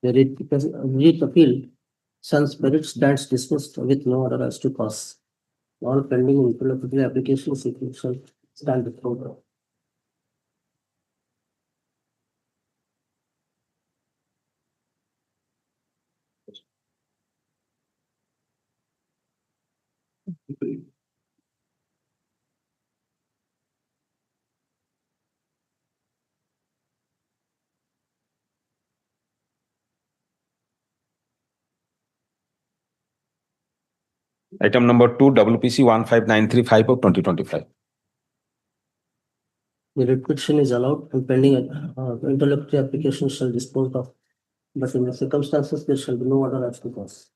The writ appeal, Sun's merit stands dismissed with no order as to cause. All pending interlocutory applications shall stand before. Item number 2, WPC 159354 of 2025. The writ petition is allowed and pending interlocutory applications shall dispose of. But in the circumstances, there shall be no order as to cause.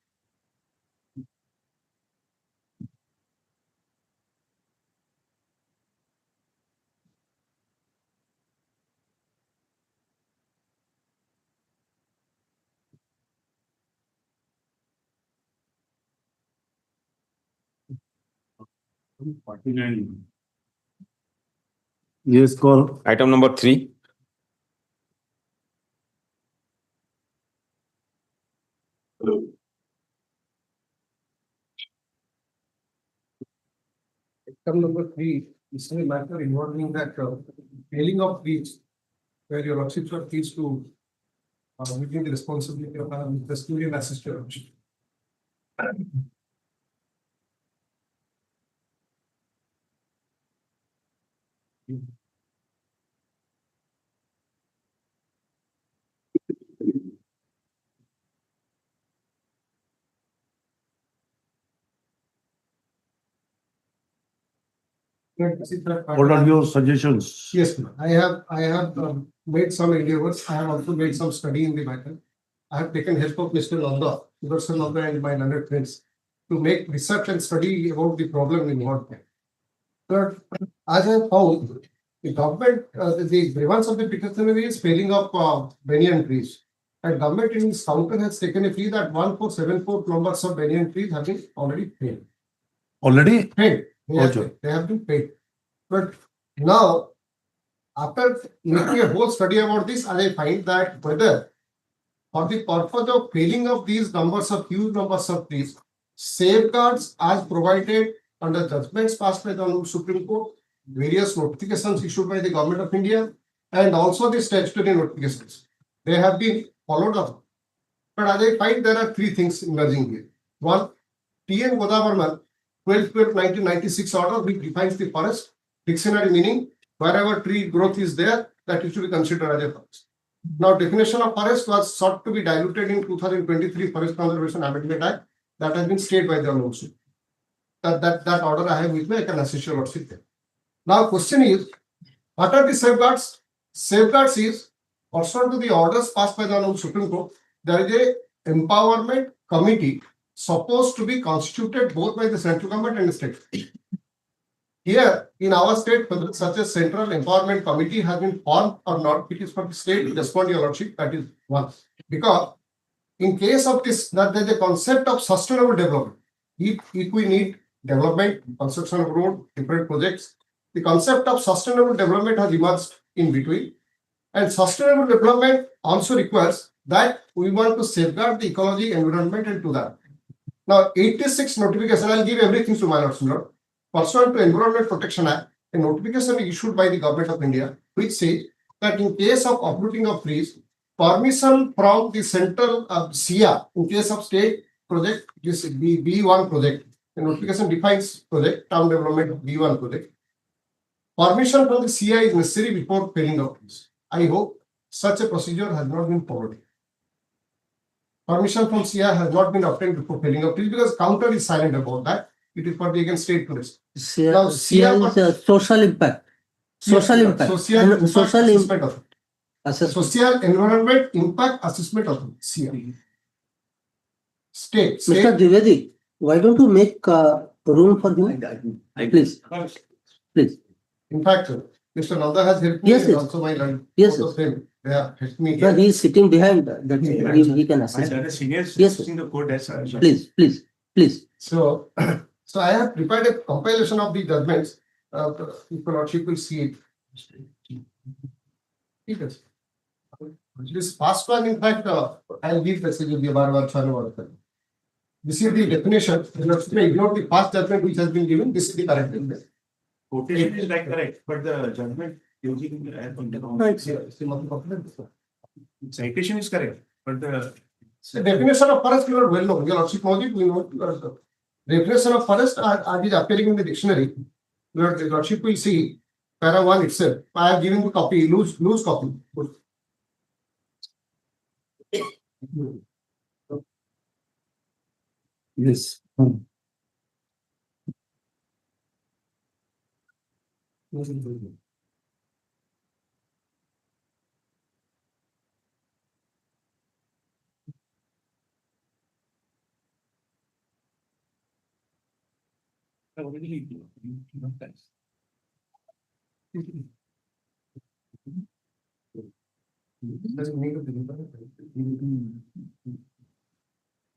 Yes, call. Item number 3. Item number 3 is a matter involving that failing of trees, where your lordships are pleased to within the responsibility of the student assistant. What are your suggestions? Yes, ma'am. I have made some endeavors. I have also made some study in the matter. I have taken help of Mr. Nanda, and my learned friends to make research and study about the problem involved. But as I found, the government, the grievance of the petitioner is failing of banyan trees. And government in its counter has taken a plea that 1474 numbers of banyan trees have been already paid. Already? Paid. Okay. They have been paid. But now, after making a whole study about this, I find that whether for the purpose of failing of these numbers of huge numbers of trees, safeguards as provided under judgments passed by the Supreme Court, various notifications issued by the Government of India, and also the statutory notifications, they have been followed up. But as I find, there are three things emerging here. One, T.N. Godavarman 12/12/1996 order, which defines the forest, dictionary meaning wherever tree growth is there, that is to be considered as a forest. Now, definition of forest was sought to be diluted in 2023 Forest Conservation Amendment Act that has been stayed by the Honorable Supreme. That order I have with me, I can assist your lordship there. Now, question is, what are the safeguards? Safeguards is, pursuant to the orders passed by the Honorable Supreme Court, there is a empowerment committee supposed to be constituted both by the central government and the state. Here in our state, whether such a central empowerment committee has been formed or not, it is for the state to respond to your lordship. That is one. Because in case of this, that there is a concept of sustainable development. If we need development, construction of road, different projects, the concept of sustainable development has emerged in between. And sustainable development also requires that we want to safeguard the ecology, environment, and to that. Now, 86 notification, I'll give everything to my lord. Pursuant to Environment Protection Act, a notification is issued by the Government of India, which says that in case of uprooting of trees, permission from the central SIA, in case of state project, this B1 project, the notification defines project, town development B1 project. Permission from the SIA is necessary before felling of trees. I hope such a procedure has not been followed. Permission from SIA has not been obtained before felling of trees because counter is silent about that. It is for the against state forest. Now, SIA is social impact. Social impact. Social environment impact assessment of SIA. State. Mr. Dwivedi, why don't you make room for him? Please. Please. In fact, Mr. Nanda has helped me. Yes, yes. Also my learned. Yes, Both of them, they have helped me. No, he is sitting behind that. He can assist. Yes, sir. Please. So I have prepared a compilation of the judgments. If your lordship will see it. Yes. This first one, in fact, I'll give the CGB bar. This is the definition. Let me ignore the past judgment which has been given. This is the correct definition. Quotation is like correct, but the judgment using citation is correct, but the The definition of forest, you are well known. Your Lordship knows it, we know it. Definition of forest as is appearing in the dictionary. Your Lordship will see para 1 itself. I have given the copy, loose copy. Yes.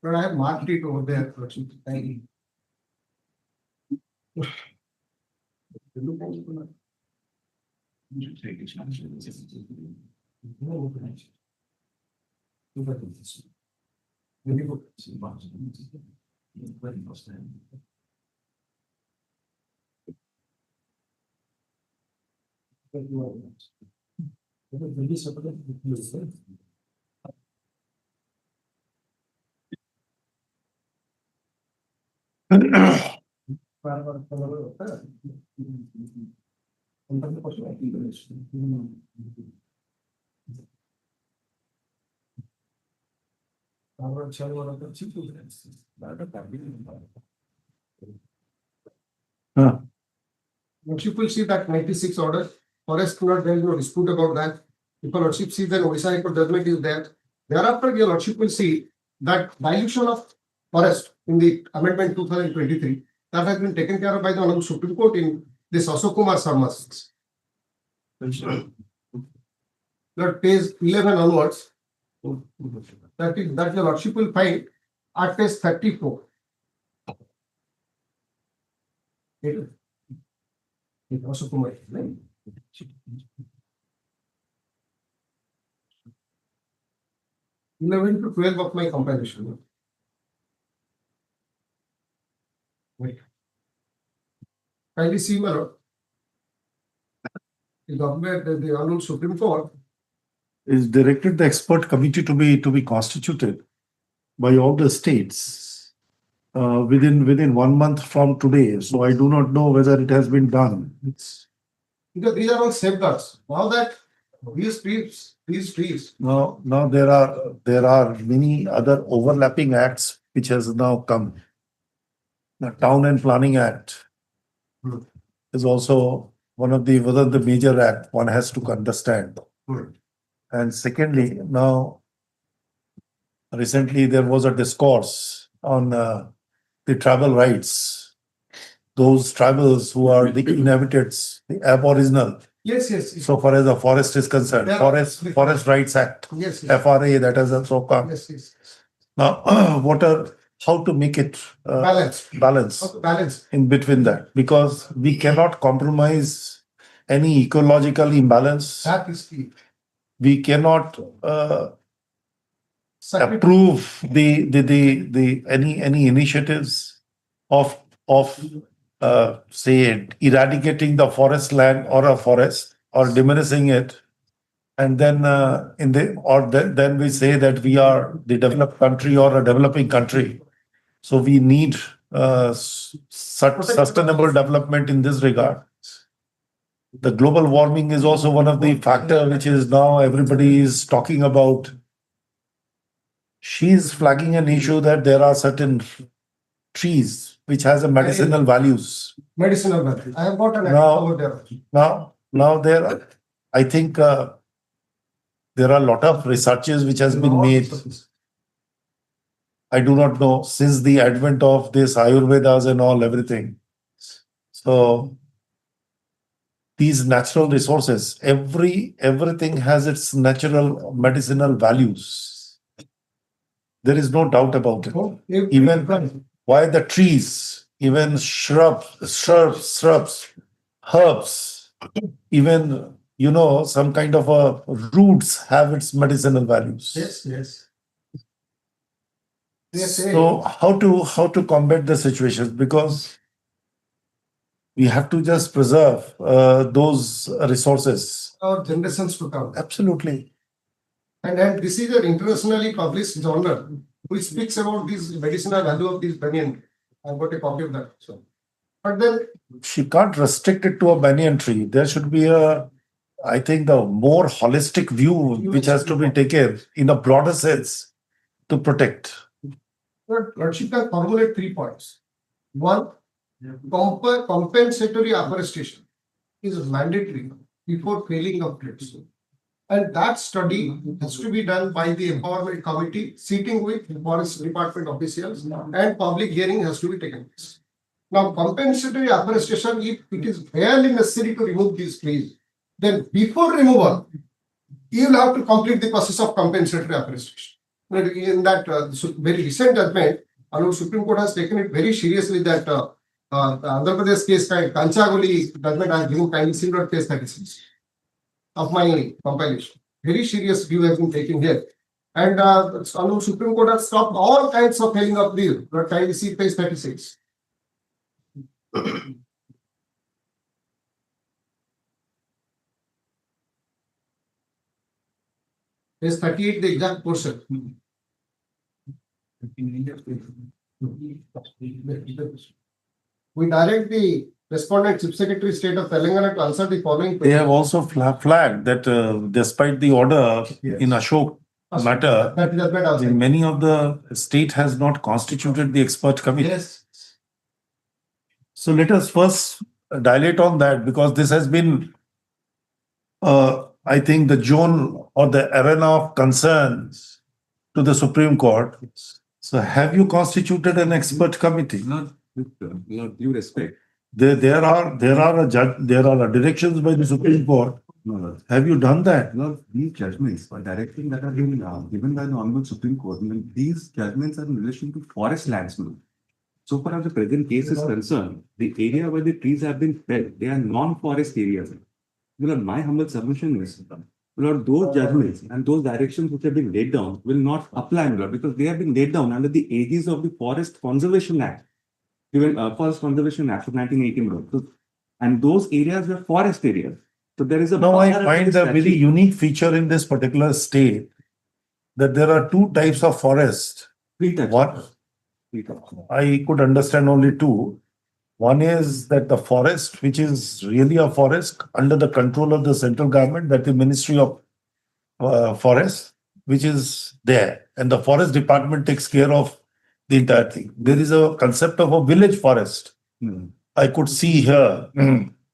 But I have marked it over there. Lordship. Huh. Lordship will see that 96 order. Forest not, there is no dispute about that. If your Lordship sees that Odisha High Court judgment is there. Thereafter, your Lordship will see that dilution of forest in the amendment 2023 that has been taken care of by the Honorable Supreme Court in this Ashok Kumar Sarma's. That page 11 onwards, that your Lordship will find at page 34. Ashok Kumar, right? 11 to 12 of my compilation. Wait. Kindly see, my lord. The government, the Honorable Supreme Court Is directed the expert committee to be constituted by all the states within 1 month from today. So I do not know whether it has been done. It's because these are all safeguards. Now that these trees, now there are many other overlapping acts which has now come. The Town and Planning Act Hmm. is also one of the major act one has to understand. Hmm. And secondly, now recently there was a discourse on the tribal rights. Those tribals who are the inhabitants, the aboriginal, yes, so far as the forest is concerned, Yeah. Forest Rights Act, yes, FRA, that has also come. yes. Now, how to make it balance in between that, because we cannot compromise any ecological imbalance. That is the We cannot sacred- approve any initiatives of say eradicating the forest land or a forest or diminishing it, and then then we say that we are the developed country or a developing country. So we need sustainable development in this regard. The global warming is also one of the factor which is now everybody is talking about. She's flagging an issue that there are certain trees which has a medicinal values. medicinal value. I have got an Now- over there. Now there, I think there are a lot of researches which has been made. I do not know, since the advent of this Ayurvedas and all everything. So these natural resources, everything has its natural medicinal values. There is no doubt about it. Oh, Even why the trees, even shrubs, herbs, even some kind of a roots have its medicinal values. Yes. Yes, So how to combat the situations? Because we have to just preserve those resources. our generations to come. Absolutely. And this is an internationally published journal which speaks about this medicinal value of this banyan. I've got a copy of that. So, but then She can't restrict it to a banyan tree. There should be I think, the more holistic view which has to be taken in a broader sense to protect. Lordship can formulate 3 points. One, compensatory afforestation is mandatory before felling of trees. And that study has to be done by the empowerment committee, sitting with forest department officials, and public hearing has to be taken place. Now, compensatory afforestation, if it is really necessary to remove these trees, then before removal, you will have to complete the process of compensatory afforestation. In that very recent judgment, our Supreme Court has taken it very seriously that the Andhra Pradesh case, Kanchagoli judgment, I have given kindly similar case 36 of my compilation. Very serious view has been taken here. And our Supreme Court has stopped all kinds of felling of trees. But kindly see page 36. Page 38, the exact portion. We direct the respondent Chief Secretary State of Telangana to answer the following They have questions. also flagged that despite the order in Ashok matter, That judgment also. many of the state has not constituted the expert committee. Yes. So let us first dilate on that, because this has been, I think, the zone or the arena of concerns to the Supreme Court. So have you constituted an expert committee? Not with due respect. There are directions by the Supreme Court. No, Have you done that? these judgments or directing that are given by the Honorable Supreme Court, and these judgments are in relation to forest lands. So far as the present case is concerned, the area where the trees have been felled, they are non-forest areas. My humble submission is, those judgments and those directions which have been laid down will not apply, because they have been laid down under the aegis of the Forest Conservation Act, Forest Conservation Act of 1918. So, and those areas were forest areas. So there is a. Now, I find the very unique feature in this particular state that there are 2 types of forest. One, I could understand only 2. One is that the forest, which is really a forest under the control of the central government, that the Ministry of Forest, which is there, and the forest department takes care of the entire thing. There is a concept of a village forest. I could see here.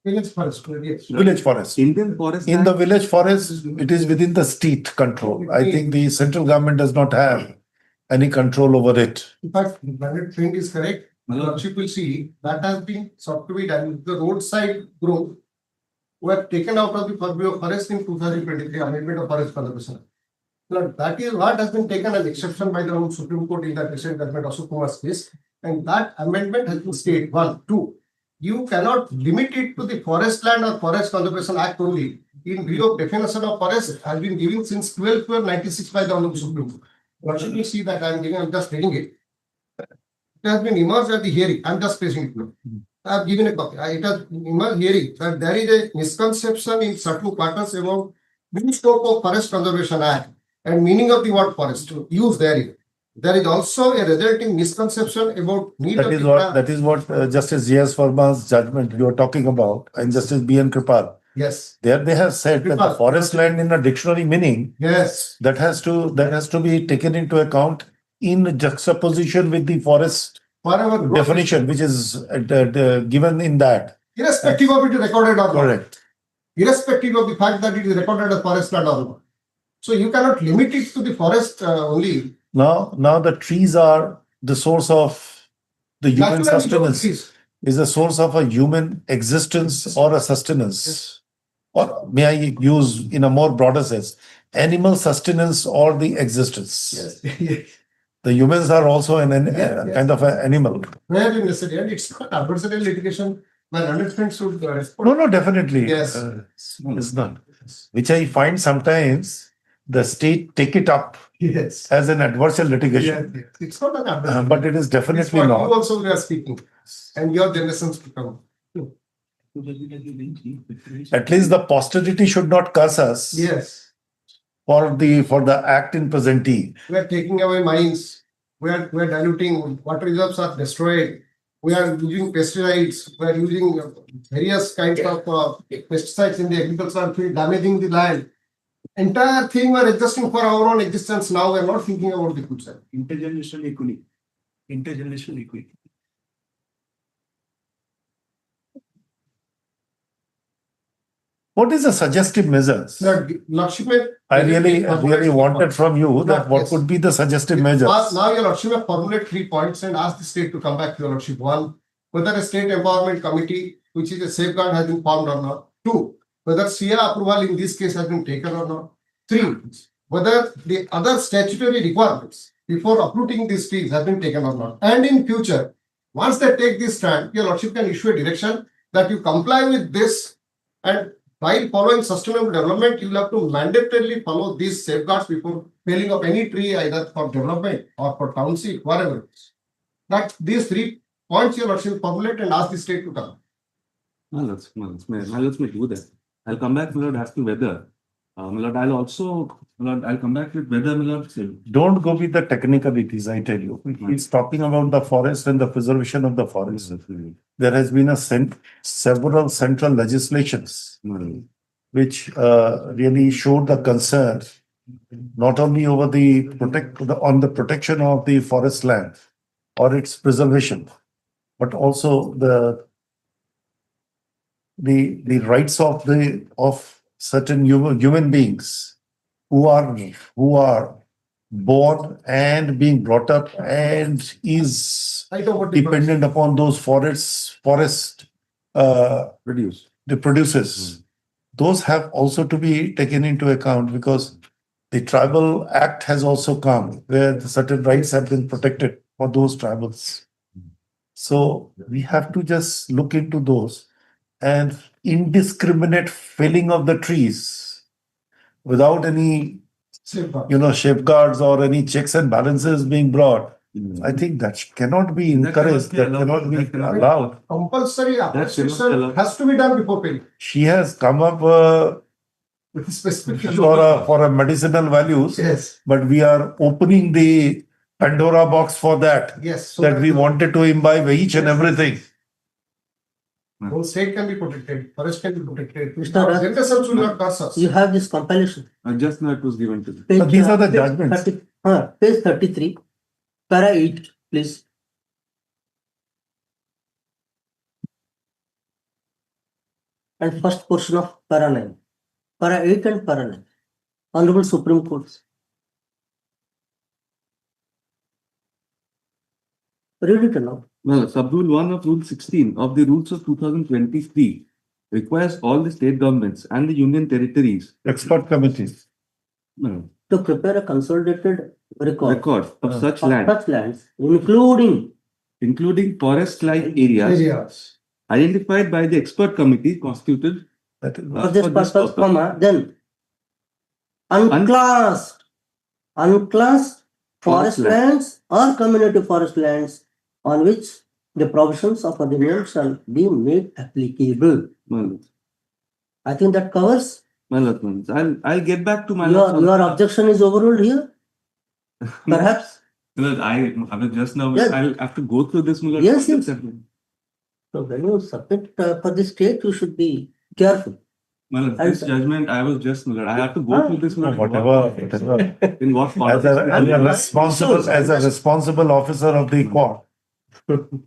Village forest, yes. Village forest. Indian Forest In the Act- village forest, it is within the state control. I think the central government does not have any control over it. In fact, Bandit Trend is correct. Lordship will see that has been sought to be done. The roadside growth were taken out of the purview of forest in 2023 Amendment of Forest Conservation. Now, that is what has been taken as exception by the Supreme Court in that recent judgment of Kumar's case. And that amendment has been stated. 1, 2. You cannot limit it to the Forest Land or Forest Conservation Act only. In view of definition of forest has been given since 12/12/96 by the Honorable Supreme Court. Lordship will see that I'm just reading it. It has been emerged at the hearing. I'm just placing it now. I have given a copy. It has emerged hearing that there is a misconception in certain quarters about the scope of Forest Conservation Act and meaning of the word forest used therein. There is also a resulting misconception about need of That is what Justice J.S. Verma's judgment you are talking about, and Justice B.N. Kripal. Yes. There they have said that the forest land in a dictionary meaning Yes. that has to be taken into account in juxtaposition with the forest Whatever definition, which is given in that. irrespective of it is recorded or not. Correct. Irrespective of the fact that it is recorded as forest land or not. So you cannot limit it to the forest only. Now the trees are the source of the human Naturally, sustenance. trees. Is a source of a human existence or a sustenance. Or may I use in a more broader sense, animal sustenance or the existence. Yes. The humans are also Yes. kind of an animal. Very necessary. And it's not adversarial litigation where understand should respond. No, definitely. Yes. It's not. which I find sometimes the state take it up Yes. as an adversarial litigation. Yes. It's not an adversary. But it is It's definitely for you not. also we are speaking, and your generations to come. At least the posterity should not curse us Yes, for the act in presentee. we are taking away mines, we are diluting, water reserves are destroyed. We are using pesticides, we are using various kinds of pesticides in the agricultural field, damaging the land. Entire thing we are adjusting for our own existence now, we are not thinking about the future. Intergenerational equity. Intergenerational equity. What is the suggestive measures? Sir, Lordship may- I really wanted from you that what Yes. could be the suggestive measures? Now your Lordship may formulate 3 points and ask the state to come back to your Lordship. 1, whether a state empowerment committee, which is a safeguard, has been formed or not. 2, whether SIA approval in this case has been taken or not. 3, whether the other statutory requirements before uprooting these trees have been taken or not. And in future, once they take this stand, your Lordship can issue a direction that you comply with this, and while following sustainable development, you will have to mandatorily follow these safeguards before felling of any tree, either for development or for township, whatever it is. That these 3 points your Lordship formulate and ask the state to come. No, let's do that. I'll come back, my lord, as to whether, my lord, I'll come back with whether, my lord, Don't go with the technicalities, I tell you. He's talking about the forest and the preservation of the forest. There has been several central legislations which really showed the concern not only over on the protection of the forest land or its preservation, but also the rights of certain human beings who are born and being brought up and is Right over the dependent upon those forest reduce. the producers. Those have also to be taken into account because the Tribal Act has also come where certain rights have been protected for those tribals. So we have to just look into those, and indiscriminate felling of the trees without any safeguard. safeguards or any checks and balances being brought. I think that cannot be encouraged, that cannot be allowed. Compulsory cannot be application allowed. has to be done before paying. She has come up With specific. for a medicinal values, Yes, but we are opening the Pandora box for that, yes. So that we wanted to imbibe each and everything. whole state can be protected, forest can be protected. Mr. Raj, Generations will not curse us. You have this compilation. Just now it was given to me. Page, But these are the page judgments. 30 page 33, para 8, please. And first portion of para 9. Para 8 and para 9. Honorable Supreme Court. Read it now. Well, sub-rule 1 of Rule 16 of the Rules of 2023 requires all the state governments and the union territories Expert committees. To prepare a consolidated record of such of land, such lands, including forest-like areas Areas. identified by the expert committee constituted That is for this purpose, comma, then unclassed forest lands or community forest lands on which the provisions of the name shall be made applicable. I think that covers. I'll get back to my Your objection is overruled here? Perhaps? I was just now, Yes. I'll have to go through this. Yes, yes. So when you submit for the state, you should be careful. This judgment, I was just, I have to go through this. whatever. In what As a responsible officer of the court,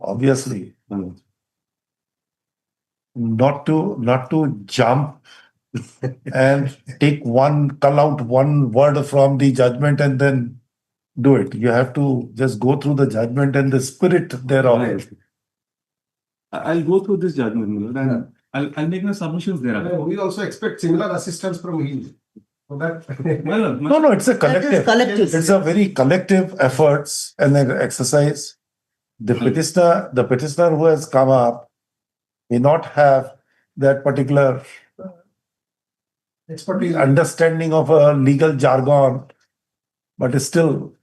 obviously, not to jump and cull out one word from the judgment and then do it. You have to just go through the judgment and the spirit thereof. Right. I'll go through this judgment, and I'll make my submissions there. We also expect similar assistance from him. So that No, it's a collective. Collective. It's a very collective efforts and an exercise. The petitioner who has come up may not have that particular expertise. understanding of a legal jargon, but still,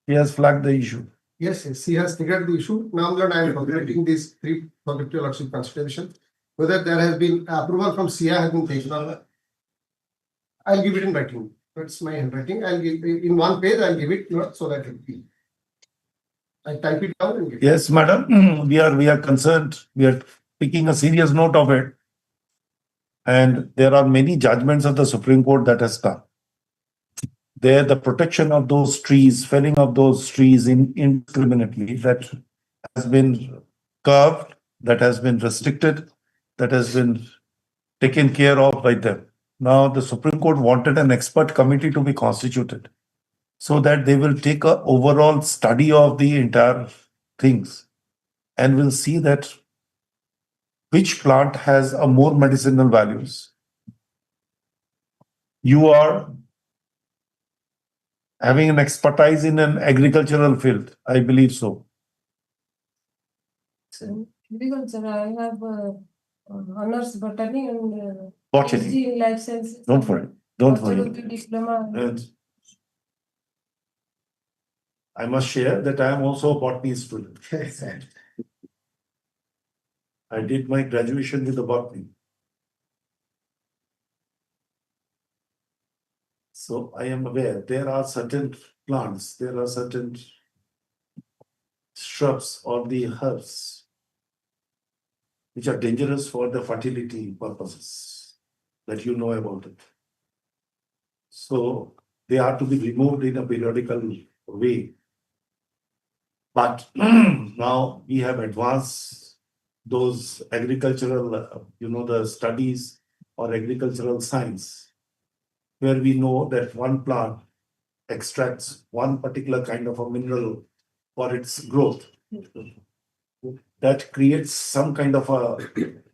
he has flagged the issue. Yes, he has figured the issue. Now that I am calculating these three public to lordship consideration, whether there has been approval from CIA has been taken or I'll give it in writing. That's my handwriting. I'll give in one page. I'll give it so that it will. I type it down and give it. Yes, madam, we are concerned. We are taking a serious note of it. And there are many judgments of the Supreme Court that has come. There, the protection of those trees, felling of those trees indiscriminately, that has been curved, that has been restricted, that has been taken care of by them. Now, the Supreme Court wanted an expert committee to be constituted so that they will take an overall study of the entire things and will see that which plant has a more medicinal values. You are having an expertise in an agricultural field, I believe so. So, because I have honors botany and Botany. PhD in life sciences. Don't worry. Don't Horticulture worry. diploma. And I must share that I am also a botany student. I did my graduation with the botany. So I am aware there are certain plants, there are certain shrubs or the herbs which are dangerous for the fertility purposes that you know about it. So they are to be removed in a periodical way. But now we have advanced those agricultural, the studies or agricultural science, where we know that one plant extracts one particular kind of a mineral for its growth. That creates some kind of a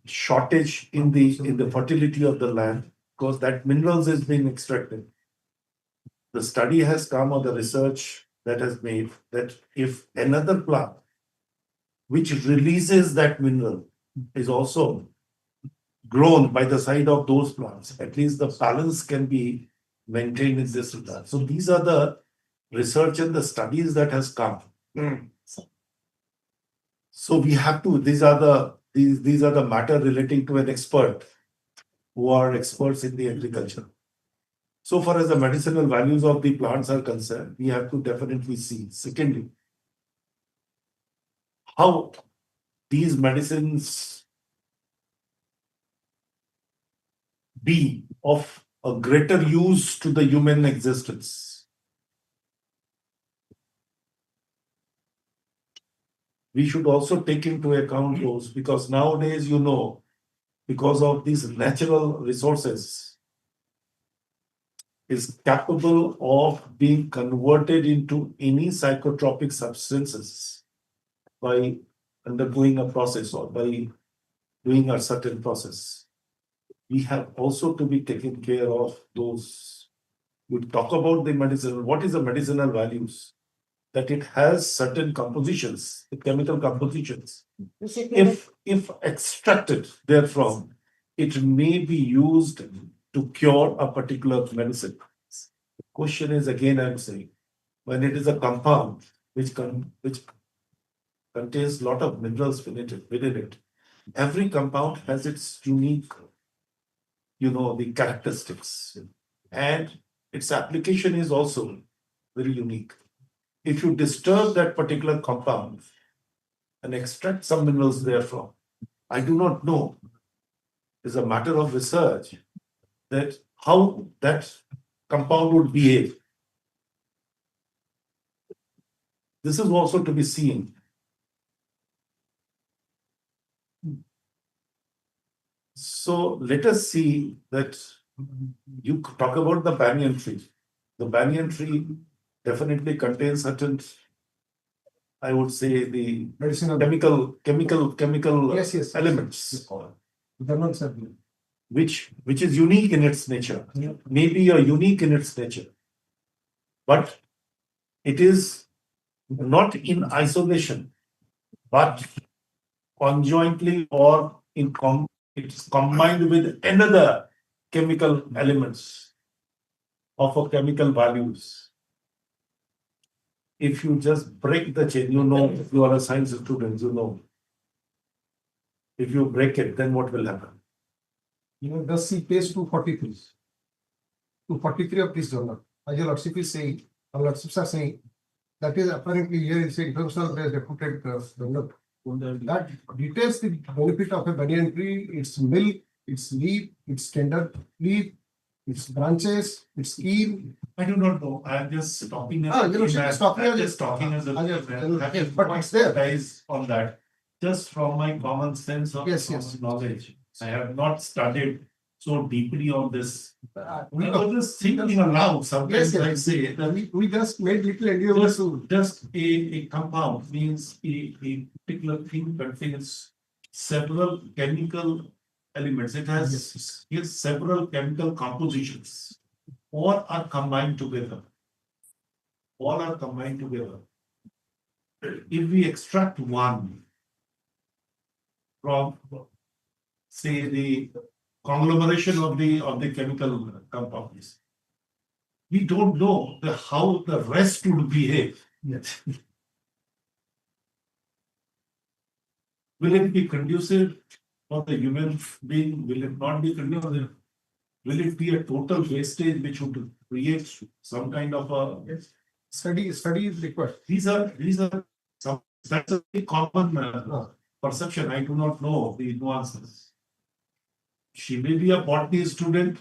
shortage in the fertility of the land because that minerals is being extracted. The study has come, or the research that has made, that if another plant which releases that mineral is also grown by the side of those plants, at least the balance can be maintained in this regard. So these are the research and the studies that has come. So we have to, these are the matter relating to an expert who are experts in the agriculture. So far as the medicinal values of the plants are concerned, we have to definitely see. Secondly, how these medicines be of a greater use to the human existence. We should also take into account those, because nowadays, because of these natural resources, is capable of being converted into any psychotropic substances by undergoing a process or by doing a certain process. We have also to be taken care of those who talk about the medicinal. What is the medicinal values? That it has certain compositions, the chemical compositions. If extracted therefrom, it may be used to cure a particular medicine. The question is, again, I'm saying, when it is a compound which contains a lot of minerals within it, every compound has its unique, the characteristics, and its application is also very unique. If you disturb that particular compound and extract some minerals therefrom, I do not know. It's a matter of research that how that compound would behave. This is also to be seen. So let us see that you talk about the banyan tree. The banyan tree definitely contains certain, I would say, the Medicinal. chemical Yes. elements, German sir. which is unique in its nature, maybe unique in its nature, but it is not in isolation, but conjointly or it's combined with another chemical elements of a chemical values. If you just break the chain, you know, if you are a science student, you know. If you break it, then what will happen? You know, just see page 243. 243 of this journal. As your lordship is saying, our lordships are saying, that is apparently here is a international based reputed journal. That details the benefit of a banyan tree, its milk, its leaf, its tender leaf, its branches, its skin. I do not know. I am just talking as Ah, a you know, she is talking I'm as a- just talking as a yes, but it's there. Guys on that. Just from my common sense of Yes, common yes. knowledge. I have not studied so deeply on this. We I was just thinking aloud. Yes, Sometimes I yes. say that We just made little endeavors to. just a compound means a particular thing contains several chemical elements. It has several chemical compositions. All are combined together. All are combined together. If we extract one from, say, the conglomeration of the chemical compounds, we don't know how the rest would behave. Yes. Will it be conducive for the human being? Will it not be conducive? Will it be a total wastage which would create some kind of a Study is required. these are some that's a very common perception. I do not know the nuances. She may be a botany student.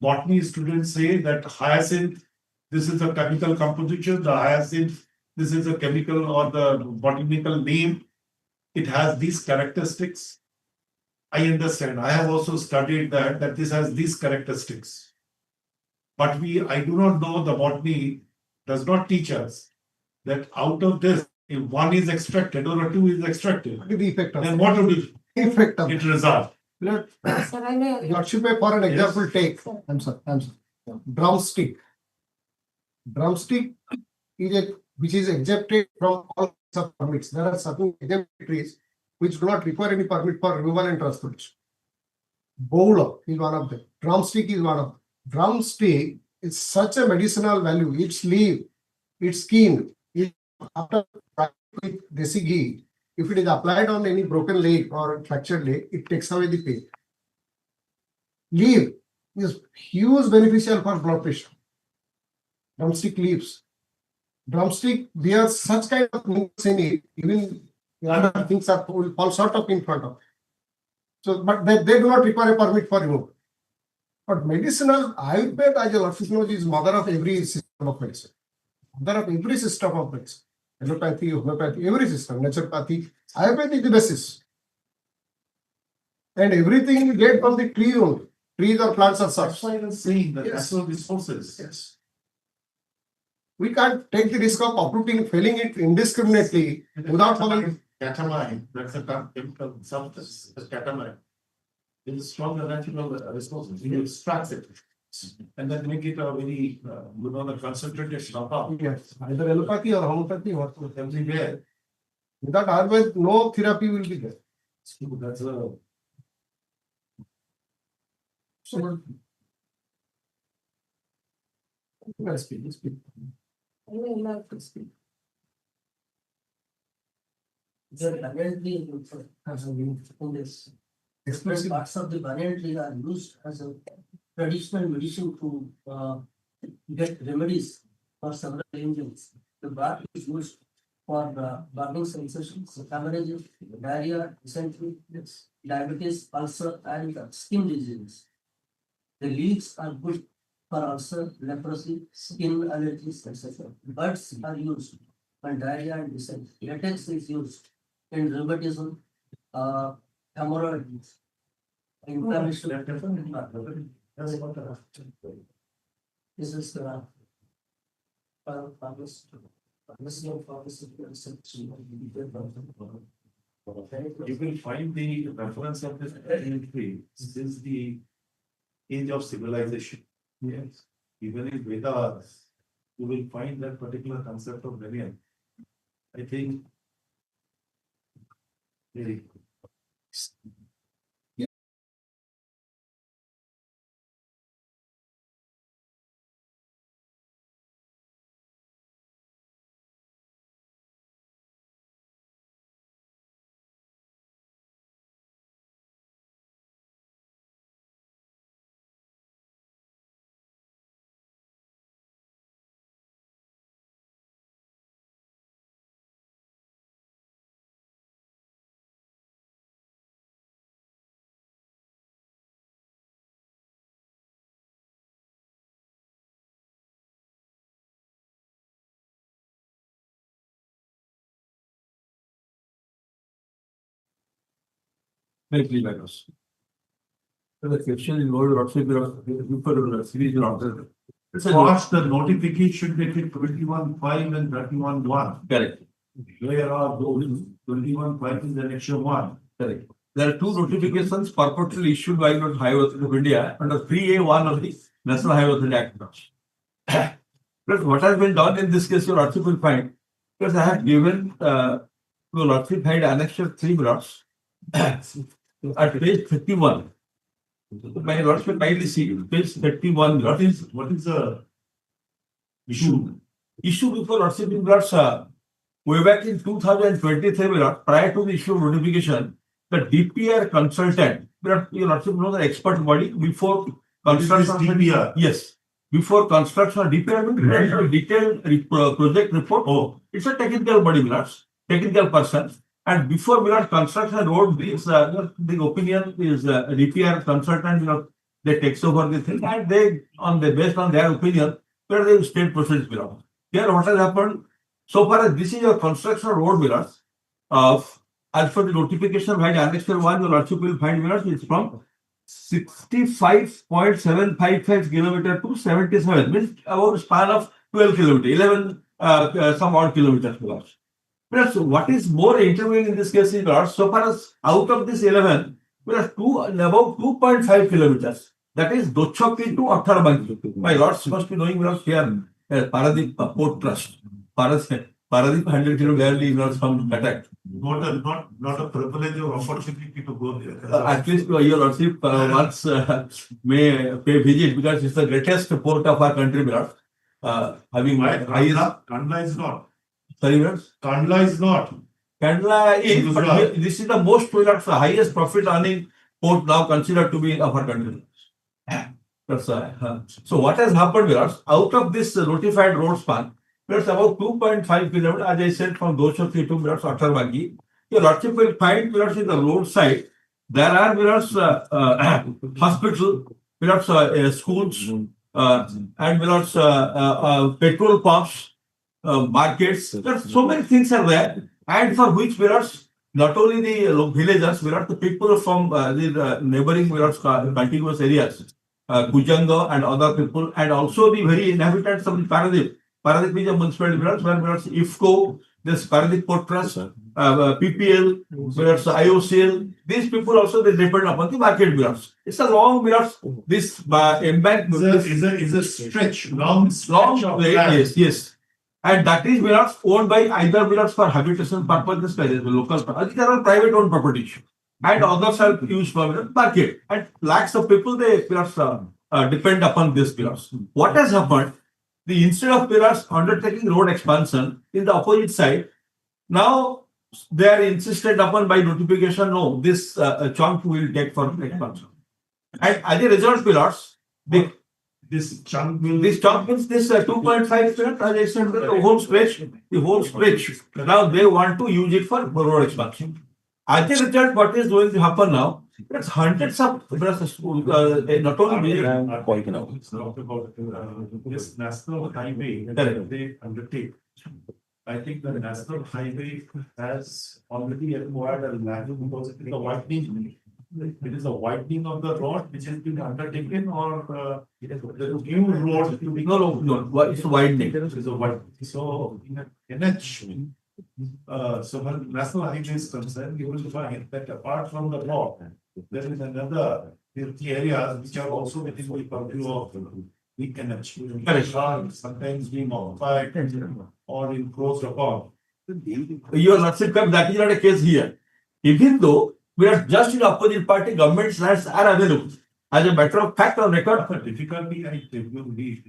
Botany students say that hyacinth, this is a chemical composition. The hyacinth, this is a chemical or the botanical name. It has these characteristics. I understand. I have also studied that this has these characteristics. But I do not know, the botany does not teach us that out of this, if one is extracted or a two is extracted, What is the effect of then what would effect of it result? Let Sir, I may. lordship may for an Yes. example take. I'm sorry. Drumstick. Drumstick is a which is exempted from all sub permits. There are certain exempted trees which do not require any permit for removal and transportation. Bowler is one of them. Drumstick is one of them. Drumstick is such a medicinal value. Its leaf, its skin, after with desi ghee, if it is applied on any broken leg or fractured leg, it takes away the pain. Leaf is huge beneficial for blood pressure. Drumstick leaves. Drumstick bears such kind of things in it, even the other things are will fall short of in front of. So, but they do not require a permit for removal. But medicinal Ayurveda, as your lordship knows, is mother of every system of medicine. Mother of every system of medicine. Allopathy, homeopathy, every system, naturopathy. Ayurveda is the basis. And everything we get from the tree only. Trees or plants are such. That's why I was saying that Yes. natural resources. Yes. We can't take the risk of uprooting, felling it indiscriminately without following. Catamine, that's a chemical substance, the catamine. It is stronger natural resources. You extract it and then make it a very, the concentrated compound. Yes, either allopathy or homeopathy or Everywhere. without Ayurveda, no therapy will be there. So that's a. So, let's speak. I may like to speak. The banyan tree has been in this. Different parts of the banyan tree are used as a traditional medicine to get remedies for several injuries. The bark is used for burning sensations, hemorrhages, diarrhea, dysentery, diabetes, ulcer, and skin diseases. The leaves are good for ulcer, leprosy, skin allergies, etc. Buds are used for diarrhea and dysentery. Latex is used in rheumatism, hemorrhoids, inflammation. This is You will find the reference of this tree since the age of civilization. Yes. Even in Vedas, you will find that particular concept of banyan. I think. Very Very clear matters. So the question is more about series order. First, the notification dated 21/5 and 31/1. Correct. Where are those? 21/5 is the next one. Correct. There are two notifications purportedly issued by the Highway Authority of India under 3A1 of the National Highway Authority Act. But what has been done in this case, your Lordship will find, because I have given your Lordship had annexure 3 blocks at page 31. My Lordship kindly see page 31 blocks. What is the issue? Issue before Lordship in blocks way back in 2023 blocks, prior to the issue of notification, the DPR consultant, your Lordship knows the expert body before construction. DPR? Yes. Before construction, DPR means detailed project report. Oh, it's a technical body, Millards, technical person. And before Millards construction road, the opinion is DPR consultant, they takes over the thing and they, based on their opinion, where the state proceeds belong. Here, what has happened, so far as this is your construction road, Millards, as for the notification by the annexure 1, your Lordship will find Millards, it's from 65.755 kilometer to 77, means about a span of 12 kilometer, 11 some odd kilometers. Whereas what is more interviewing in this case is so far as out of this 11, whereas about 2.5 kilometers, that is Dochokki to Atharbanki. My lords must be knowing whereas here, Paradip Port Trust, Paradip 100 kilo barely from attack. Not a privilege or opportunity to go there. At least your Lordship once may pay visit because it's the greatest port of our country, Millards. Having highest. Kandla is not. Sorry, Millards? Kandla is not. Kandla is, but this is the most, Millards, the highest profit earning port now considered to be of our country. That's so what has happened, Millards, out of this notified road span, there's about 2.5 kilometers, as I said, from Dochokki to Millards Atharbanki. Your Lordship will find, Millards, in the roadside, there are, Millards, hospital, Millards, schools, and Millards, petrol pumps, markets. There's so many things are there, and for which Millards, not only the villagers, Millards, the people from the neighboring Millards contiguous areas, Kujanga and other people, and also the very inhabitants of the Paradip. Paradip is a municipality, Millards, where Millards IFCO, this Paradip Port Trust, PPL, Millards IOCL, these people also they depend upon the market, Millards. It's a long, Millards, this embankment Is a stretch, long long of place, land. yes. And that is Millards owned by either Millards for habitation purposes, by the local, these are all private owned properties. And others are used for Millards market. And lakhs of people, they Millards depend upon this Millards. What has happened? Instead of Millards undertaking road expansion in the opposite side, now they are insisted upon by notification, no, this chunk will take for expansion. And as a result, Millards, This chunk will. this chunk means this 2.5 kilometers, as I said, the whole stretch. Now they want to use it for road expansion. As a result, what is going to happen now? It's hundreds of not only It's not about this national highway that they undertake. I think the national highway has already acquired a land because it is a widening. It is a widening of the road which has been undertaken, or the new road to be. no, it's widening. It is a widening. So in NH, so when national highway is concerned, you will find that apart from the road, there is another 50 areas which are also within the purview of the NH. Correct. Are sometimes being occupied or encroached upon. Your Lordship, that is not a case here. Even though we are just in opposite party, government lands are available. As a matter of fact, on record. The difficulty I think will be,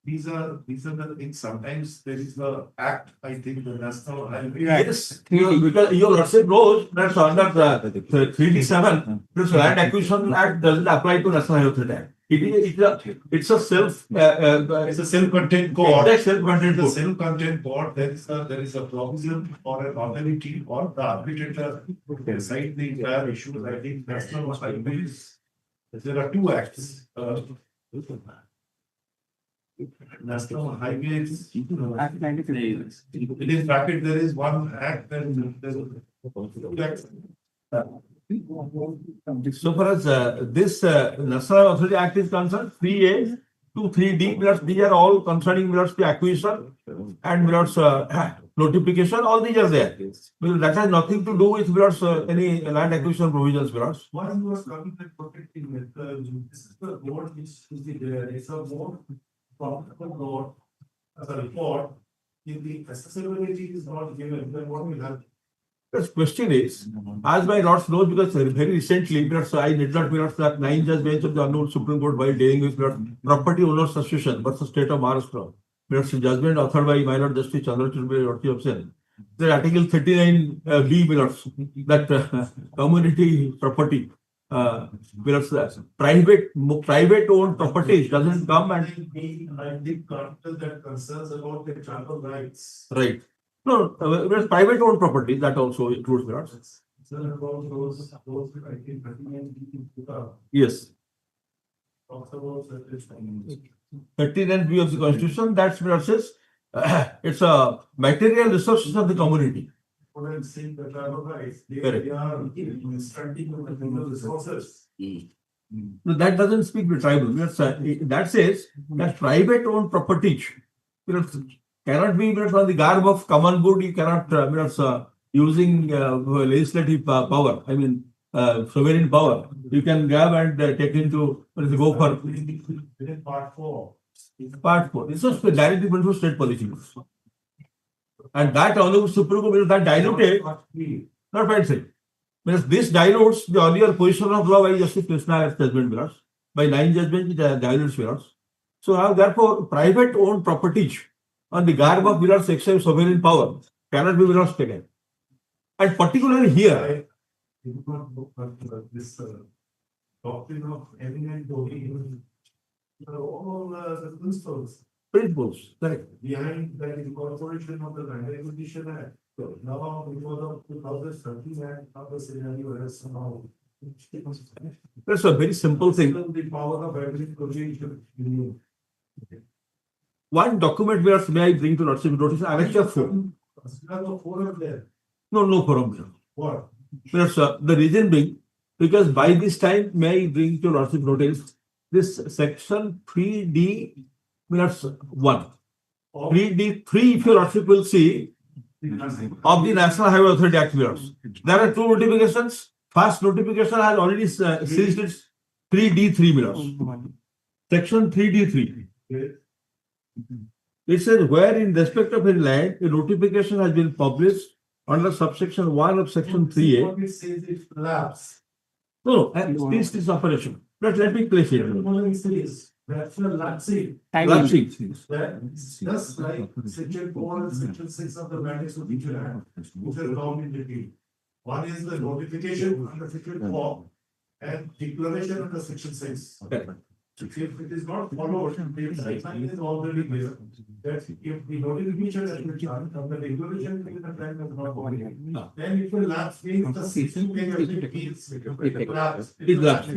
these are the things, sometimes there is the act, I think, the national highway. Yes, because your Lordship knows that's under the 3D7, this Land Acquisition Act doesn't apply to National Highway Authority Act. It's a It's a self-contained court. Exact self-contained The court. self-contained court, there is a provision or an authority or the arbitrator to decide the entire issue. I think national highways, there are two acts. National highways. It is bracket, there is one act, then there's two acts. So far as this National Authority Act is concerned, 3A to 3D, these are all concerning the acquisition and notification, all these are there. Because that has nothing to do with any land acquisition provisions. What you was coming and protecting it, this is the board which is the, it's a more profitable board as a report. If the accessibility is not given, then what will happen? The question is, as my lords knows, because very recently, I did not that 9 judge bench of the Honorable Supreme Court while dealing with property owners association versus state of Maharashtra. Judgment authored by my Lord Justice Chandrachud of Sen. The Article 39 B that community property private owned properties doesn't come and I think that concerns about the tribal rights. right. No, private owned property that also includes that. Concern about those I think 39 Yes. talks about that. 39 B of the Constitution that says it's a material resources of the community. What I'm saying, the tribal rights, Correct. they are instructing with the mineral resources. No, that doesn't speak to tribal. That says that private owned property cannot be on the garb of common good. You cannot using legislative power. I mean sovereign power. You can grab and take into go for Within part 4. part 4. This is directly into state policy. And that Honorable Supreme Court that diluted, not right say. Because this dilutes the earlier position of law by Justice Krishna's judgment by 9 judgment it dilutes. So now therefore private owned property on the garb of sexual sovereign power cannot be taken. And particularly here, This doctrine of eminent domain, all the principles, correct. behind that incorporation of the Land Acquisition Act. Now, because of 2013 Act, now the scenario has somehow. That's a very simple thing. The power of agriculture. One document where may I bring to Lordship notice, Annexure 4. Forum there. No forum. What? The reason being, because by this time, may I bring to Lordship notice this section 3D minutes 1. 3D3, if your Lordship will see, of the National Highway Authority Act mirrors. There are 2 notifications. First notification has already seized its 3D3 mirrors. Section 3D3. It says where in respect of a land, a notification has been published under subsection 1 of section 3A. What it says it lapse. No, this is operation. Let me place it. What it says, that's a lapsing. Lapsing. That's just like section 4 and section 6 of the Land Acquisition Act, which are found in detail. One is the notification under section 4 and declaration under section 6. If it is not followed, the guideline is already clear that if the notification has been done and the declaration in the plan has not gone, then it will lapse, means the system will lapse. It lapsed.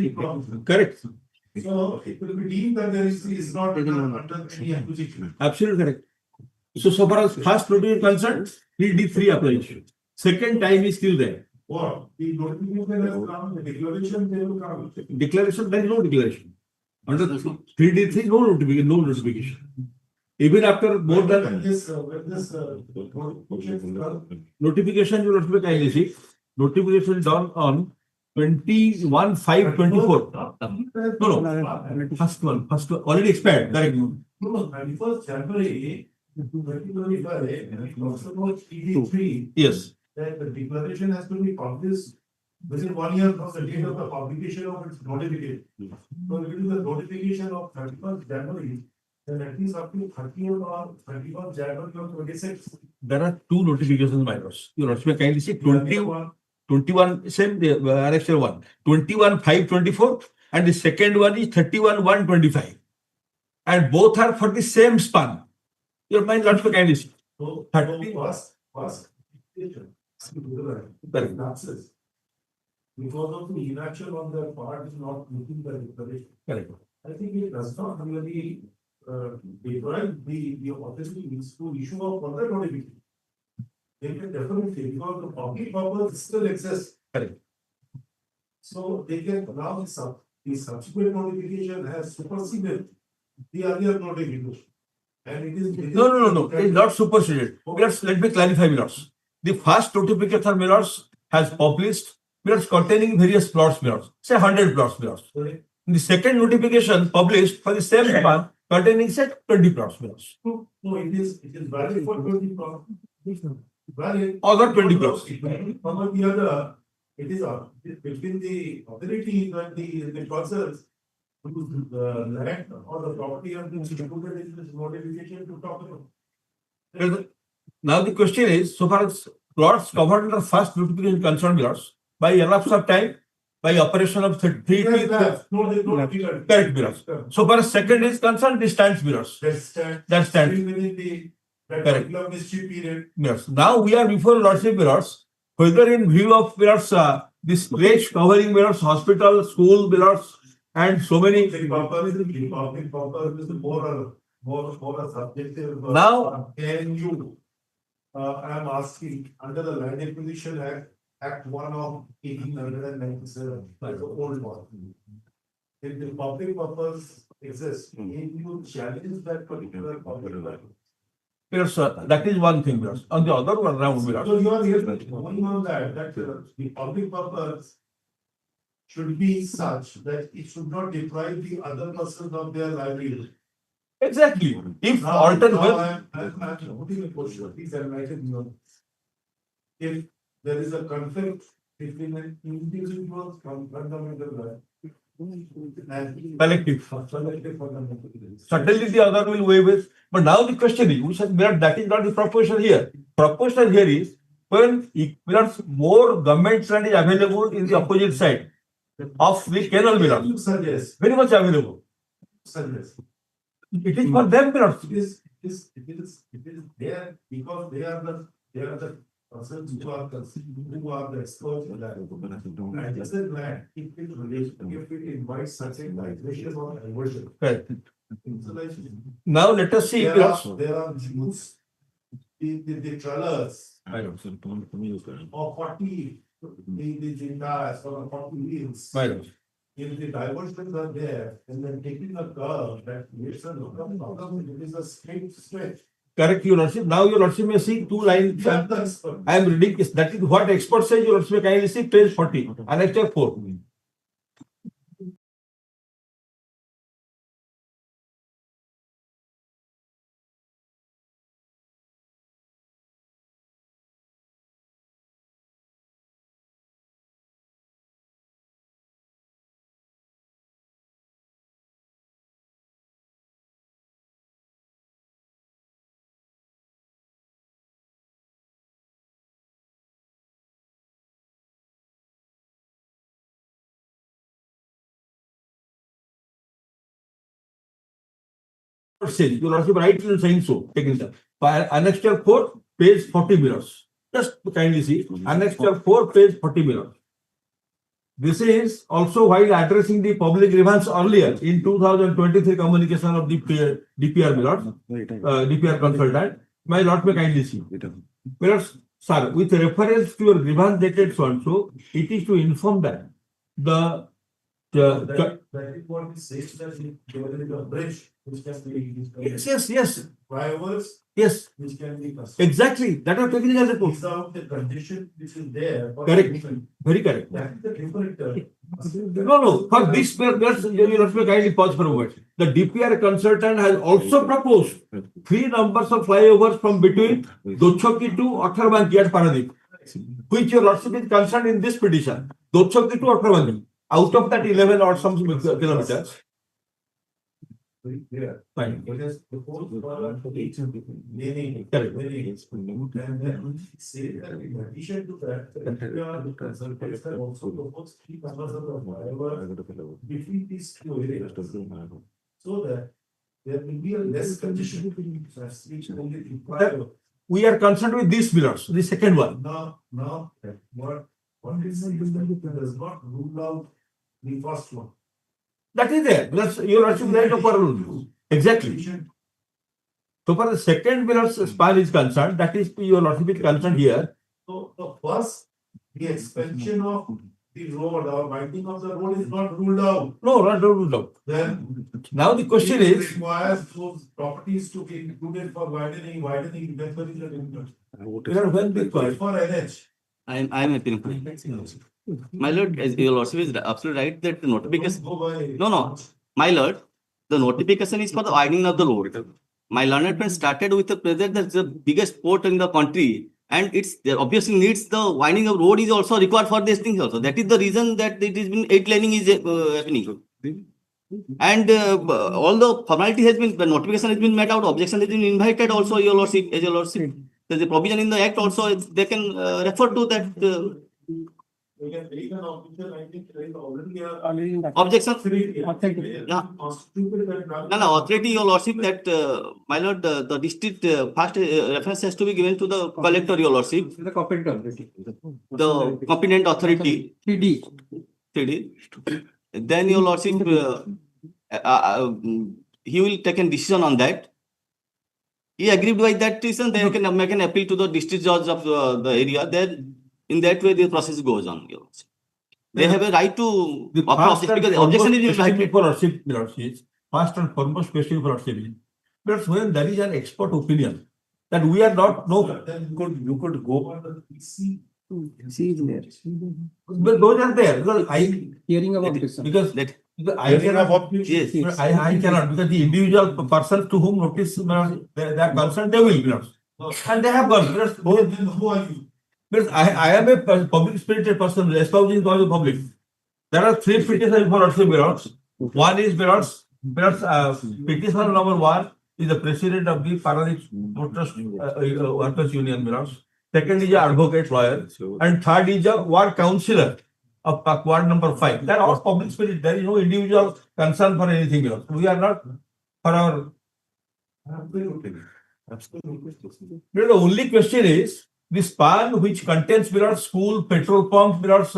Correct. So it will be deemed that there is not under any acquisition. Absolutely correct. So far as first notification concerned, 3D3 applies. Second time is still there. What? The notification has come, the declaration they will come. Declaration, there is no declaration. Under 3D3, no notification. Even after more than When this notification, you notify kindly see. Notification done on 21/5/24. No, first one already expired. Correct. No, 31st January 2025, also about TD3, Yes. that the declaration has to be published within 1 year from the date of the publication of its notification. So if it is the notification of 31st January, then at least up to 30th or 31st January of 26. There are 2 notifications, my lords. You notify kindly see 21, same annexure 1, 21/5/24, and the second one is 31/1/25. And both are for the same span. Your mind notify kindly see. So 30. first, Correct. lapses. Because of the inaction on their part is not meeting the declaration. Correct. I think it does not really deprive the authorities to issue a further notification. They can definitely, because the public purpose still exists. Correct. So they can now the subsequent notification has superseded the earlier notification. And it is. No. It's not superseded. Let me clarify, Milords. The first notification, Milords, has published Milords containing various plots, Milords. Say 100 plots, Milords. The second notification published for the same one containing say 20 plots, Milords. No, it is valid for 20 plots. Valid. Or not 20 plots. One or the other, it is between the authority and the process. The land or the property of the included in this notification to talk about. Now the question is, so far as plots covered under first notification concerned, Milords, by elapse of time, by operation of 3 No, there's no figure. correct, Milords. So far as second is concerned, this stands, Milords. That stands. Within the that Correct. particular mystery period. Yes. Now we are before Lordship, Milords, whether in view of Milords, this range covering Milords, hospital, school, Milords, and so many. The purpose is more subjective. Now- Can you, I am asking, under the Land Acquisition Act 1 of 1897, like the old one. If the public purpose exists, can you challenge that particular public purpose? Yes, that is one thing, Milords. On the other one round, Milords. So you are here going on that the public purpose should be such that it should not deprive the other persons of their livelihood. Exactly. If Now altered well, I'm putting a question, please enlighten me. If there is a conflict between an individual fundamental right and collective. collective fundamental rights. Certainly the other will weigh with. But now the question is, which has Milords, that is not the proposition here. Proposition here is when Milords, more government land is available in the opposite side of the canal, Milords. You suggest, Very much available. suggest. It is for them, Milords. It is there because they are the persons who are the experts in that. And this is land, if it invites such a migration or diversion. Correct. Insulation. Now let us see. There Milords. are Jews, the trellers or 40, the jindas or 40 wheels. Milords. If the diversions are there, and then taking a curve that creates a local, it is a straight stretch. Correct, Your Lordship. Now Your Lordship may see two lines. I am reading this. That is what expert says. Your Lordship, kindly see page 40, Annexure 4. Says, Your Lordship, right in saying so. Taking that. By Annexure 4, page 40 Milords. Just kindly see. Annexure 4, page 40 Milords. This is also while addressing the public grievance earlier in 2023 communication of DPR Milords, DPR consultant. My Lord may kindly see. Milords, sir, with reference to your grievance dated so and so, it is to inform that the That is what it says that there is a bridge which can be. yes. Flyovers Yes, which can be. exactly. That was taken as a post. Without the condition which is there. for Correct. movement. Very correct. That is the different. No. For this, let me kindly pause for a moment. The DPR consultant has also proposed 3 numbers of flyovers from between Dochhoki to Atharbanki at Paradip, which Your Lordship is concerned in this petition. Dochhoki to Atharbanki. Out of that 11 or some kilometers. Very clear. Fine. It is proposed for meaning. Correct. And then say that in addition to that, we are the consultants have also proposed 3 numbers of the flyover between these 2 areas. So that there will be a less congestion. That's which only require. We are concerned with these pillars, the second one. Now, what is that does not rule out the first one. That is there. That's Your Lordship right of our rules. Exactly. So far the second pillar span is concerned, that is Your Lordship is concerned here. So the first, the expansion of the road or widening of the road is not ruled out, No, not ruled out. then Now the question it is, requires those properties to be included for widening, then there is a limit. when the For NH. I'm appealing. My lord, as your lordship is absolutely right that the notification, no, my lord, the notification is for the widening of the road. My learned friend started with the present that's the biggest port in the country, and it's there obviously needs the widening of road is also required for these things also. That is the reason that it has been 8 laning is happening. And all the formality has been, the notification has been met out, objection has been invited also, your lordship, as your lordship. There's a provision in the act also, they can refer to that We can take an official, I think there is already a. objection. Authority. Yeah. Stupid that. No, authority, your lordship, that my lord, the district first reference has to be given to the collector, your lordship, The competent authority. the competent authority. 3D. Then your lordship, he will take a decision on that. He agreed with that decision, then you can make an appeal to the district judge of the area. Then in that way, the process goes on. Your lordship. They have a right to the offer first objection and because objection is foremost question invited. for lordship, lordships, first and foremost question for lordship is, but when there is an expert opinion that we are not, no, Then you could go on the PC. but those are there, because I, Hearing about this. because That I Hearing cannot, of yes. I cannot, because the individual person to whom notice, they are concerned, they will, and they have gone, because Then who are you? because I am a public spirited person, espousing cause of public. There are 3 petitions for lordship Belarus. One is Belarus, petitioner number 1 is the president of the Paradise Workers Union Belarus. Second is a advocate lawyer, and third is a ward councillor of ward number 5. They are all public spirit. There is no individual concern for anything else. We are not for our. The only question is the span which contains Belarus school, petrol pump, Belarus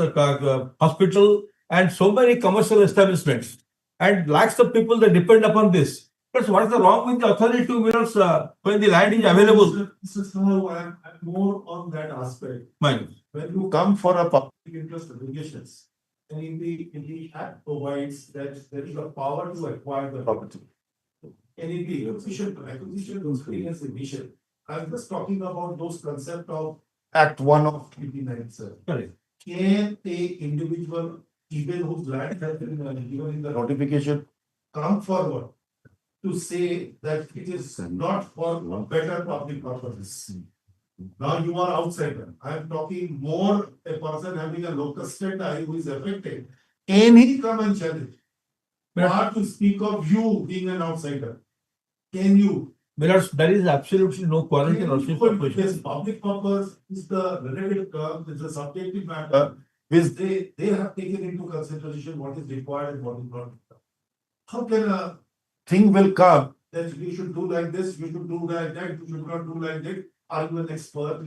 hospital, and so many commercial establishments, and lakhs of people that depend upon this. But what is the wrong with the authority to Belarus when the land is available? This is how I'm more on that aspect. Mine. When you come for a public interest obligations, and in the act provides that there is a power to acquire the property. And in the acquisition experience emission, I'm just talking about those concept of Act 1 of 29, sir. Correct. Can a individual, even whose land has been given in the notification, come forward to say that it is not for a better public purpose? Now you are outsider. I am talking more a person having a locus standi who is affected. Can he come and challenge? Or to speak of you being an outsider? Can you? Belarus, there is absolutely no quality in lordship opposition. This public purpose is the relative term, it's a subjective matter, which they have taken into consideration what is required and what is not. How can a thing will come that you should do like this, you should do like that, you should not do like that? Are you an expert?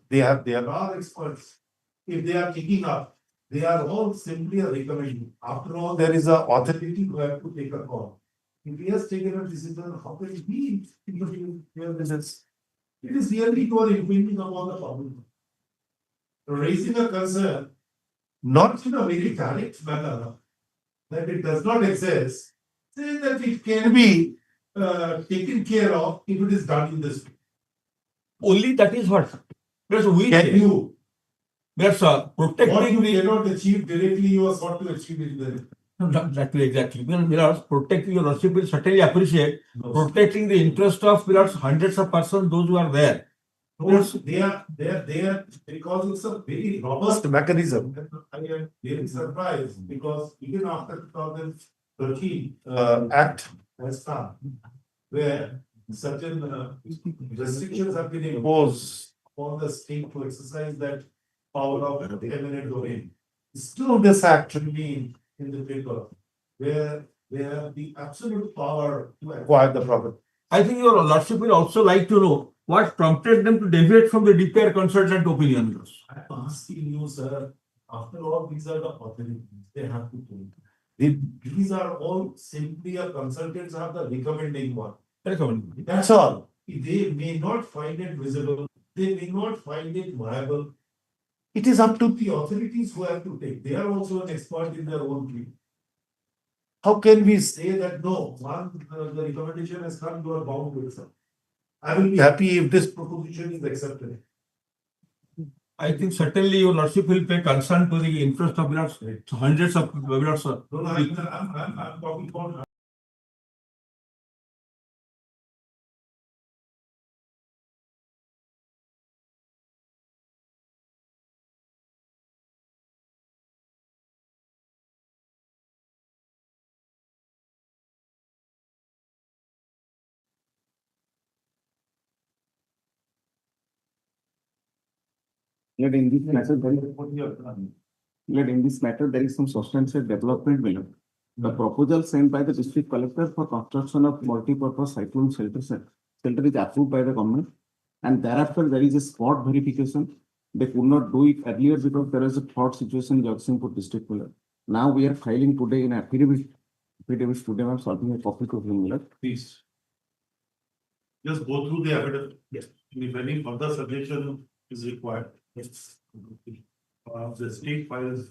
They are experts. If they are taking up, they are all simply a recommendation. After all, there is a authority who have to take a call. If he has taken a decision, how can he hear this? It is really to an infringing upon the public. Raising a concern, not in a very direct manner, that it does not exist, say that it can be taken care of if it is done in this way. Only that is what. Because we Can you? That's What protecting you the. cannot achieve directly, you are sought to achieve it directly. Exactly. Belarus, protecting your lordship will certainly appreciate protecting the interest of Belarus hundreds of persons, those who are there. Yes, they are because it's a very robust mechanism. I am very surprised because even after 2013 Act has come, where certain restrictions have been imposed on the state to exercise that power of eminent domain. Still, this act remains in the paper, where they have the absolute power to acquire the property. I think your lordship will also like to know what prompted them to deviate from the DPR consultant opinion. I'm asking you, sir, after all, these are the authorities, they have to do. These are all simply a consultants are the recommending one. Recommend. That's all. They may not find it visible, they may not find it viable. It is up to, The authorities who have to take, they are also an expert in their own field. how can we say, Say that no, once the recommendation has come, you are bound to accept. I will be happy if this, Proposition is accepted. I think certainly your lordship will pay concern to the interest of millions, hundreds of millions. No, no, I'm talking about. Yet in this matter, there is some substantial development below. The proposal sent by the district collector for construction of multi-purpose cyclone shelter is approved by the government. And thereafter, there is a spot verification. They could not do it earlier because there is a fraud situation in Jagsingpur district. Now we are filing today in affidavit today. I'm solving a copy to him. Please. Just go through the evidence. Yes. If any further suggestion is required. Yes. The state files.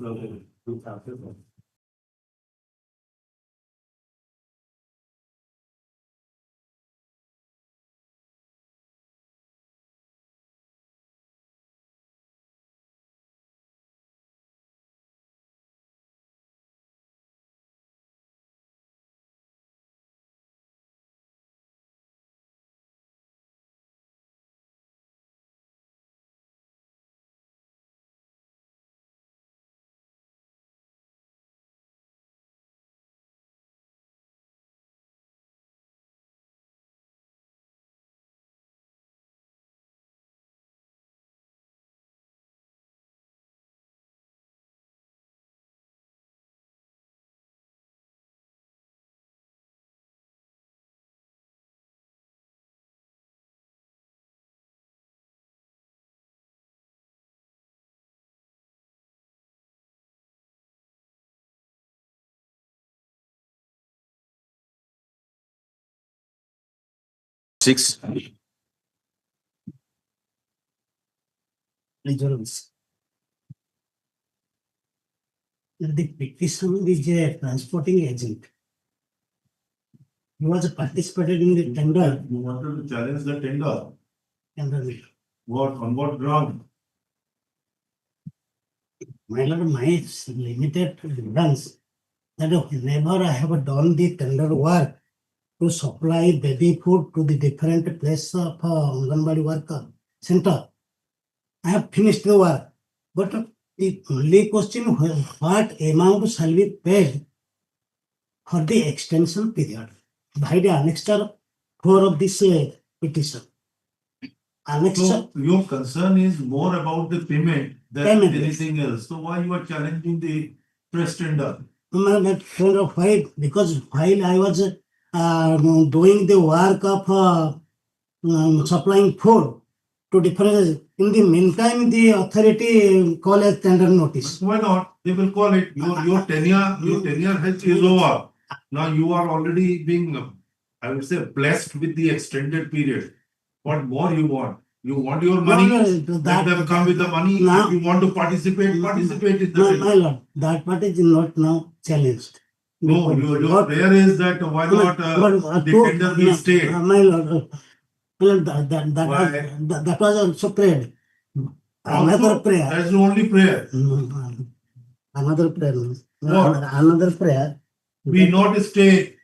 Six. Resolves. The petitioner is a transporting agent. He was participated in the tender. You wanted to challenge the tender. Tender. What, on what ground? My lord, my limited evidence that whenever I have done the tender work to supply baby food to the different places of HON'BLE worker center, I have finished the work. But the only question, what amount shall be paid for the extension period by the annexure 4 of this petition. Annexure. So your concern is more about the payment than Payment, yes. anything else. So why you are challenging the press tender? Why? Because while I was doing the work of supplying food to different, in the meantime, the authority call a tender notice. Why not? They will call it. Your tenure is over. Now you are already being, I would say, blessed with the extended period. What more you want? You want your money? Let them come with the money. Now- If you want to participate, participate in the No, tender. my lord, that part is not now challenged. No, your prayer is that why not the tender be stayed? My lord, Why? that was also prayed. Another Also, prayer. that's the only prayer. Another prayer. What? Another prayer. We not stay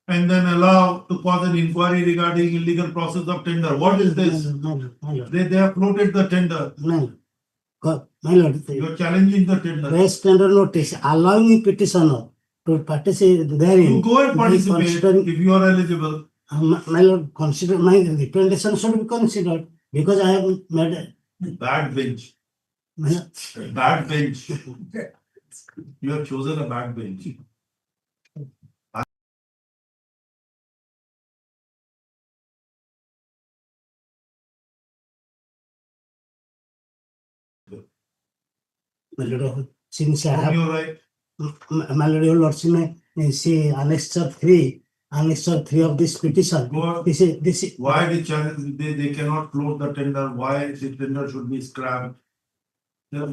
and then allow to cause an inquiry regarding illegal process of tender. What is this? My lord. They have floated the tender. My lord. You are challenging the tender. Raise tender notice allowing petitioner to participate therein. You go and participate Considering, if you are eligible. my lord, consider my representation should be considered because I have made Bad bench. Bad bench. You have chosen a bad bench. my lord, since I From have your right. my lord, your lordship, see annexure 3 of this petition. Go- This is Why the challenge? They cannot float the tender. Why the tender should be scrapped? Tell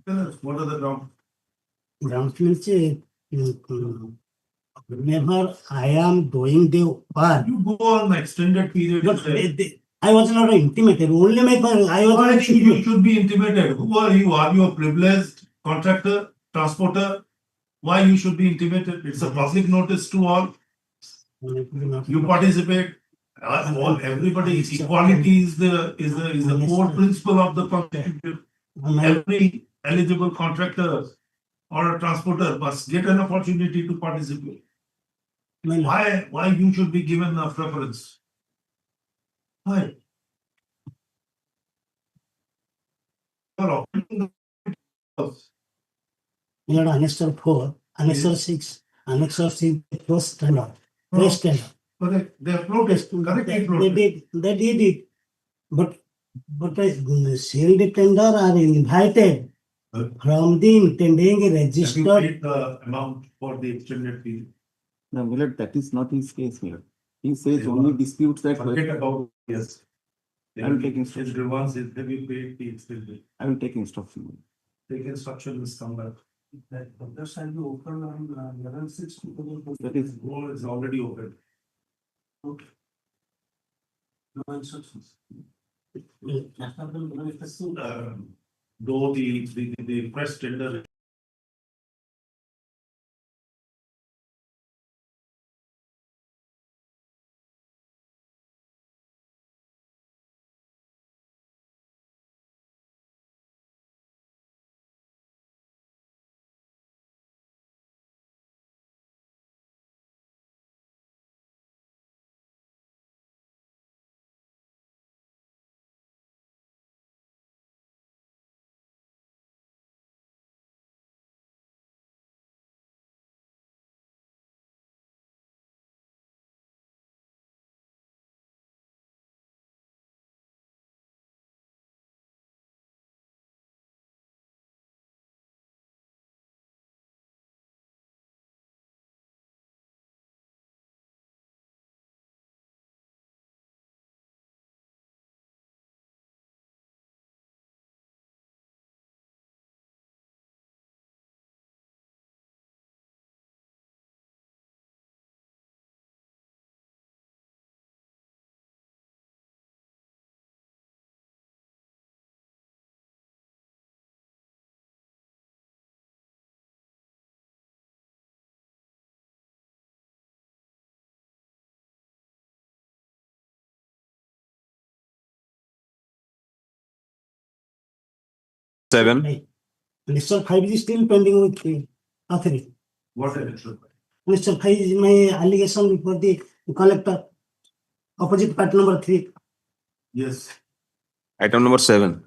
us, what are the grounds? Grounds means, whenever I am doing the work, You go on extended period. but I was not intimated, only my, I was Why not you should be intimated? Who are you? Are you a privileged contractor, transporter? Why you should be intimated? It's a public notice to all. You participate. Everybody, equality is the core principle of the constitution. Every eligible contractor or a transporter must get an opportunity to participate. Why you should be given a preference? Why? You're offering the- Annexure 4, Annexure 6, Annexure 6, first tender, first tender. Correct. They are floated. Correctly They floated. they did it, but the sealed tender are invited from the intending Have you registered. paid the amount for the extended period? No, Millard, that is not his case here. He says only disputes that. Forget about, yes. I will take His grievance is, have you paid the extended? I will take instruction. Take instruction is come back. That further shall be open on 11/6. That is, Goal is already open. Okay. No instructions. National Bureau of Justice. Though the press tender. Seven. Annexure 5 is still pending with the authority. What is it? Annexure 5 is my allegation before the collector, opposite part number 3. Yes. Item number 7.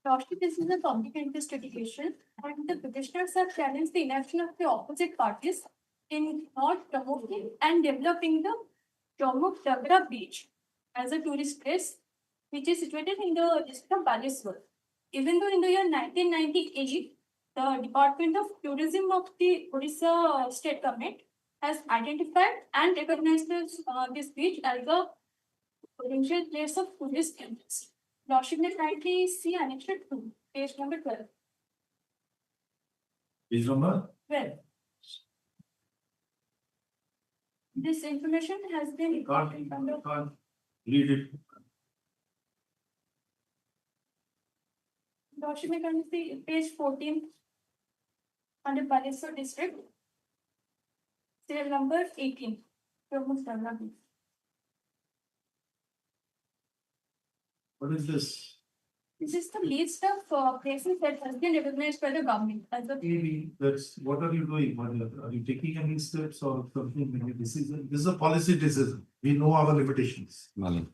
Lordship, this is a public interest litigation, and the petitioners have challenged the inaction of the opposite parties in not promoting and developing the Jomuk Dagra beach as a tourist place, which is situated in the district of Baleswar. Even though in the year 1998, the Department of Tourism of the Orissa State Government has identified and recognized this beach as a potential place of tourist interest. Lordship, may kindly see Annexure 2, page number 12. Page number? 12. This information has been Can't read it. Lordship, may kindly see page 14 under Baleswar district. Serial number 18. Promote development. What is this? This is the list of places that has been recognized by the government as a That's, what are you doing? Are you taking any steps or something? This is a policy decision. We know our limitations. Well,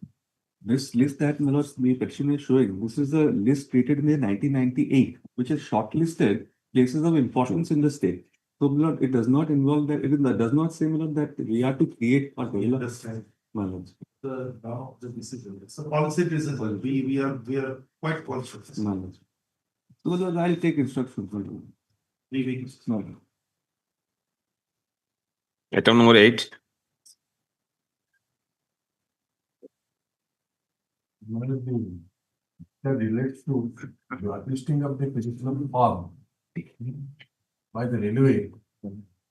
this list that Millard, the petition is showing, this is a list created in the 1998, which is shortlisted places of importance in the state. So Millard, it does not involve that, it does not say Millard that we are to create or develop. Understand. Millard. Now the decision. It's a policy decision. We are quite conscious. Millard. So Millard, I'll take instructions from you. 3 weeks. Millard. Item number 8. that relates to blacklisting of the petitioner farm by the railway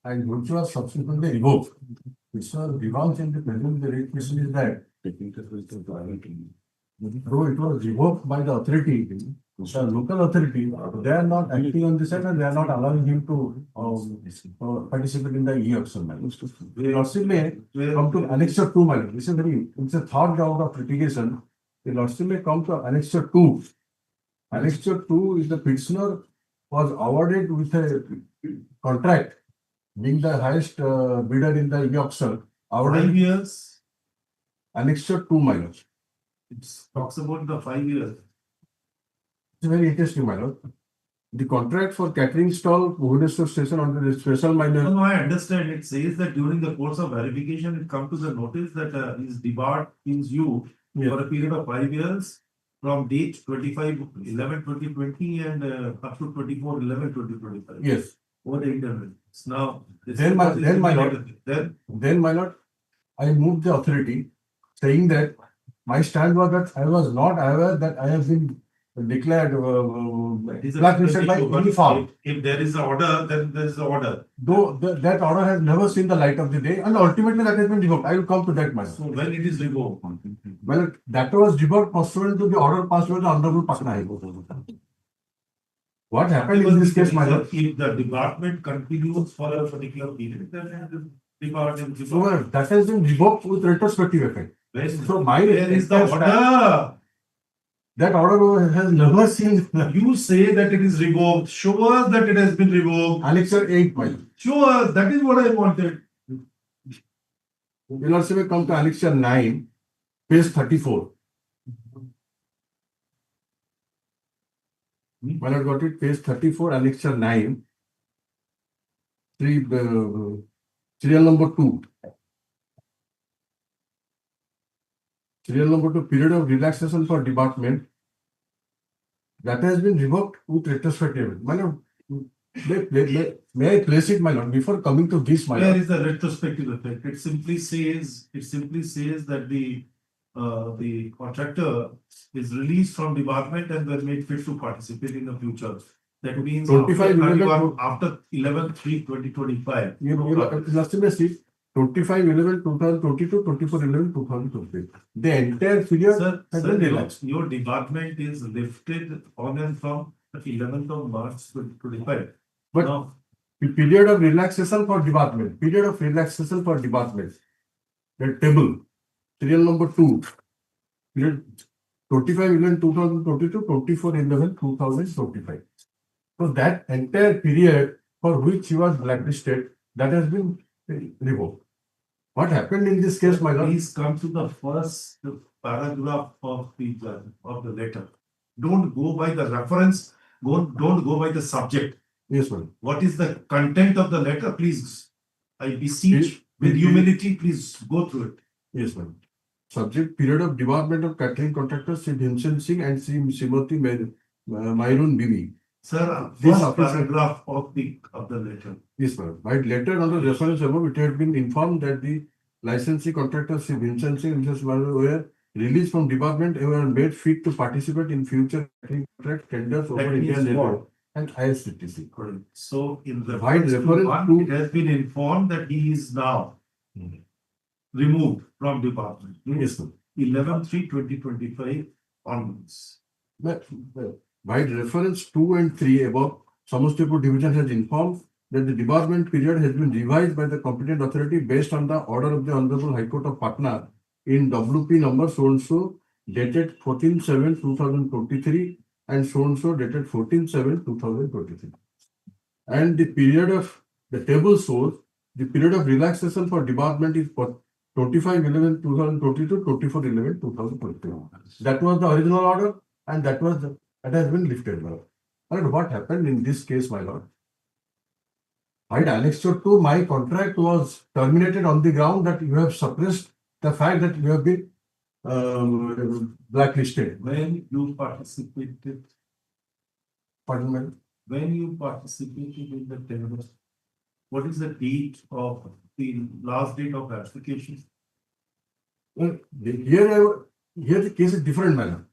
and which was subsequently revoked. Which was revoked in the present, the rate question is that though it was revoked by the authority, the local authority, they are not acting on this side and they are not allowing him to participate in the e-auction. The lordship may come to annexure 2, my lord. This is it's a third round of litigation. The lordship may come to annexure 2. Annexure 2 is the petitioner was awarded with a contract, being the highest bidder in the e-auction. 5 years. Annexure 2, my lord. It talks about the 5 years. It's very interesting, my lord. The contract for catering stall, Bhubaneswar station under the special minor. No, I understand. It says that during the course of verification, it comes to the notice that is debarred means you for a period of 5 years from date 25/11/2020 and up to 24/11/2025. Yes. Over the interval. Now, Then my lord, I moved the authority saying that my stand was that I was not aware that I have been declared blacklisted by any farm. If there is an order, then there is an order. Though that order has never seen the light of the day and ultimately that has been revoked. I will come to that, my lord. So when it is revoked? Well, that was revoked pursuant to the order passed by the Honorable Patna High Court. What happened in this case, my lord? If the department continues for a particular period, then the department. So that has been revoked with retrospective effect. So my Where is the order? That order has never seen. You say that it is revoked. Show us that it has been revoked. Annexure 8, my lord. Show us. That is what I wanted. Will also come to Annexure 9, page 34. When I got it, page 34, Annexure 9, serial number 2. Serial number 2, period of relaxation for debarment. That has been revoked with retrospective. My lord, may I place it, my lord, before coming to this, my lord? Where is the retrospective effect? It simply says that the contractor is released from debarment and were made fit to participate in the future. That means after 11/3/2025. Last semester, 25/11/2022, 24/11/2023. The entire period has been relaxed. Your debarment is lifted on and from the 11th of March 2025. But now, the period of relaxation for debarment, the table, serial number 2, period 25/11/2022, 24/11/2025. So that entire period for which he was blacklisted, that has been revoked. What happened in this case, my lord? Please come to the first paragraph of the letter. Don't go by the reference. Don't go by the subject. Yes, ma'am. What is the content of the letter? Please, I beseech with humility, please go through it. Yes, ma'am. Subject: period of debarment of catering contractors Sri Bhimsen Singh and Sri Srimati Mairun Bibi. Sir, This first paragraph of the letter. Yes, ma'am. By letter under reference above, it had been informed that the licensee contractors Sri Bhimsen Singh and Mrs. Mairun were released from debarment and were made fit to participate in future catering contract tenders over Indian Railway and ISCTC. So, in the Wide reference to it has been informed that he is now removed from department. Yes, ma'am. 11/3/2025 onwards. By reference 2 and 3 above, Samastipur Division has informed that the debarment period has been revised by the competent authority based on the order of the Honorable High Court of Patna in WP number so-and-so dated 14/7/2023 and so-and-so dated 14/7/2023. And the period of the table shows the period of relaxation for debarment is 25/11/2022, 24/11/2023. That was the original order and that has been lifted, my lord. And what happened in this case, my lord? By annexure 2, my contract was terminated on the ground that you have suppressed the fact that you have been blacklisted. When you participated, Pardon me? when you participated in the tender, what is the date of the last date of application? Well, here the case is different, my lord.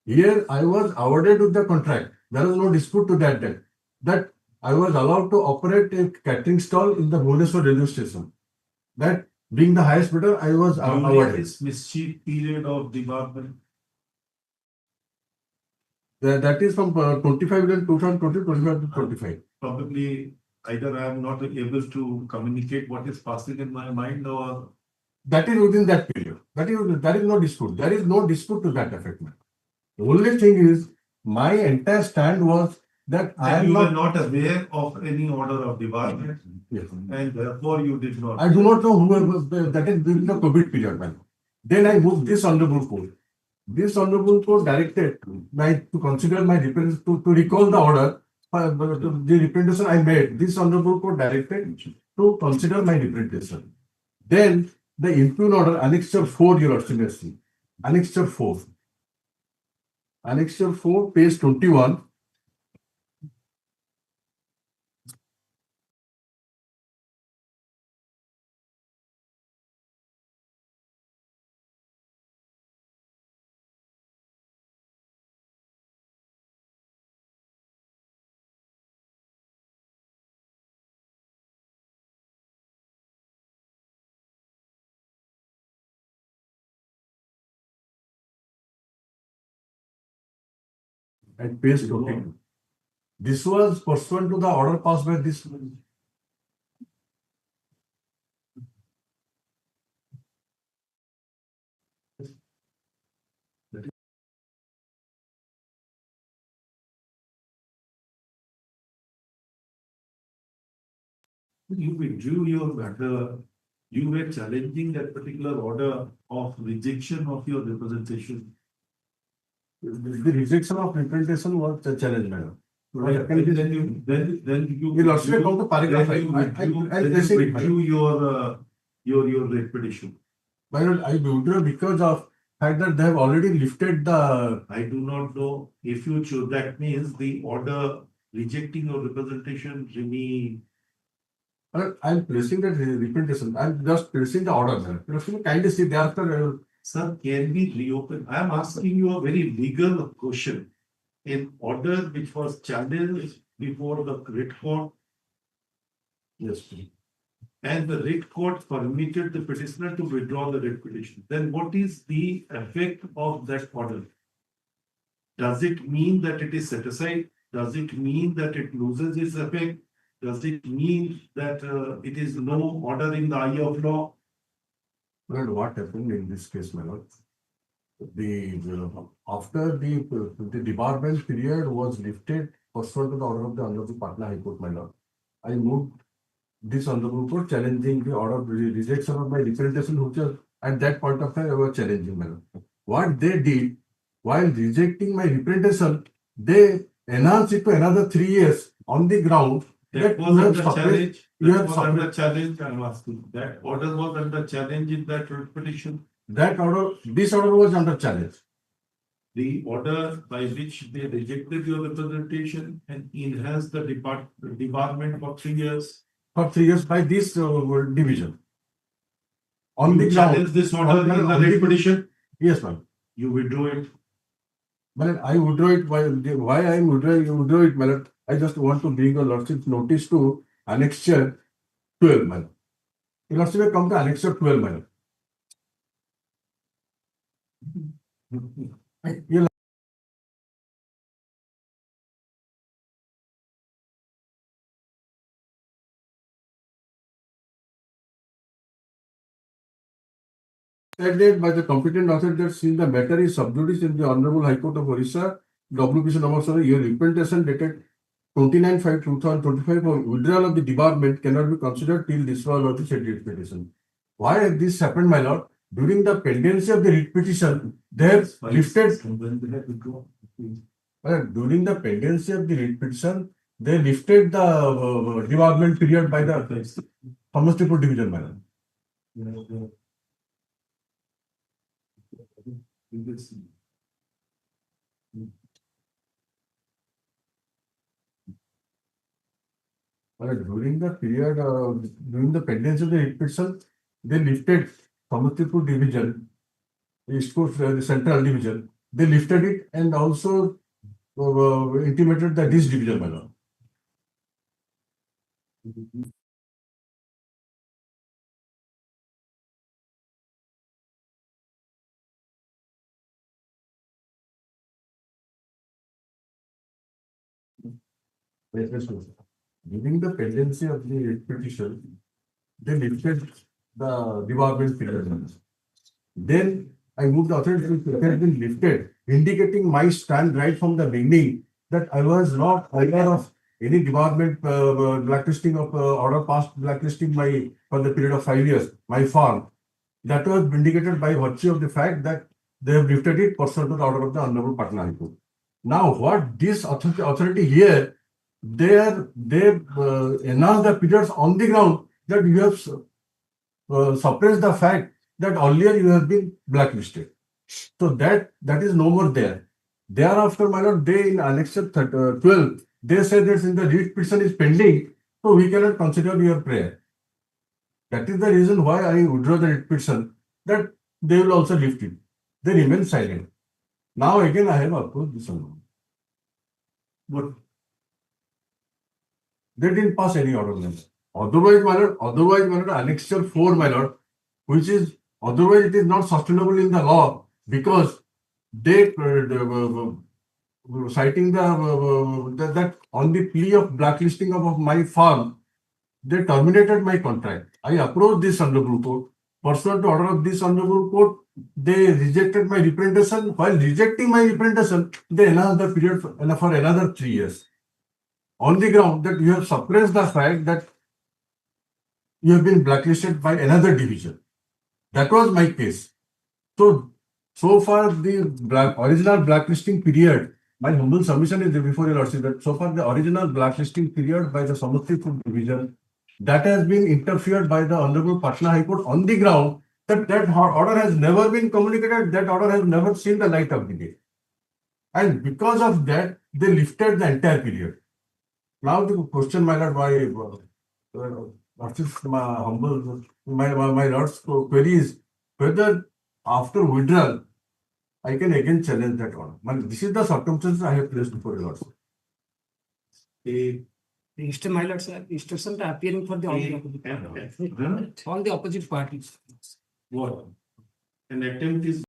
Here I was awarded with the contract. There was no dispute to that I was allowed to operate a catering stall in the Bhubaneswar railway station. That being the highest bidder, I was During awarded. this mischief period of development, That is from 25 to 2020, 25 to 25. probably either I am not able to communicate what is passing in my mind, or That is within that period. There is no dispute. There is no dispute to that effect. The only thing is, my entire stand was that I that am you were not. not aware of any order of debarment, Yes. and therefore you did not. I do not know who was that is during the COVID period, man. Then I moved this honorable court. This honorable court directed to consider my to recall the order, the representation I made. This honorable court directed to consider my representation. Then the impugn order, annexure 4, your excellency. Annexure 4. Annexure 4, page 21. At page 22. This was pursuant to the order passed by this. You withdrew your matter. You were challenging that particular order of rejection of your representation. The rejection of representation was the challenge, madam. Then you You'll also come to paragraph. then you I'll withdrew your writ petition. Why not? I withdrew because of fact that they have already lifted the. I do not know if you choose. That means the order rejecting your representation remain. I'm placing that representation. I'm just placing the order, madam. You kindly see thereafter. Sir, can we reopen? I am asking you a very legal question. An order which was challenged before the writ court, Yes, please. and the writ court permitted the petitioner to withdraw the writ petition. Then what is the effect of that order? Does it mean that it is set aside? Does it mean that it loses its effect? Does it mean that it is no order in the eye of law? Well, what happened in this case, my lord? After the debarment period was lifted pursuant to the order of the Honorable Patna High Court, my lord, I moved this Honorable Court challenging the order of rejection of my representation, which was at that point of time I was challenging, my lord. What they did while rejecting my representation, they enhanced it to another 3 years on the ground. That was under challenge. That was under challenge. I am asking. That order was under challenge in that writ petition. That order, this order was under challenge. The order by which they rejected your representation and enhanced the debarment for 3 years. For 3 years by this division. On You the ground. challenged this order in the writ petition. Yes, ma'am. You withdrew it. But I withdraw it. Why I withdraw it, madam? I just want to bring a lordship's notice to annexure 12, madam. Your lordship will come to annexure 12, madam. Your Stated by the competent authorities in the matter is sub judice in the Honorable High Court of Orissa, WPC number 7, your representation dated 29/5/2025 for withdrawal of the debarment cannot be considered till dismissal of the said writ petition. Why has this happened, my lord? During the pendency of the writ petition, they have lifted. During the pendency of the writ petition, they lifted the debarment period by the Samastipur division, my lord. During the period, during the pendency of the writ petition, they lifted Samastipur division, East Coast, the central division, they lifted it and also intimated that this division, my lord. Yes, yes, yes. During the pendency of the petition, they lifted the debarment period. Then I moved the authority to it has been lifted, indicating my stand right from the beginning that I was not aware of any debarment blacklisting of order passed blacklisting my for the period of 5 years, my farm. That was vindicated by virtue of the fact that they have lifted it pursuant to the order of the Honorable Patna High Court. Now, what this authority here, they announce the periods on the ground that you have suppressed the fact that earlier you have been blacklisted. So that is no more there. Thereafter, my lord, they in Annexure 12, they say that since the writ petition is pending, so we cannot consider your prayer. That is the reason why I withdraw the writ petition, that they will also lift it. They remain silent. Now again I have approached this one. But they didn't pass any ordinance. Otherwise, my lord, Annexure 4, my lord, which is otherwise it is not sustainable in the law because they citing that on the plea of blacklisting of my farm, they terminated my contract. I approached this honorable court. Pursuant to order of this honorable court, they rejected my representation. While rejecting my representation, they announced the period for another 3 years. On the ground that you have suppressed the fact that you have been blacklisted by another division. That was my case. So far the original blacklisting period, my humble submission is before your lordship that so far the original blacklisting period by the Samastipur division, that has been interfered by the Honorable Patna High Court on the ground that order has never been communicated, that order has never seen the light of the day. And because of that, they lifted the entire period. Now the question, my lord, my lord's query is whether after withdrawal, I can again challenge that order. This is the circumstances I have placed before your lordship. My lord, sir, instructions are appearing for the all the opposite parties. What? An attempt is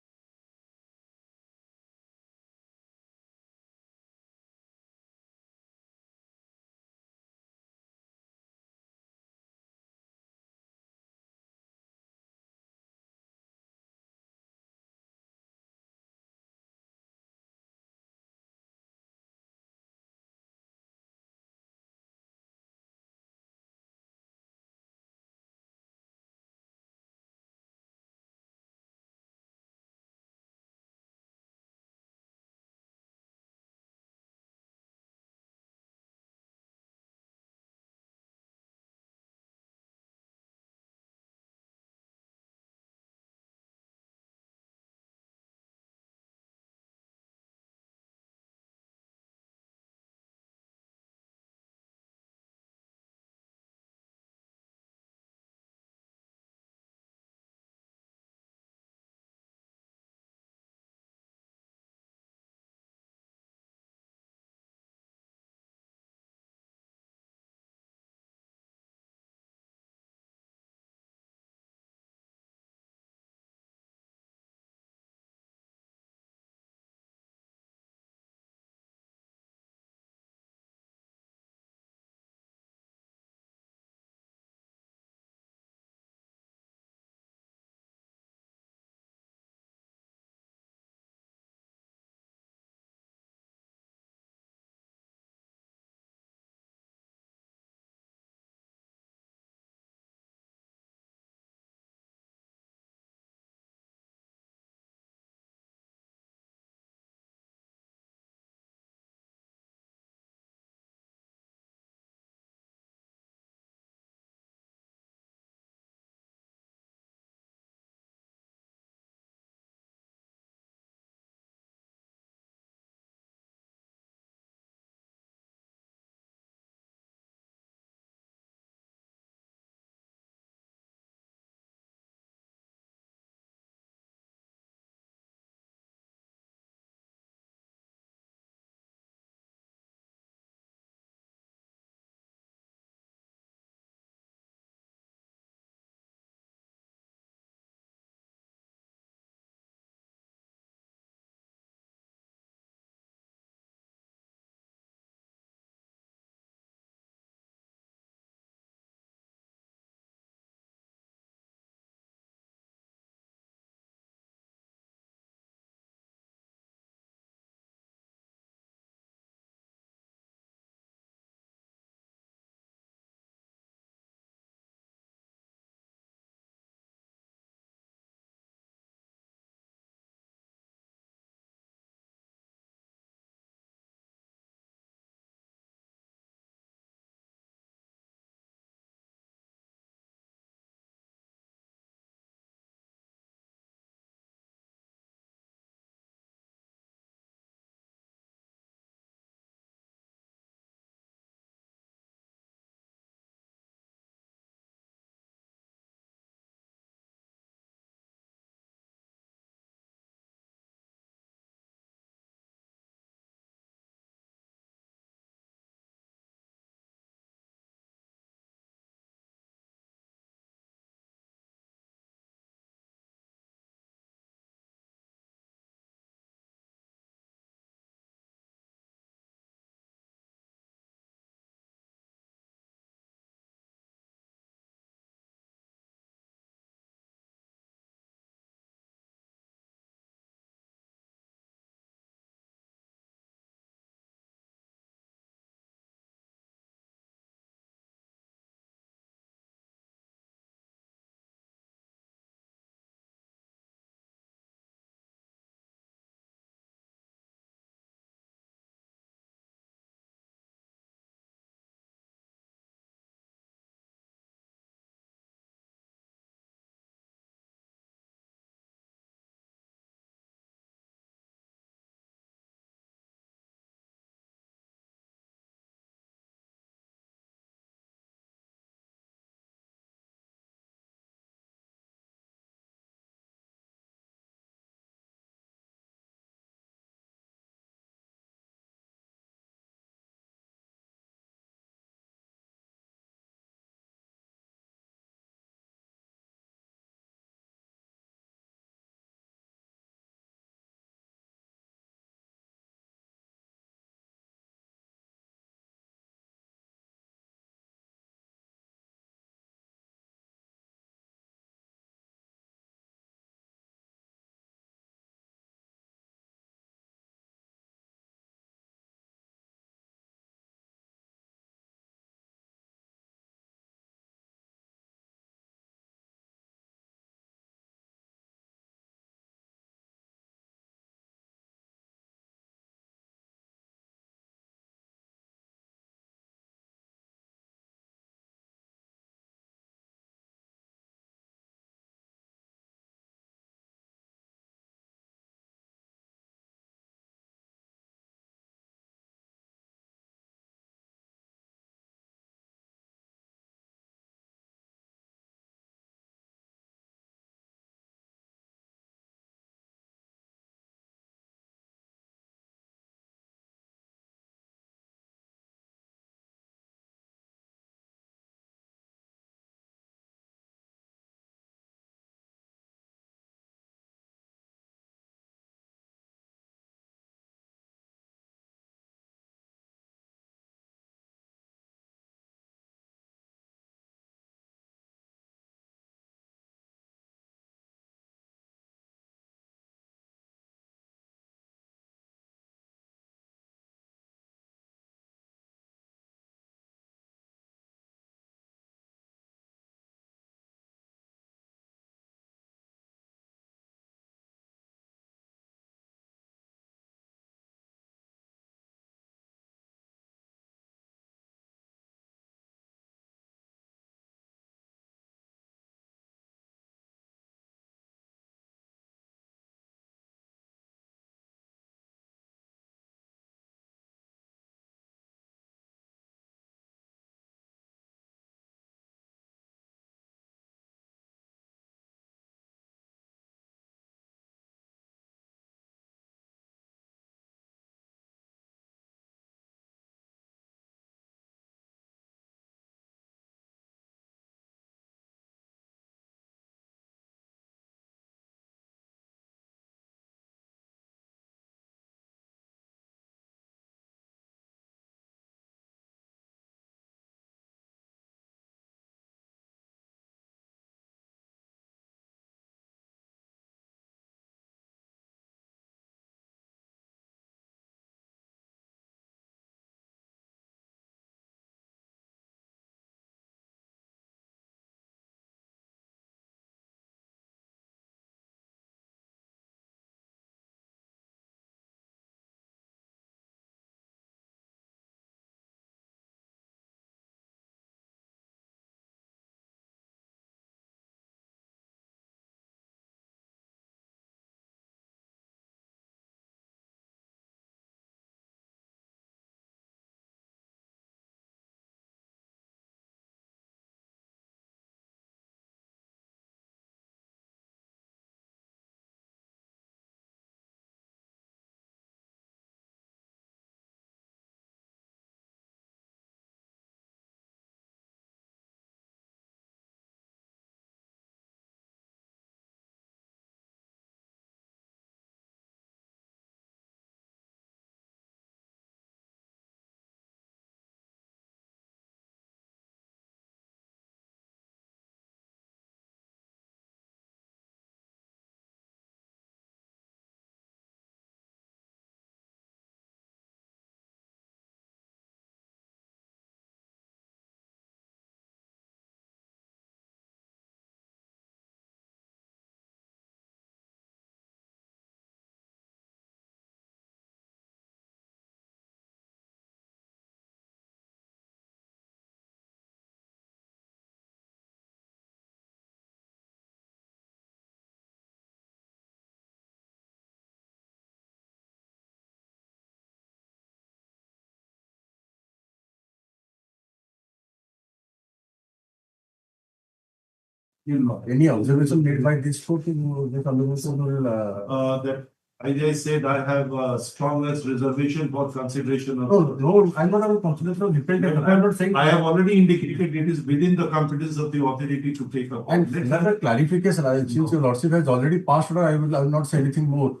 Any observation made by this court in this observation that I said I have strongest reservation for consideration of. No, I'm not on consideration of dependent. I'm not saying. I have already indicated it is within the competence of the authority to take up. And another clarification, since your lordship has already passed order, I will not say anything more.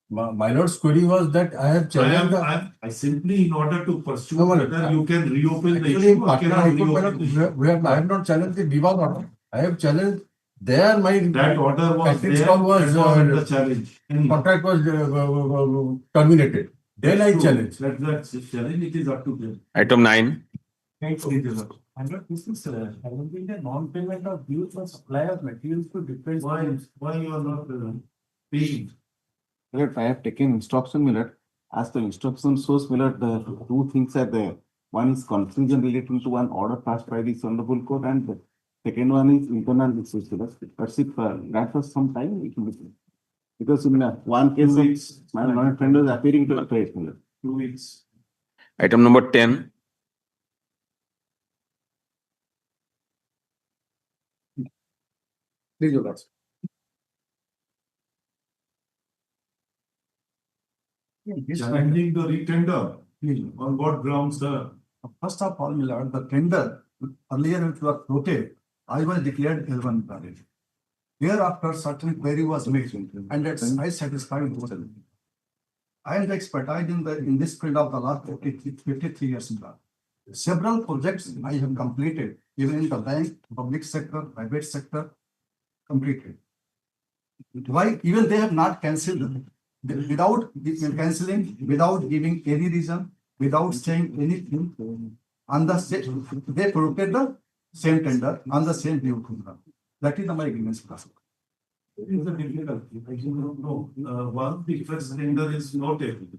My lord's query was that I have challenged. I simply in order to pursue whether you can reopen the issue. I have not challenged the Vivad order. I have challenged there that order was there. Was the challenge. Contract was terminated. Then I challenge. That's challenge. It is up to them. Item 9. Thank you. This is the non-payment of dues for supply of materials to different. Why you are not paying? I have taken instruction, Millet. As the instruction shows, Millet, the two things are there. One is confusion relating to one order passed by this honorable court, and the second one is internal issues. But if that was some time, it will be. Because in one case, my learned friend was appearing to a trade, Millet. 2 weeks. Item number 10. Please, your lordship. Challenging the retender. On what grounds, sir? First of all, my lord, the tender earlier which was floated, I was declared L1 valid. Hereafter, certain query was made, and that's I satisfied with it. I am the expertise in this field of the last 53 years in law. Several projects I have completed, even in the bank, public sector, private sector, completed. Why? Even they have not cancelled them. Without cancelling, without giving any reason, without saying anything, on the same, they floated the same tender on the same view. That is my agreement. It is a difficulty. Once the first tender is noted,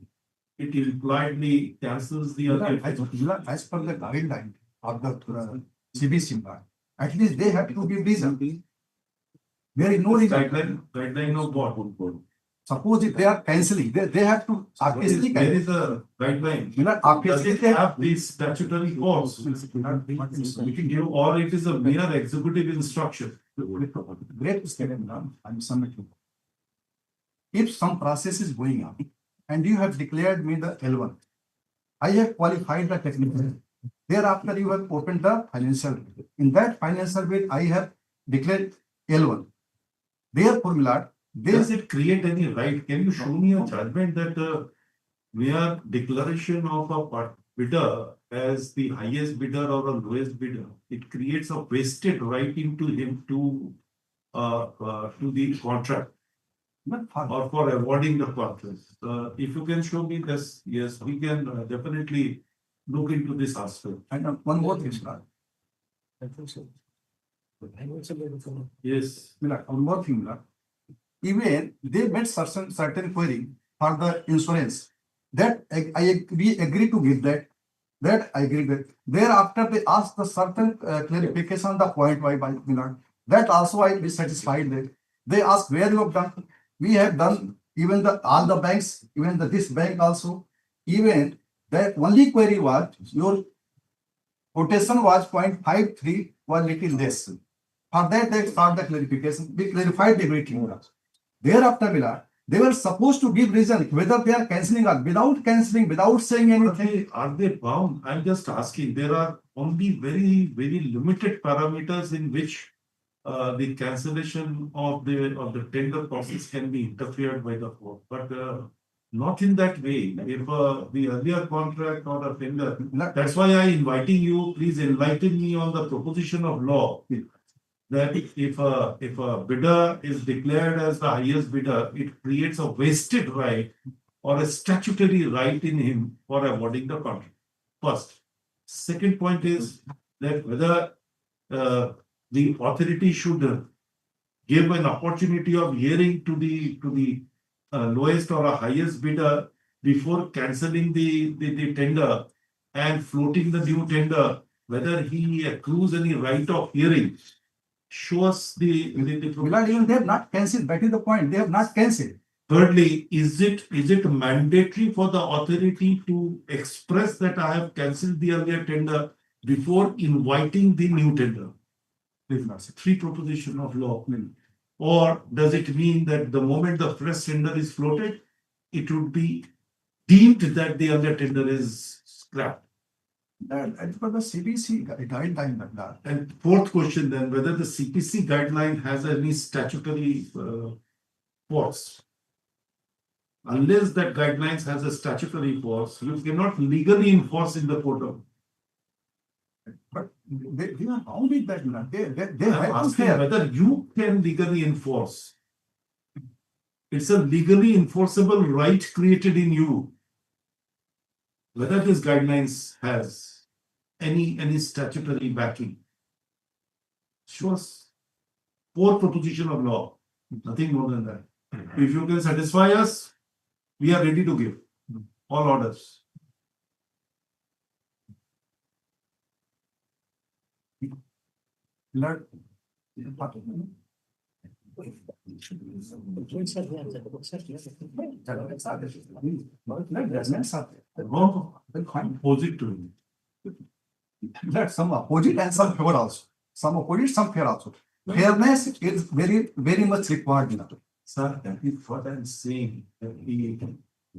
it impliedly cancels the other. As per the guideline of the CBC, at least they have to give reason. There is no reason. Guideline of what? Suppose if they are cancelling, they have to obviously. There is a guideline. Obviously, they have these statutory courts. We can give, or it is a mere executive instruction. Great statement, I'm submitting. If some process is going on and you have declared me the L1, I have qualified the technical. Thereafter, you have opened the financial. In that financial bid, I have declared L1. Therefore, my lord, does it create any right? Can you show me a judgment that mere declaration of a bidder as the highest bidder or the lowest bidder, it creates a vested right into him to the contract or for awarding the contract? If you can show me this, yes, we can definitely look into this aspect. And one more thing, sir. Yes, one more thing, sir. Even they made certain query for the insurance that we agree to give that I agree with. Thereafter they ask the certain clarification on the point by Millard. That also I be satisfied with. They ask where you have done. We have done even all the banks, even this bank also. Even that only query was your quotation was 0.53 was little less. For that they start the clarification. We clarified everything. Thereafter, Millard, they were supposed to give reason whether they are cancelling or without cancelling, without saying anything. Are they bound? I'm just asking. There are only very, very limited parameters in which the cancellation of the tender process can be interfered by the court, but not in that way. If the earlier contract or a tender, that's why I inviting you. Please enlighten me on the proposition of law. That if a bidder is declared as the highest bidder, it creates a vested right or a statutory right in him for awarding the contract. First. Second point is that whether the authority should give an opportunity of hearing to the lowest or a highest bidder before cancelling the tender and floating the new tender, whether he accrues any right of hearing. Shows Millard, even they have not cancelled. That is the point. They have not cancelled. Thirdly, is it mandatory for the authority to express that I have cancelled the earlier tender before inviting the new tender? three proposition of law. Or does it mean that the moment the fresh tender is floated, it would be deemed that the other tender is scrapped? As per the CBC guideline like that. And fourth question then, whether the CPC guideline has any statutory force. Unless that guidelines has a statutory force, you cannot legally enforce in the court of. But they are bound with that. They I'm have to asking care. whether you can legally enforce. It's a legally enforceable right created in you. Whether this guidelines has any statutory backing. Shows four proposition of law, nothing more than that. If you can satisfy us, we are ready to give all orders. Lord, Opposite to him. Let some opposite and some favor also. Some opposite, some fair also. Fairness is very much required now. Sir, that is what I'm saying. That the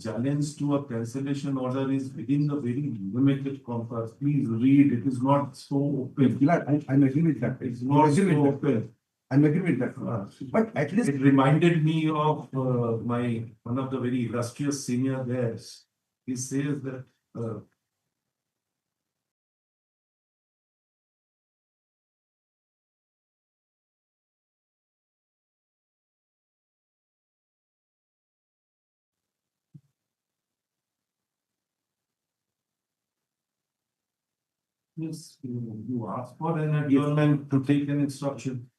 challenge to a cancellation order is within the very limited compass. Please read. It is not so open. I'm agree with that. It's not so open. I'm agree with that. But at least It reminded me of one of the very illustrious senior there. He says that yes, you ask for an adjournment to take an instruction.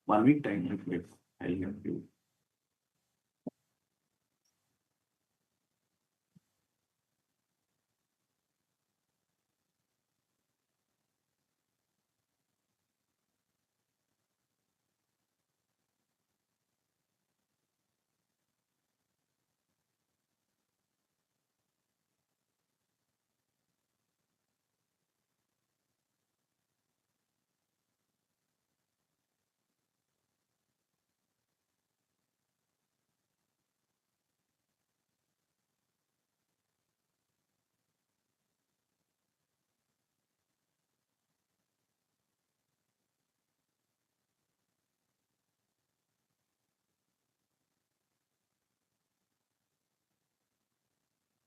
1 week time. I'll have you.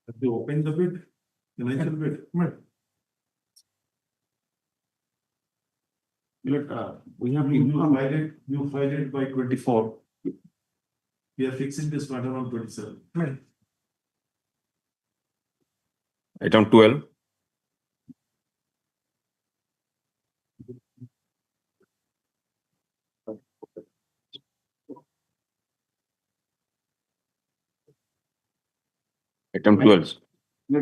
Have they opened the bid? Financial bid? We have You filed it by 24. We are fixing this matter on 27. Item 12. Item 12.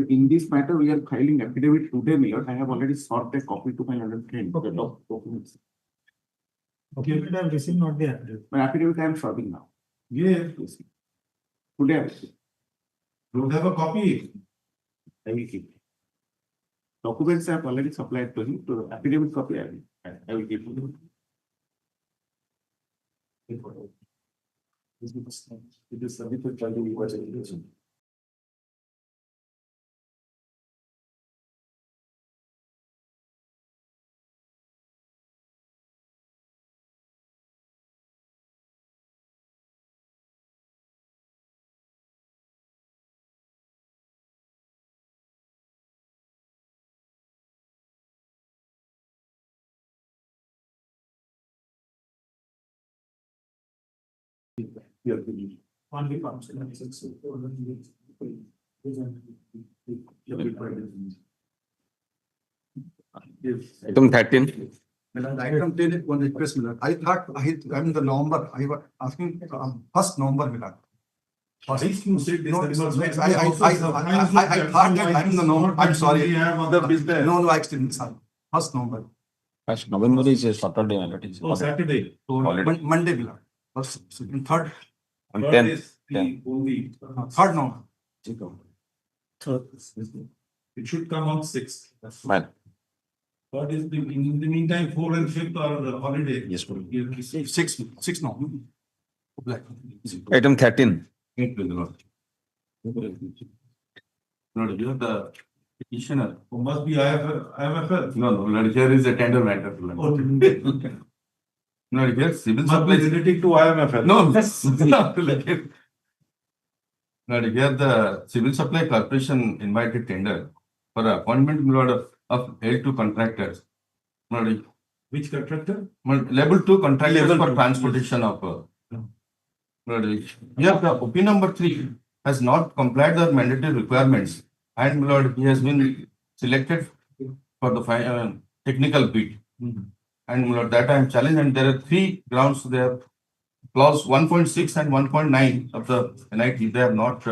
In this matter, we are filing affidavit today, Mayor. I have already sought a copy to my understanding. Documents. Okay. I have received not the affidavit. My affidavit I am serving now. Yeah. Today I received. Don't have a copy. I will keep. Documents I have already supplied to him. To affidavit copy I will keep. It is submitted by the US. Only council. Item 13. Item 10, one request, Milan. I thought I'm the November. I was asking first November, Milan. If you said this, No, that was I thought that I'm the November. I'm sorry. We have other business. No, I extended, sorry. First November. First November is a Saturday. and it is- Oh, Saturday. So Holiday. Monday, Milan. First, second, third, On Third 10th. is the only. third November. So, It should come on 6th. Fine. What is in the meantime, 4 and 5th are holiday? Yes, sir. 6 now. Item 13. Eight with the Lord. No, you have the petitioner. Must be IMFL. No, Lord, here is a tender matter. Okay. No, here civil Must be supplies. relating to IMFL. No, that's not related. No, here the civil supply corporation invited tender for appointment Lord, of L2 contractors. Lord, Which contractor? level 2 contractors Level for two, transportation of. Lord, here the OP number 3 has not complied with the mandatory requirements, and Lord, he has been selected for the technical bid. And Lord, that I am challenged, and there are 3 grounds there. Clause 1.6 and 1.9 of the NIT, they have not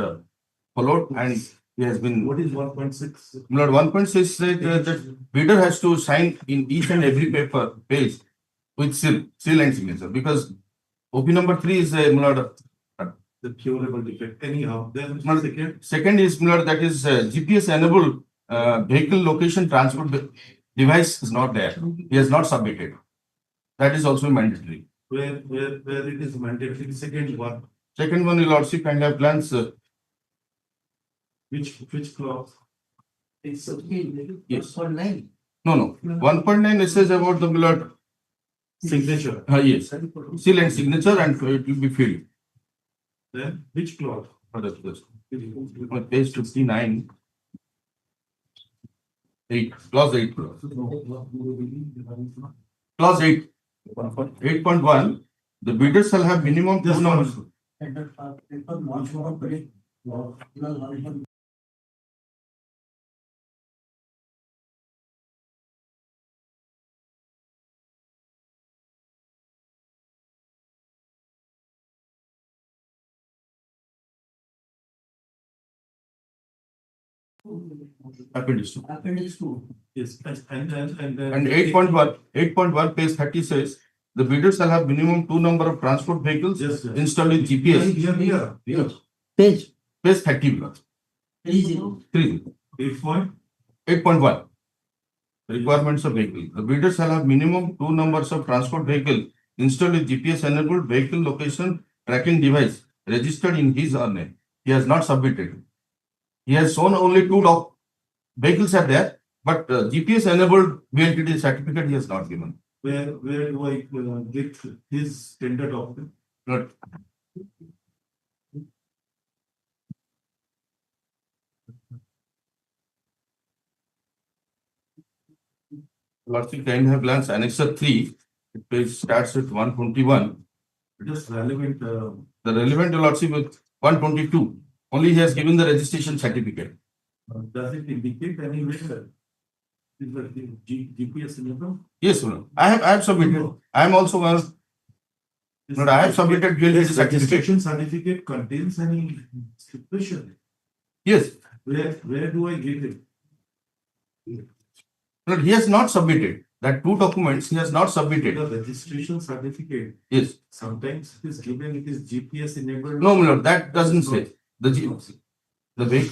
followed, and he has been. What is 1.6? Lord, 1.6 says that bidder has to sign in each and every page with seal and signature, because OP number 3 is a Lord. The curable defect. Anyhow, then Lord, second is Lord, that is GPS enabled vehicle location transport device is not there. He has not submitted. That is also mandatory. where it is mandatory. Second one, Second one, your lordship, and have plans. which clause? It's okay, Yes. for 9. No. 1.9 it says about the Lord. Signature. Yes. Seal and signature, and it will be filled. Then which clause? Page 59. 8. Clause 8. Clause 8. 8.1. The bidder shall have minimum 2 numbers. Appendix 2. Appendix 2. Yes, and 8.1. 8.1 page 30 says the bidder shall have minimum 2 number of transport vehicles Yes, yes. installed with GPS. Here. Page Page 30. 30. 3. 8.1. Requirements of vehicle. The bidder shall have minimum 2 numbers of transport vehicle installed with GPS enabled vehicle location tracking device registered in his or name. He has not submitted. He has shown only 2 vehicles are there, but GPS enabled VLTD certificate he has not given. Where do I get his tender document? Not. Lordship, can have glance annexer 3. It page starts with 121. It is relevant. The relevant Lordship with 122. Only he has given the registration certificate. Does it indicate anywhere? Is the GPS enabled? Yes, sir. I have submitted. I am also one. But I have submitted VLTD This certificate. registration certificate contains any stipulation? Yes. Where do I get it? But he has not submitted. That 2 documents he has not submitted. The registration certificate, Yes. sometimes it is given, it is GPS enabled. No, Lord, that doesn't say. The way.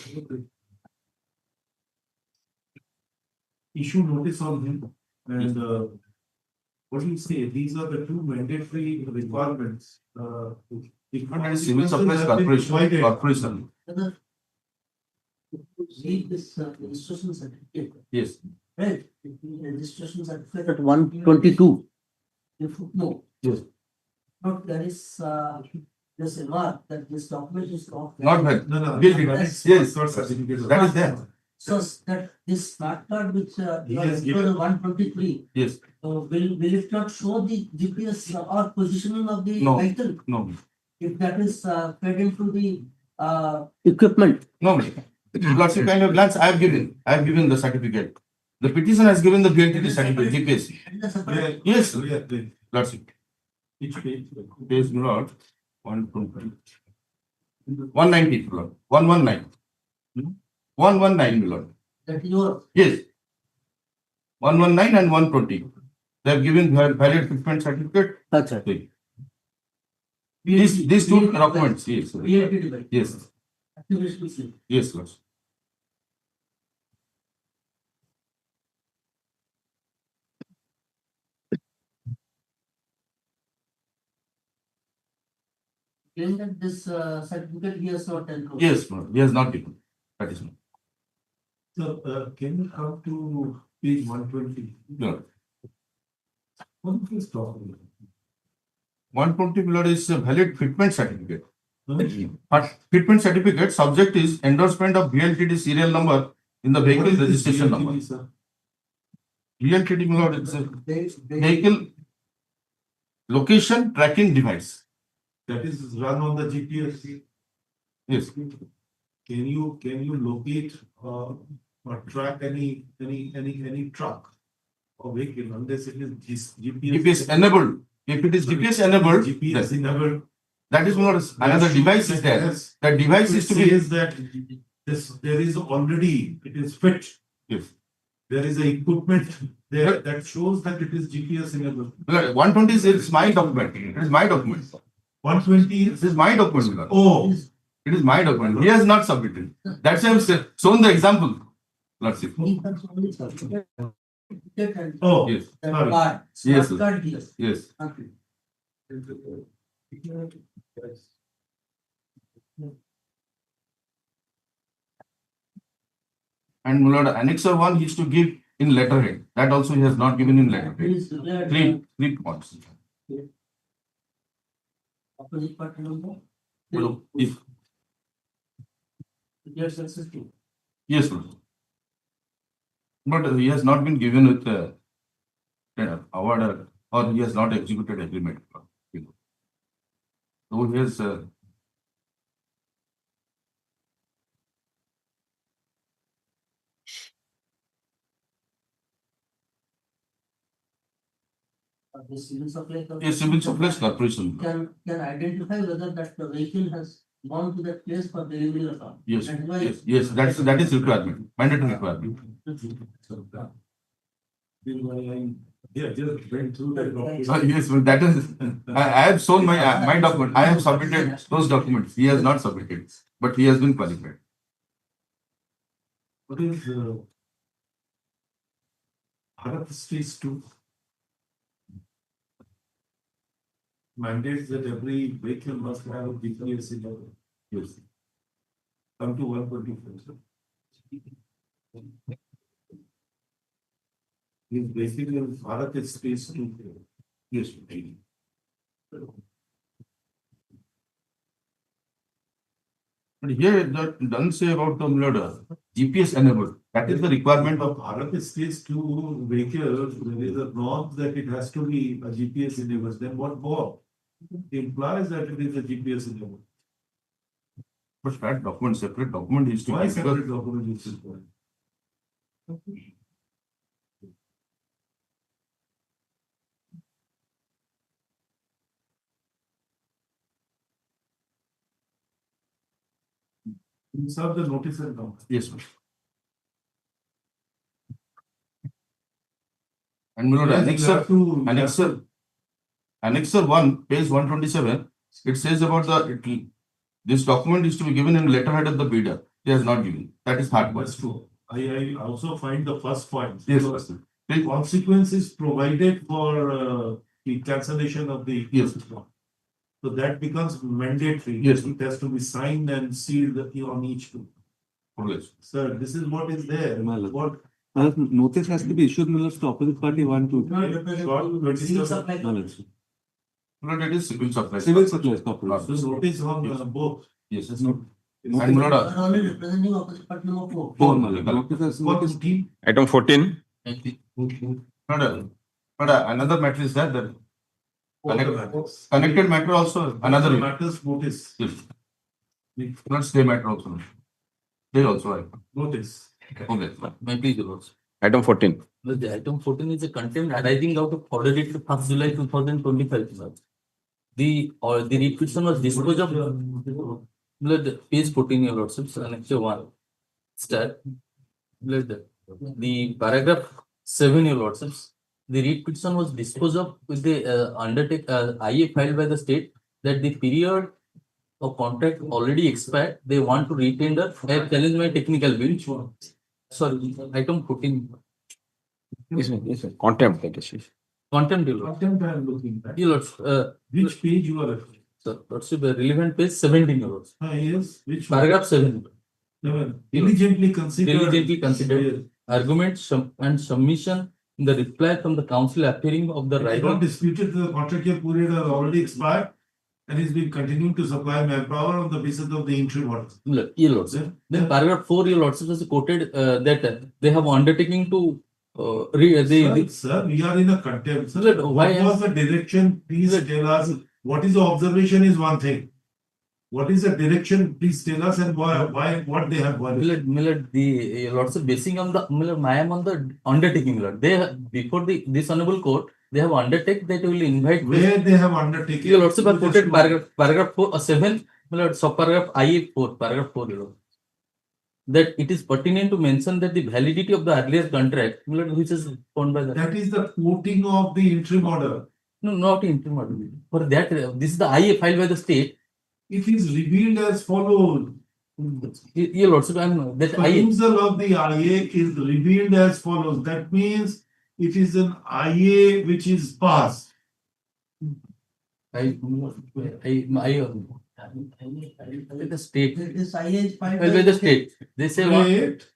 Issue notice on him and what do you say? These are the 2 mandatory requirements. Civil Supplies Corporation. Read this registration certificate. Yes. Right, registration certificate at 122. No. Yes. But there is this remark that this document is not. Not valid. No. Yes. Certificate. That is there. So that this smart card which He has given. 123, Yes. will it not show the GPS or positioning of the No. vehicle? No. If that is fed into the equipment? No. Lordship, kind of glance I have given the certificate. The petition has given the VLTD certificate, GPS. Yes. Where? Lordship. Which page? Page Lord. 120. 190, Lord. 119. 119, Lord. That is yours. Yes. 119 and 120. They have given valid equipment certificate. That's right. Okay. These 2 documents. Yes. VLTD device. Yes. Activation. Yes, Lord. claim that this certificate he has not enrolled. Yes, no, he has not given. That is no. So, can you come to page 120? No. What is this document? 120 below is a valid fitment certificate. But fitment certificate subject is endorsement of VLTD serial number in the vehicle registration number. VLTD below is a vehicle location tracking device. That is run on the GPS. Yes. Can you locate or track any truck or vehicle unless it is GPS enabled. If it is GPS enabled, GPS then enabled. that is not another device is there. That device is to be. Says that there is already, it is fit. Yes. There is a equipment there that shows that it is GPS enabled. 120 is my document. It is my document. 120 This is my document. Oh, It is my document. He has not submitted. That's why I have shown the example. Let's see. He has only certificate and oh, Yes. that sorry. card, Yes, smart sir. card he has. Yes. Okay. And my lord, annexer 1 he is to give in letterhead. That also he has not given in letterhead. Please declare Three points. opposite party number. Well, if Declare successful. yes, sir. But he has not been given with award or he has not executed agreement. So he has The civil supply a civil supplies corporation. can identify whether that the vehicle has gone to that place for delivery or not. Yes, That is why- yes, that is requirement, mandatory requirement. Yeah, just went through that document. Yes, well, that is, I have shown my document. I have submitted those documents. He has not submitted, but he has been qualified. What is Bharat Streets 2? Mandates that every vehicle must have a GPS in it. Yes. Come to 124. Is basically Bharat Streets 2. Yes. But here that doesn't say about the GPS enabled. That is the requirement of Bharat Streets 2 vehicles, there is a norm that it has to be a GPS enabled. Then what more? It implies that it is a GPS enabled. but that document, separate document is to Why be separate document is required? Insert the notice and number. Yes, sir. And my lord, Yes, you have annexer 1, page 127, it says about this document is to be given in letterhead of the bidder. He has not given. That is hard That's work. true. I also find the first point. Yes, Because sir. the consequence is provided for the cancellation of the. Yes. So that becomes mandatory. Yes. It has to be signed and sealed on each two. Yes. Sir, this is what is there. My lord. What? Notice has to be issued to opposite party 1, 2. Not representing civil supply. Knowledge. My lord, it is civil supply. Civil supplies corporation. This notice on Yes. both. Yes. That's not. And my You lord, are only representing opposite party number 4. Four, my lord. Notice has What notice. is team? Item 14. but another matter is that the Matters. connected matter also another. Matters notice. Yes. Not stay matter also. They also have. Notice. Okay. May please, Your Lordship. Item 14. The item 14 is a contempt arising out of order dated 1st July 2025. The repetition was disposed of. Page 14, Your Lordship, annexure 1. Start. The paragraph 7, Your Lordships. The read petition was disposed of with the IA filed by the state that the period of contract already expired. They want to retender. I have challenged my technical bill. Sorry, item 14. Yes, sir. Yes, sir. Contempt, that is. Contempt, Your Lord. Contempt I am looking at. Your Lord, Which page you are referring? So what's the relevant page 17 euros. Yes, which one? Paragraph 7. Diligently considered. Diligently considered argument and submission in the reply from the council appearing of the It is rival. not disputed that the contractual period has already expired and is being continuing to supply manpower on the basis of the interim order. Look, your lordship. Then paragraph 4, your lordship has quoted that they have undertaking to Sir, we are in a contempt. Sir. Look, why What was the direction? Please tell us. What is the observation is one thing. What is the direction? Please tell us and why what they have violated. Millard, the lots of basing on the Millard, I am on the undertaking. Millard. They before this honorable court, they have undertaken that they will invite. Where they have undertaken. You also have quoted paragraph 4 7. Millard, subparagraph I4, paragraph 4. That it is pertinent to mention that the validity of the earlier contract, Millard, which is found by the. That is the quoting of the interim order. No, not interim order. For that, this is the IA filed by the state. It is revealed as follows. Your lordship, that Perusal of the IA is revealed as follows. That means it is an IA which is passed. The state. This IA is filed Well, by the state. They say what?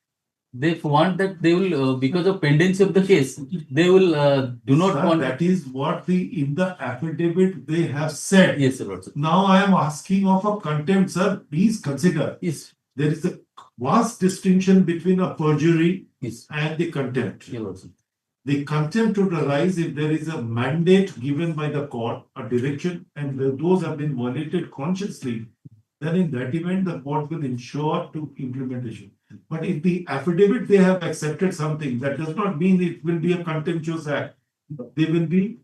They want that they will, because of pendency of the case, they will do not Sir, want. that is what in the affidavit they have said. Yes, sir. Now I am asking of a contempt, sir. Please consider. Yes. There is a vast distinction between a perjury Yes. and the contempt. Yes, The contempt would arise if there is a mandate given by the court, a direction, and those have been violated consciously. Then in that event, the court will ensure to implementation. But if the affidavit they have accepted something, that does not mean it will be a contemptuous act. They will be.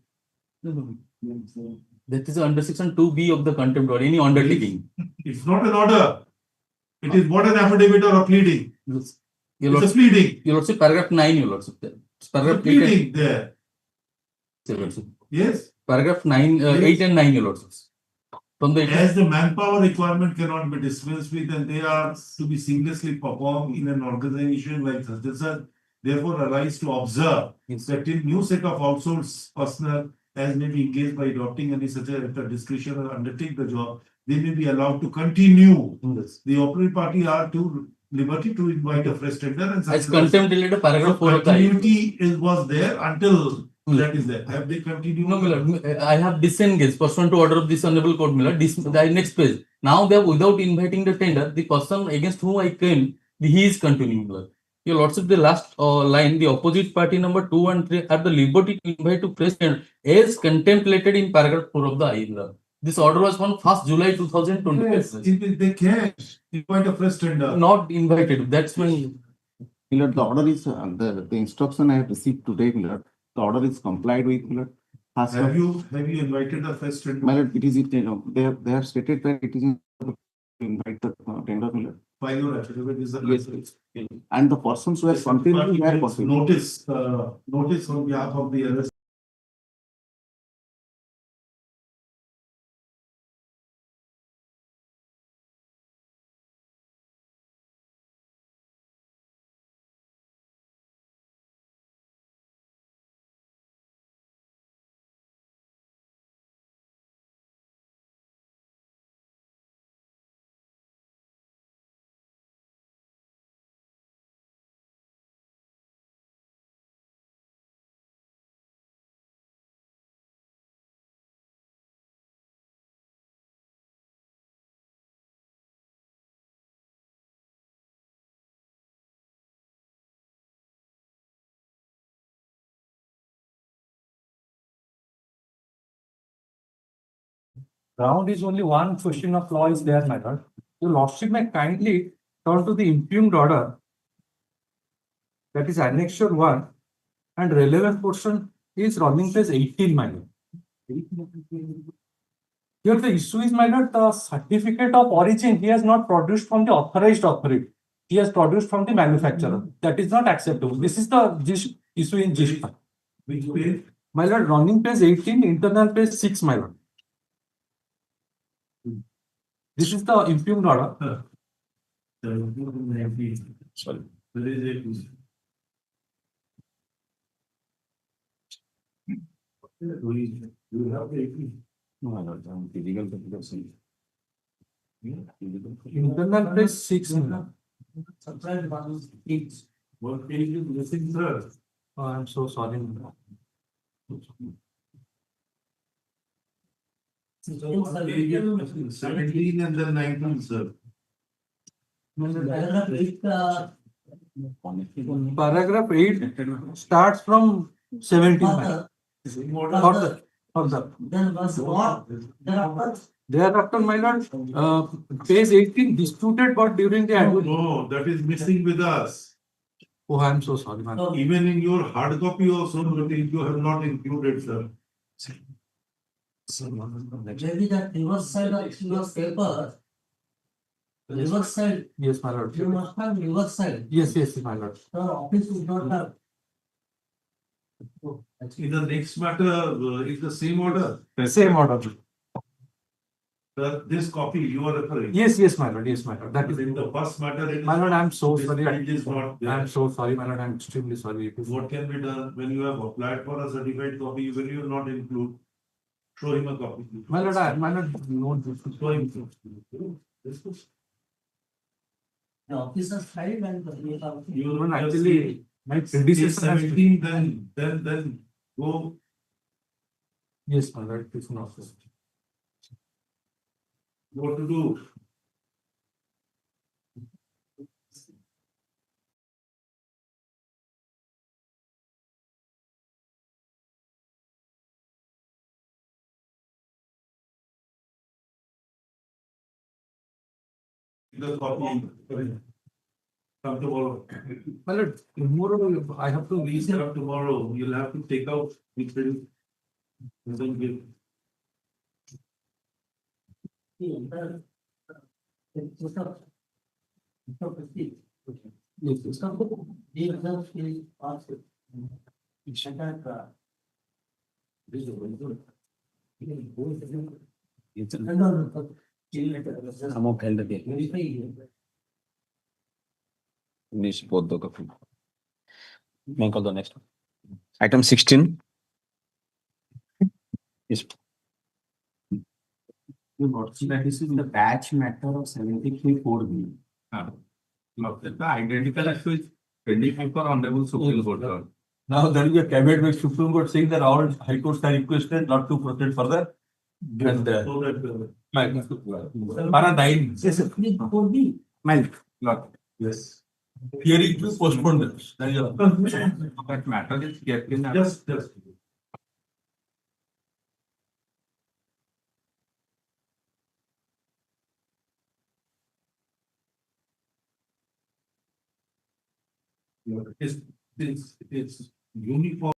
That is under section 2B of the contempt or any undertaking. It's not an order. It is what an affidavit or a pleading. It's a pleading. You lordship, paragraph 9, you lordship. Paragraph pleading there. Yes. Paragraph 9, 8 and 9, you lordship. As the manpower requirement cannot be dispensed with and they are to be seamlessly performed in an organization like such, therefore arise to observe that in new set of outsourced personnel as may be engaged by adopting any such a discretion or undertake the job, they may be allowed to continue. The operating party are to liberty to invite a fresh tender and such. As contempt related paragraph 4 of the continuity was there until that is there. Have they continued? No, Millard, I have disengaged pursuant to order of this honorable court, Millard. The next page. Now they have, without inviting the tender, the person against whom I claim, he is continuing, Millard. Your lordship, the last line, the opposite party number 2 and 3 are the liberty to invite to press tender as contemplated in paragraph 4 of the ILA. This order was on 1st July 2020. Yes, they can invite a fresh tender. Not invited. That's why. Millard, the order is the instruction I have received today, Millard. The order is complied with, Millard. Have you invited a first tender? Millard, it is they have stated that it is to invite the tender, Millard. File your affidavit is Yes. And the persons who are continuing were continuing. notice on behalf of the arrest. Ground is only one question of law is there, my lord. Your lordship may kindly turn to the impugned order, that is annexure 1, and relevant portion is running page 18, my lord. Here the issue is, my lord, the certificate of origin he has not produced from the authorized authority. He has produced from the manufacturer. That is not acceptable. This is the issue in GIST. Which page? My lord, running page 18, internal page 6, my lord. This is the impugned order. Sorry. There is a. You have the Internal page 6, my lord. Subtract one each. What page is missing, sir? Oh, I'm so sorry, my lord. Page is missing, 17 and then 19, sir. Paragraph eight, Paragraph 8 starts from 17. my lord. further, Further. then was what, thereafter, Thereafter, my lord, page 18 disputed but during the adjournment. No, that is missing with us. Oh, I'm so sorry, my lord. Even in your hard copy also, you have not included, sir. maybe that reverse side of your paper, reverse side, Yes, my lord. you must have reverse side. Yes, my lord. The office would not have. In the next matter, is the same order. Same order. This copy you are referring. Yes, my lord. Yes, my lord. That is In the first matter, it is. My lord, I'm so this sorry. page is not there. I'm so sorry, my lord. I'm extremely sorry. What can be done when you have applied for a certified copy, when you not include, show him a copy. My lord, no. Show him. This is- The officer's file and the. You No, just actually, see, my page predecessor has. 17, then go. Yes, my lord. It's not. What to do? The copy. Come tomorrow. My lord, tomorrow I have to reach Come tomorrow, you'll have to take out the print. And then give. Some of held again. Finish both the copy. May I call the next one? Item 16. Yes. This is the batch matter of 73-4B. The identical issue is pending for Honorable Supreme Court. Now there is a caveat with Supreme Court saying that all high courts are requested not to proceed further. And So that, para 9. yes. Hearing to postpone this. That matter is kept in. Just. It's uniform.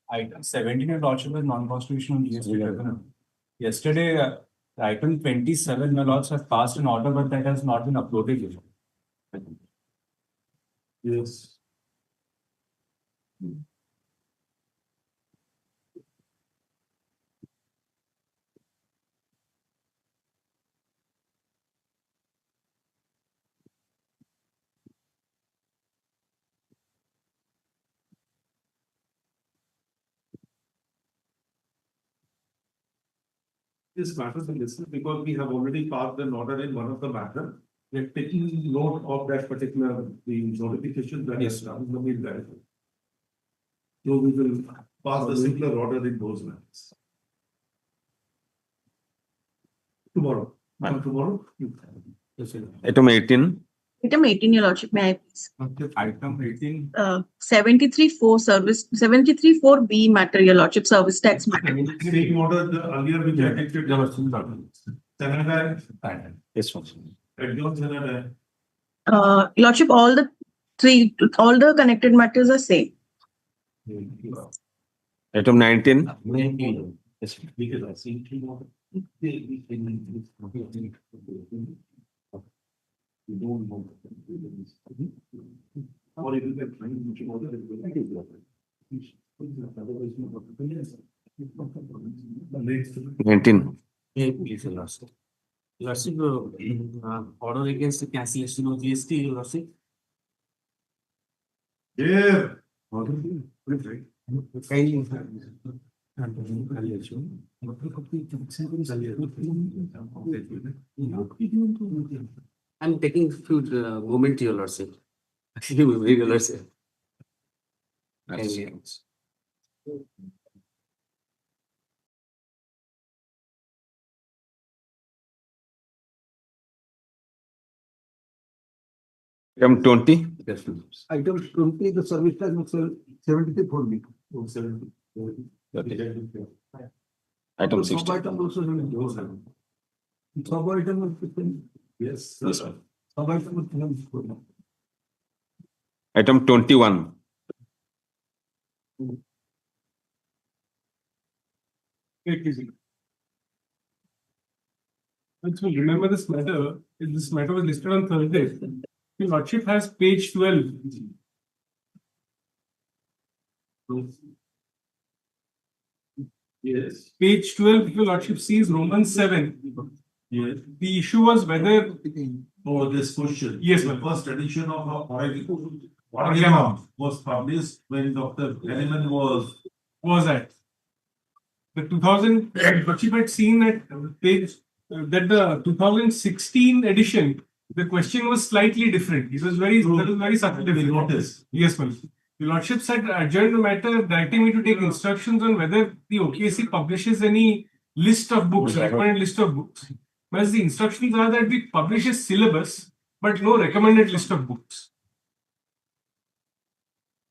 Item 17 your lordship is non-constitutional GST tribunal. Yesterday, item 27, my lords have passed an order, but that has not been uploaded yet. Yes. This matters in this because we have already passed an order in one of the matter. We are taking note of that particular, the notification that is done in the meantime. So we will pass the similar order in those matters. Tomorrow. Tomorrow. Item 18. Item 18, your lordship, may I please? Item 18. 73-4 service, 73-4B matter, your lordship, service tax matter. Same order the earlier which I dictated. Yes, one. Lordship, all the connected matters are same. Item 19. Yes. Because I see you don't know. Or if you get trying which order it will be. 19. Please, your lordship. Lordship, order against the cancellation of GST, your lordship. Yeah. I'm taking few moment, your lordship. Actually, your lordship. Item 20. Item 20, the service tax was 73-4B. Item 16. Sub-item also 74. Sub-item was 15. Yes. Yes, sir. Sub-item was 74. Item 21. Remember this matter, this matter was listed on Thursday. Your lordship has page 12. Yes. Page 12, your lordship sees Roman 7. Yes. The issue was whether. Oh, this question. Yes, the first edition of RAMAN was published when Dr. HARISH was at. The 2000, lordship had seen at page that the 2016 edition, the question was slightly different. It was very subtle different. Notice. Yes, ma'am. The lordship said adjourned the matter, directing me to take instructions on whether the OKC publishes any list of books, recommended list of books. Whereas the instructions are that we publish a syllabus, but no recommended list of books.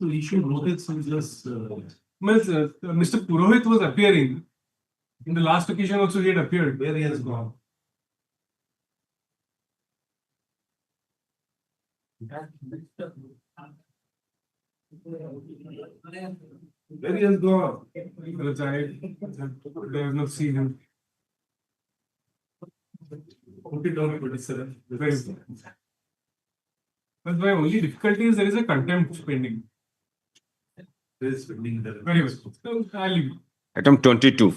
So you should notice just. Mr. Purohit was appearing. In the last occasion also he had appeared. Where he has gone. Where he has gone. They have not seen him. Put it down 27. Very important. But my only difficulty is there is a contempt pending. There is pending there. Very well. So I'll leave. Item 22.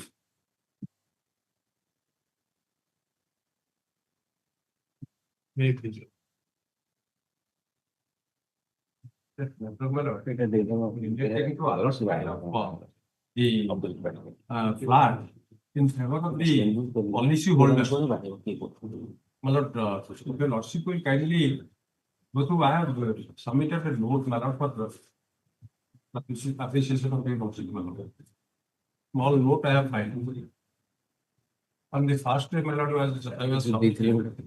Flat in favor of the policy holders. My lord, the lordship will kindly go through. I have submitted a note, my lord, for the appreciation of the lordship. Small note I have filed. On the first day, my lord, I was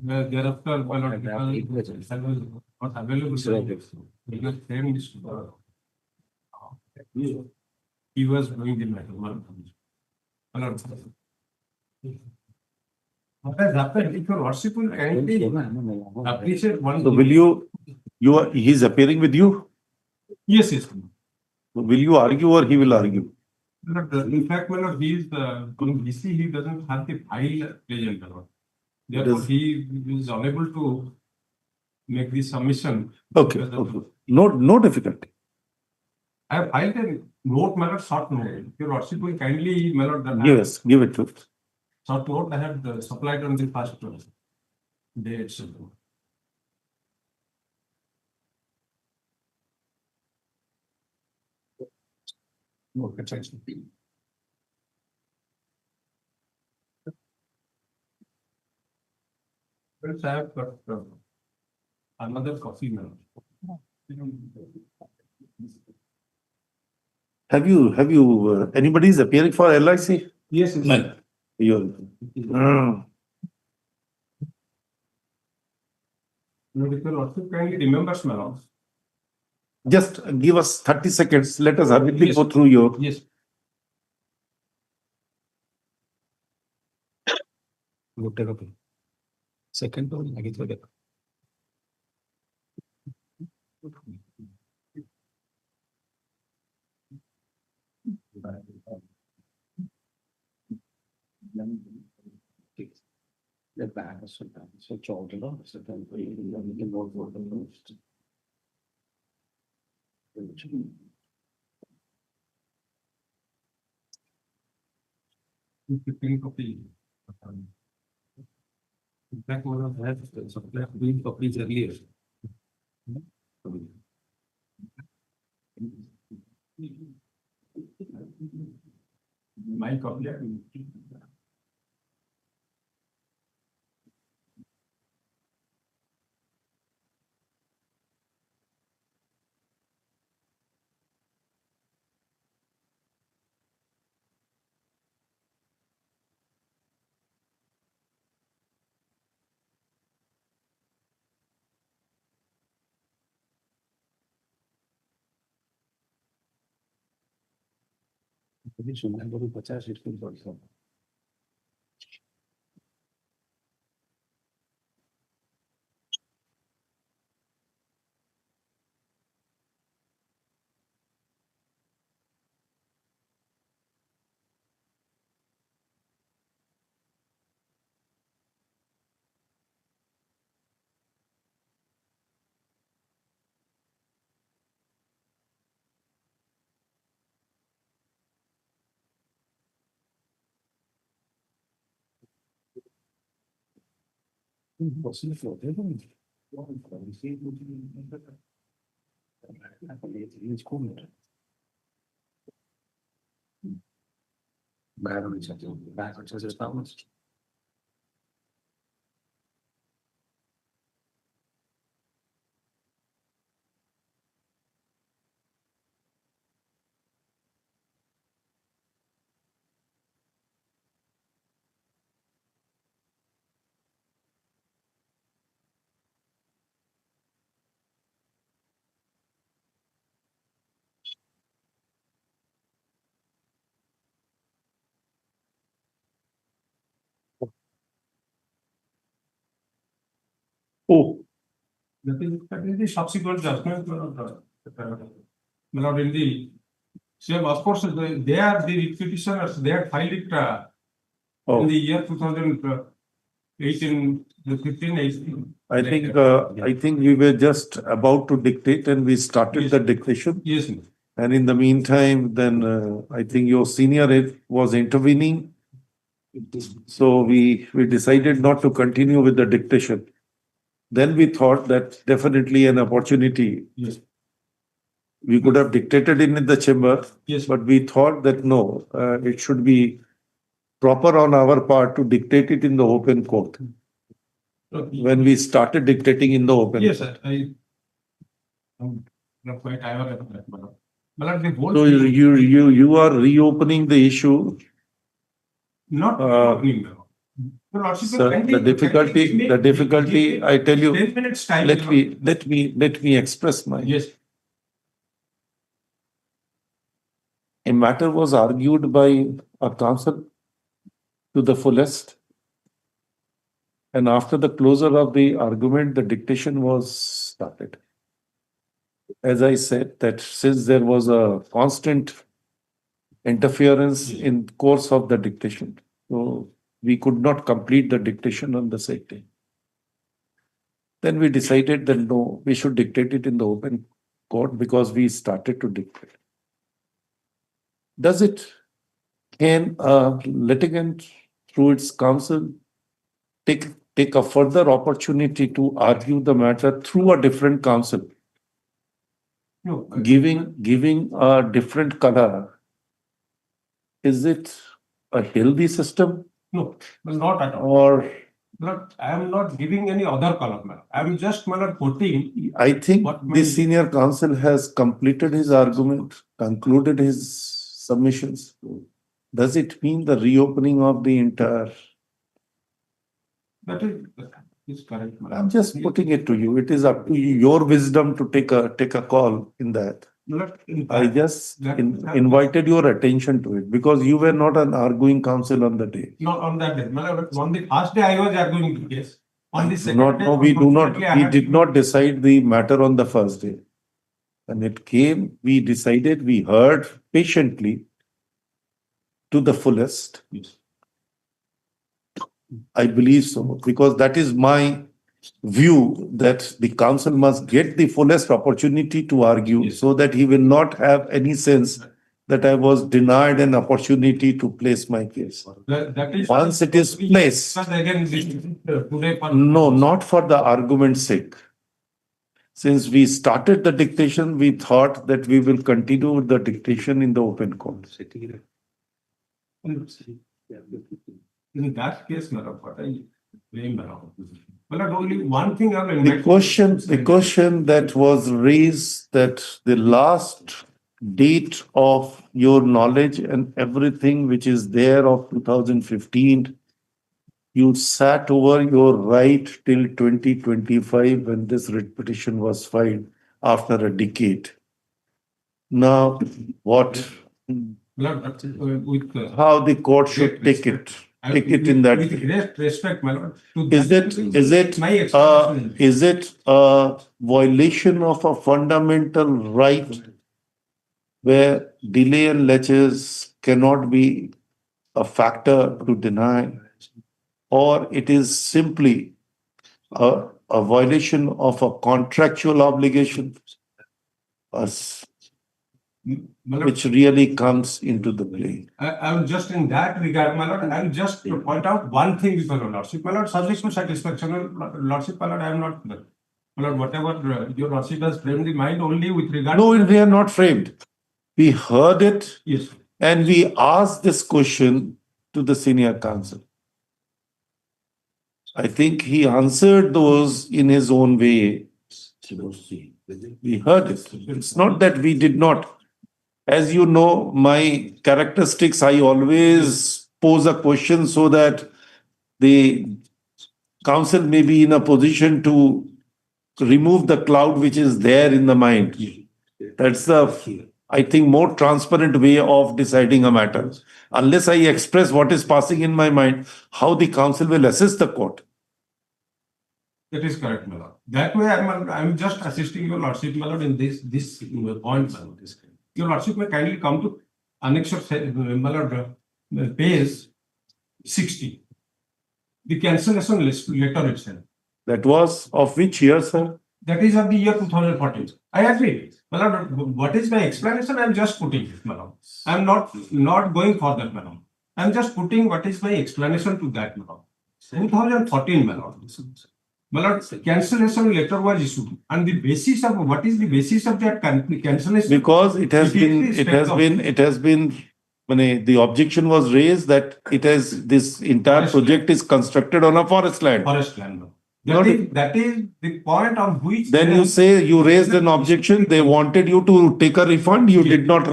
thereafter, my lord, I was not available. Because same is he was doing the matter. My lord. What has happened? If your lordship will kindly appreciate one. So will he's appearing with you? Yes, yes. Will you argue or he will argue? But in fact, my lord, he is on BC, he doesn't have the file present, my lord. Therefore, he is unable to make the submission. Okay, okay. No difficulty. I have filed a note, my lord, short note. Your lordship will kindly, my lord, that Yes, give it to us. short note I had supplied on the first day itself. Okay, thanks. Friends, I have got another coffee now. Have you, anybody is appearing for LIC? Yes, No. You. No, if your lordship kindly remembers, my lord. Just give us 30 seconds. Let us hurriedly Yes. go through your. Yes. Second one, I get it. The back is so children, so then we can go for the most. Green copy. In fact, one of that supplied green copies earlier. My copy. Oh. That is the subsequent judgment. Not in the same, of course, they are the petitioners, they had filed it in the year 2018, 15, 18. I think we were just about to dictate and we started the dictation. Yes. And in the meantime, then I think your senior was intervening. So we decided not to continue with the dictation. Then we thought that definitely an opportunity. Yes. We could have dictated in the chamber. Yes. But we thought that no, it should be proper on our part to dictate it in the open court. When we started dictating in the open. Yes, sir. I'm not quite aware of that. But the whole So you are reopening the issue. Not Sir, the difficulty, I tell you, 10 minutes time. let me express my. Yes. A matter was argued by a counsel to the fullest. And after the closure of the argument, the dictation was started. as I said, that since there was a constant interference in course of the dictation, so we could not complete the dictation on the same day. Then we decided that no, we should dictate it in the open court because we started to dictate. Can a litigant through its counsel take a further opportunity to argue the matter through a different counsel, No, giving a different color? Is it a healthy system no, not at all. or? But I am not giving any other color, man. I am just quoting. I think What the senior counsel has completed his argument, concluded his submissions. Does it mean the reopening of the entire? That is correct, man. I'm just putting it to you. It is up to you, your wisdom to take a call in that. I just invited your attention to it because you were not an arguing counsel on the day. Not on that day. On the first day I was arguing the case. On the second Not, day, no, we I did not decide the matter on the first day. When it came, we decided, we heard patiently to the fullest. I believe so, because that is my view that the counsel must get the fullest opportunity to argue so that he will not have any sense that I was denied an opportunity to place my case. That is Once it is placed, today. no, not for the argument's sake. Since we started the dictation, we thought that we will continue the dictation in the open court. In that case, what I blame around. Well, only one thing The question that was raised, that the last date of your knowledge and everything which is there of 2015, you sat over your right till 2025 when this writ petition was filed after a decade. Now, what? How the court should take it? Take it in that. With great respect, my lord. Is it a violation of a fundamental right where delay and laches cannot be a factor to deny, or it is simply a violation of a contractual obligation, which really comes into the play? I'm just in that regard, my lord. I'll just point out one thing with your lordship. My lord, subject to satisfaction, lordship, my lord, I am not. My lord, whatever your lordship has framed the mind only with regard. No, they are not framed. We heard it. Yes. And we asked this question to the senior counsel. I think he answered those in his own way. We heard it. It's not that we did not. As you know, my characteristics, I always pose a question so that the counsel may be in a position to remove the cloud which is there in the mind. That's the, I think, more transparent way of deciding a matter. Unless I express what is passing in my mind, how the counsel will assist the court. That is correct, my lord. That way, I'm just assisting your lordship, my lord, in this point, my lord. Your lordship may kindly come to annexure, my lord, page 60. The cancellation letter itself. That was of which year, sir? That is of the year 2014. I agree. My lord, what is my explanation? I'm just putting it, my lord. I'm not going further, my lord. I'm just putting what is my explanation to that, my lord. 2014, my lord. My lord, cancellation letter was issued, and the basis of what is the basis of that cancellation? Because it has been. When the objection was raised that this entire project is constructed on a forest land. Forest land. That is the point on which. Then you say you raised an objection. They wanted you to take a refund. You did not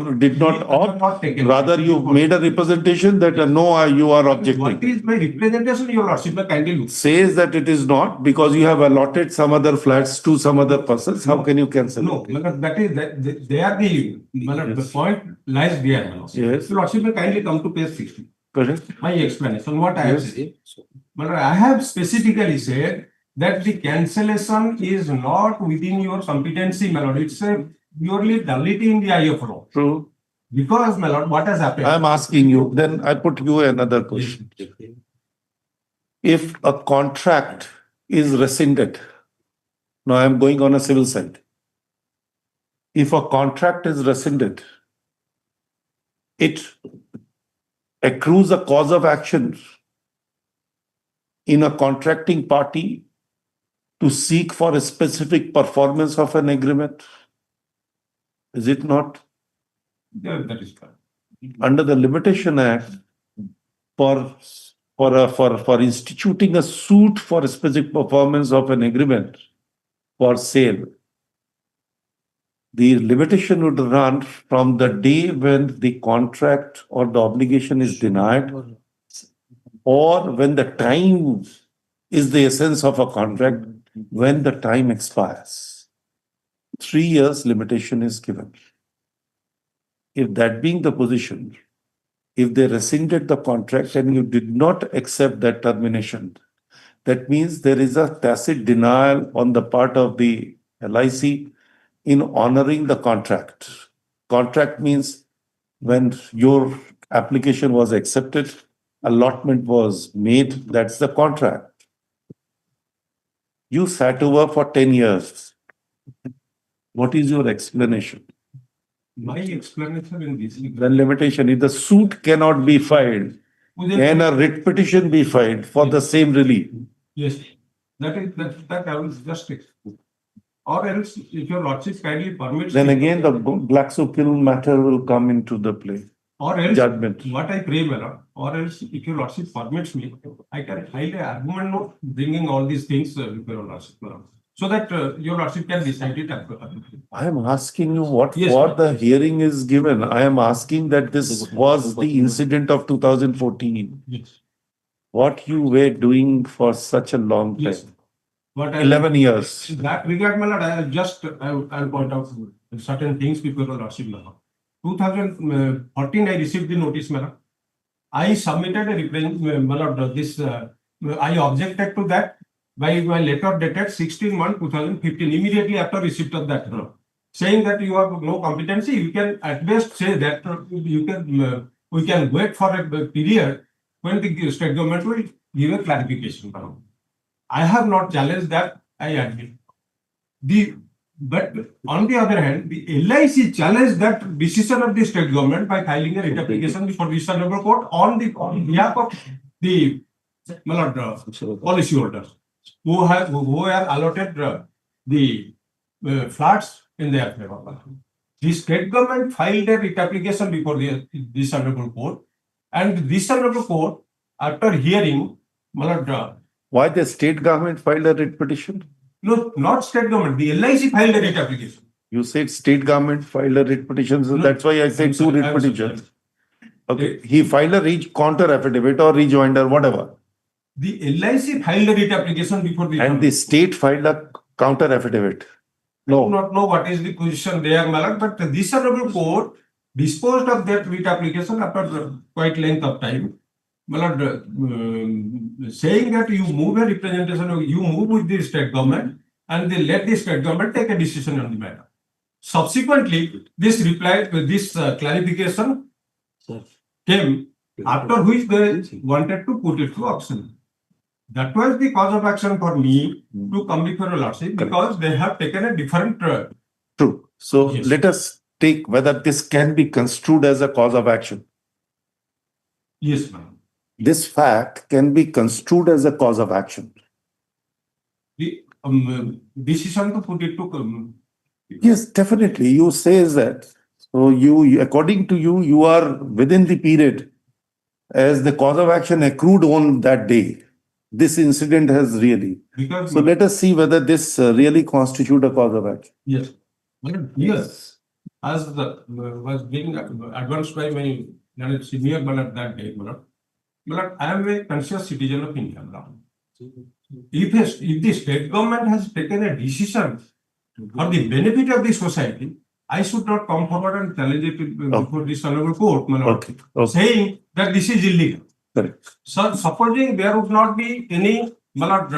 opt. Rather, you made a representation that no, you are objecting. What is my representation? Your lordship, kindly look. Says that it is not because you have allotted some other flats to some other persons. How can you cancel? No, that is they are the point lies there. Yes. Your lordship, kindly come to page 60. Correct. My explanation. What I have said. I have specifically said that the cancellation is not within your competency, my lord. It's a purely nullity in the eye of law. True. Because, my lord, what has happened? I'm asking you, then I put you another question. If a contract is rescinded, now I'm going on a civil side. If a contract is rescinded, it accrues a cause of action in a contracting party to seek for a specific performance of an agreement. Is it not? Yeah, that is correct. Under the Limitation Act, for instituting a suit for a specific performance of an agreement for sale, the limitation would run from the day when the contract or the obligation is denied, or when the time is the essence of a contract, when the time expires. 3 years limitation is given. If that being the position, if they rescinded the contract and you did not accept that termination, that means there is a tacit denial on the part of the LIC in honoring the contract. Contract means when your application was accepted, allotment was made, that's the contract. You sat over for 10 years. What is your explanation? My explanation in this is The limitation, if the suit cannot be filed, can a writ petition be filed for the same relief? yes, that I will just explain. Or else, if your lordship kindly permits. Then me- again, the Glaxo-Kiln matter will come into the play. Or else, Judgment. what I pray, my lord, or else, if your lordship permits me, I can file an argument note bringing all these things with your lordship, my lord, so that your lordship can decide it. I am asking you what Yes, for ma'am. the hearing is given. I am asking that this was the incident of 2014. Yes. What you were doing for such a long Yes. time, But 11 years. In that regard, my lord, I'll point out certain things before your lordship, my lord. 2014, I received the notice, my lord. I submitted a my lord, I objected to that by my letter dated 16/1/2015, immediately after receipt of that, my lord, saying that you have no competency. You can at best say that we can wait for a period when the state government will give a clarification, my lord. I have not challenged that, I admit. But on the other hand, the LIC challenged that decision of the state government by filing a writ application before the Honorable Court on behalf of the policyholders who are allotted the flats in their favor. The state government filed a writ application before this Honorable Court, and this Honorable Court, after hearing, Why the state government filed a writ petition? no, not state government, the LIC filed a writ application. You said state government filed a writ petition, so No, that's why I said I'm two sorry, writ I'm sorry. petitions. Okay, he filed a counter affidavit or rejoinder, whatever. The LIC filed a writ application before the. And the state filed a counter affidavit. I do not know what is the position there, my lord, but this Honorable Court disposed of that writ application after quite length of time. My lord, saying that you move a representation, you move with the state government, and they let the state government take a decision on the matter. Subsequently, this clarification came, after which they wanted to put it to auction. That was the cause of action for me to come before your lordship, because they have taken a different. True. So Yes. let us take whether this can be construed as a cause of action. Yes, ma'am. This fact can be construed as a cause of action. The decision to put it to. Yes, definitely. You say that. So you, according to you, you are within the period as the cause of action accrued on that day. This incident has really. Because So let us see whether this really constitute a cause of action. yes, yes, as was being advanced by my senior man that day, I am a conscious citizen of India. If the state government has taken a decision for the benefit of the society, I should not come forward and challenge it before this Honorable Court, my lord, saying that this is illegal. Correct. So, supposing there would not be any my lord,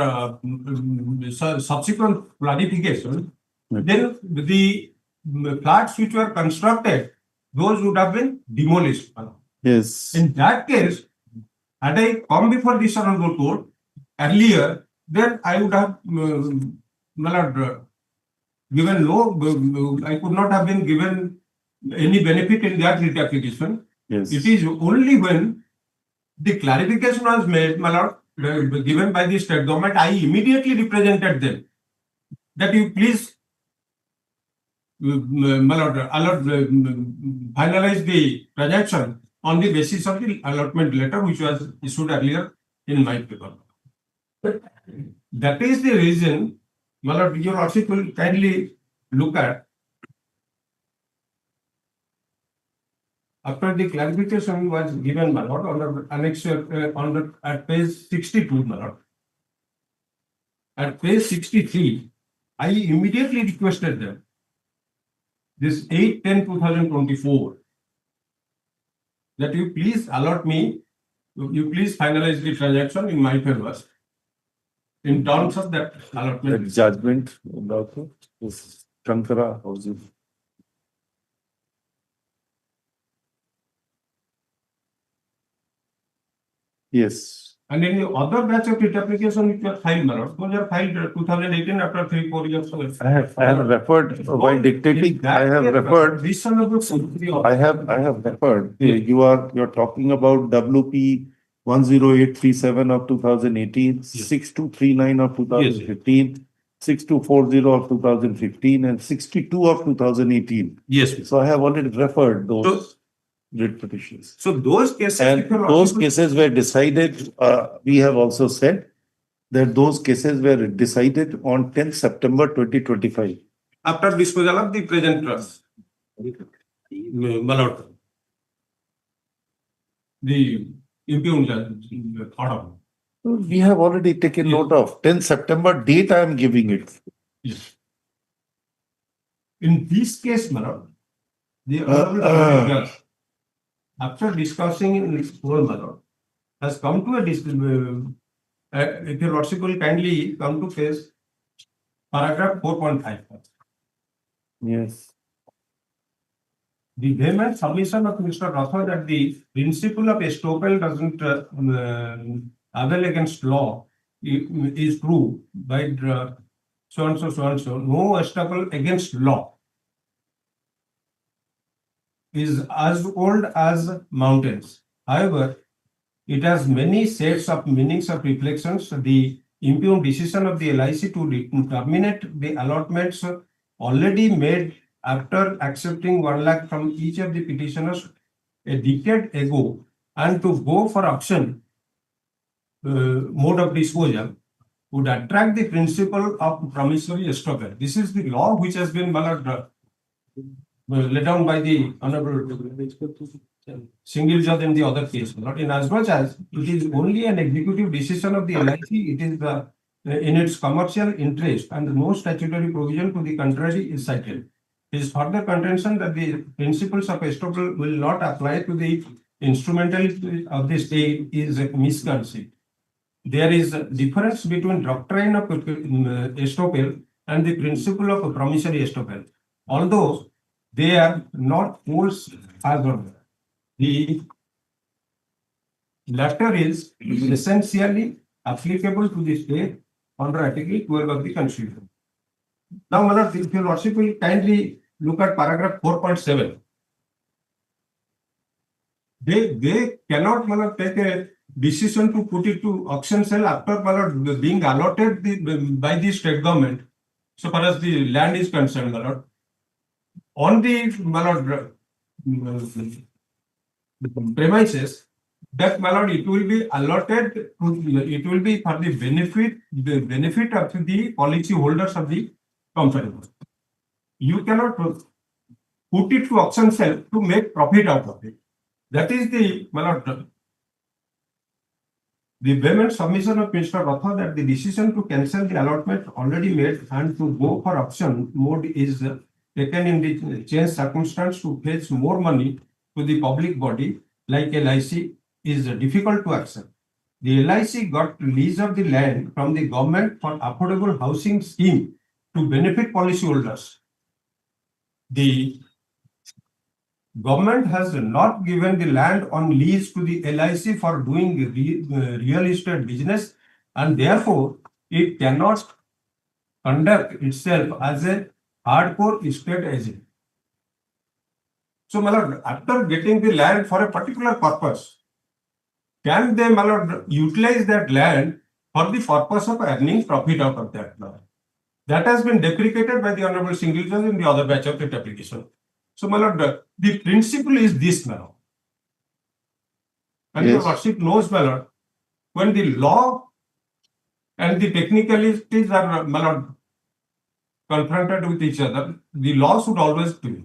subsequent clarification, then the flats which were constructed, those would have been demolished. My lord. Yes. In that case, had I come before this honorable court earlier, then I would have, my lord, given no, I could not have been given any benefit in that writ application. Yes. It is only when the clarification was made, my lord, given by the state government, I immediately represented them that you please, my lord, finalize the transaction on the basis of the allotment letter which was issued earlier in my paper. That is the reason, my lord, your lordship will kindly look at. After the clarification was given, my lord, on the annexure at page 62, my lord. At page 63, I immediately requested them, this 8/10/2024, that you please allot me, you please finalize the transaction in my favor in terms of that The allotment. judgment also is Shankara housing. Yes. And in the other batch of writ application which were filed, my lord, those are filed 2018 after 3-4 years. I have referred while dictating. I have referred. I have referred. You're talking about WP 10837 of 2018, 6239 of 2015, 6240 of 2015, and 62 of 2018. Yes. So I have already referred those writ petitions. So those cases, And those cases were decided, we have also said that those cases were decided on 10th September 2025. After disposal of the present trust, my lord, the impugned order. We have already taken note of 10th September date I am giving it. Yes. In this case, my lord, the honorable judge, after discussing in its whole, my lord, has come to a decision. If your lordship will kindly come to page paragraph 4.5. Yes. The vehement submission of Mr. Rathod that the principle of estoppel doesn't avail against law is proved by so and so. No estoppel against law is as old as mountains. However, it has many sets of meanings of reflections. The impugned decision of the LIC to terminate the allotments already made after accepting 1 lakh from each of the petitioners a decade ago and to go for auction mode of disposal would attract the principle of promissory estoppel. This is the law which has been laid down by the honorable single judge in the other case. Not in as much as it is only an executive decision of the LIC, it is in its commercial interest and no statutory provision to the contrary is cited. It is further contention that the principles of estoppel will not apply to the instrumentality of the state is misconceived. There is a difference between doctrine of estoppel and the principle of promissory estoppel. Although they are not poles as one. The latter is essentially applicable to the state under Article 12 of the Constitution. Now, my lord, if your lordship will kindly look at paragraph 4.7. They cannot, my lord, take a decision to put it to auction sale after, my lord, being allotted by the state government, so far as the land is concerned, my lord. On the, my lord, premises that, my lord, it will be allotted, it will be for the benefit of the policy holders of the company. You cannot put it to auction sale to make profit out of it. That is the, my lord, the vehement submission of Mr. Ratha that the decision to cancel the allotment already made and to go for auction mode is taken in the changed circumstance to fetch more money to the public body like LIC is difficult to accept. the LIC got lease of the land from the government for affordable housing scheme to benefit policyholders. The government has not given the land on lease to the LIC for doing real estate business, and therefore it cannot conduct itself as a hardcore estate agent. So, my lord, after getting the land for a particular purpose, can they, my lord, utilize that land for the purpose of earning profit out of that land? That has been deprecated by the Honorable Single Judge in the other batch of writ application. So, my lord, the principle is this, my lord. And your worship knows, my lord, when the law and the technicalities are, my lord, confronted with each other, the law should always prevail.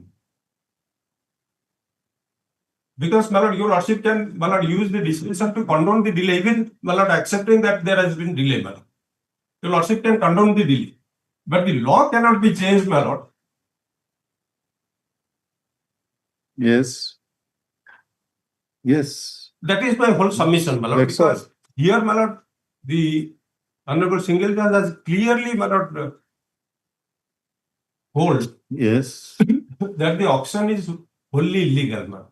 Because, my lord, your worship can, my lord, use the discretion to condone the delay, even, my lord, accepting that there has been delay, my lord. Your worship can condone the delay. But the law cannot be changed, my lord. Yes. Yes. That is my whole submission, my lord. That's all. Because here, my lord, the Honorable Single Judge has clearly, my lord, hold Yes. that the auction is wholly illegal, man.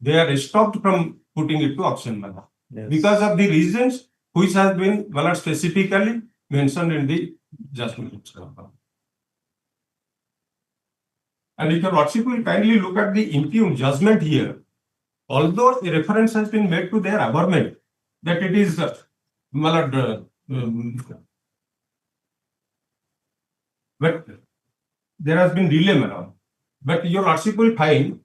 They are stopped from putting it to auction, man. Yes. Because of the reasons which has been, well, specifically mentioned in the judgment. And if your lordship will kindly look at the impugned judgment here, although a reference has been made to their averment that it is, but there has been delay, madam. But your lordship will find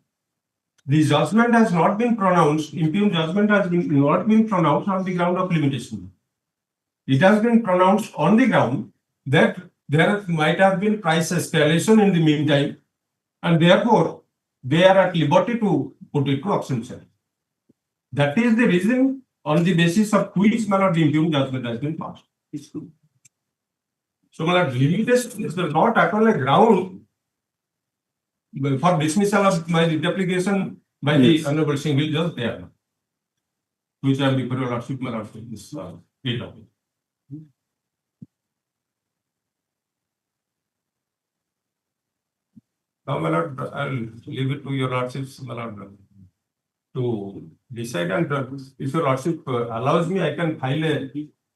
the judgment has not been pronounced, impugned judgment has not been pronounced on the ground of limitation. It has been pronounced on the ground that there might have been price escalation in the meantime, and therefore they are at liberty to put it to auction sale. That is the reason on the basis of which, my lord, the impugned judgment has been passed. So, my lord, limitation is not at all a ground for dismissal of my writ application by the Honorable Single Judge there, which I am before your lordship, my lord, this writ of it. Now, my lord, I'll leave it to your lordships, my lord, to decide, and if your lordship allows me, I can file a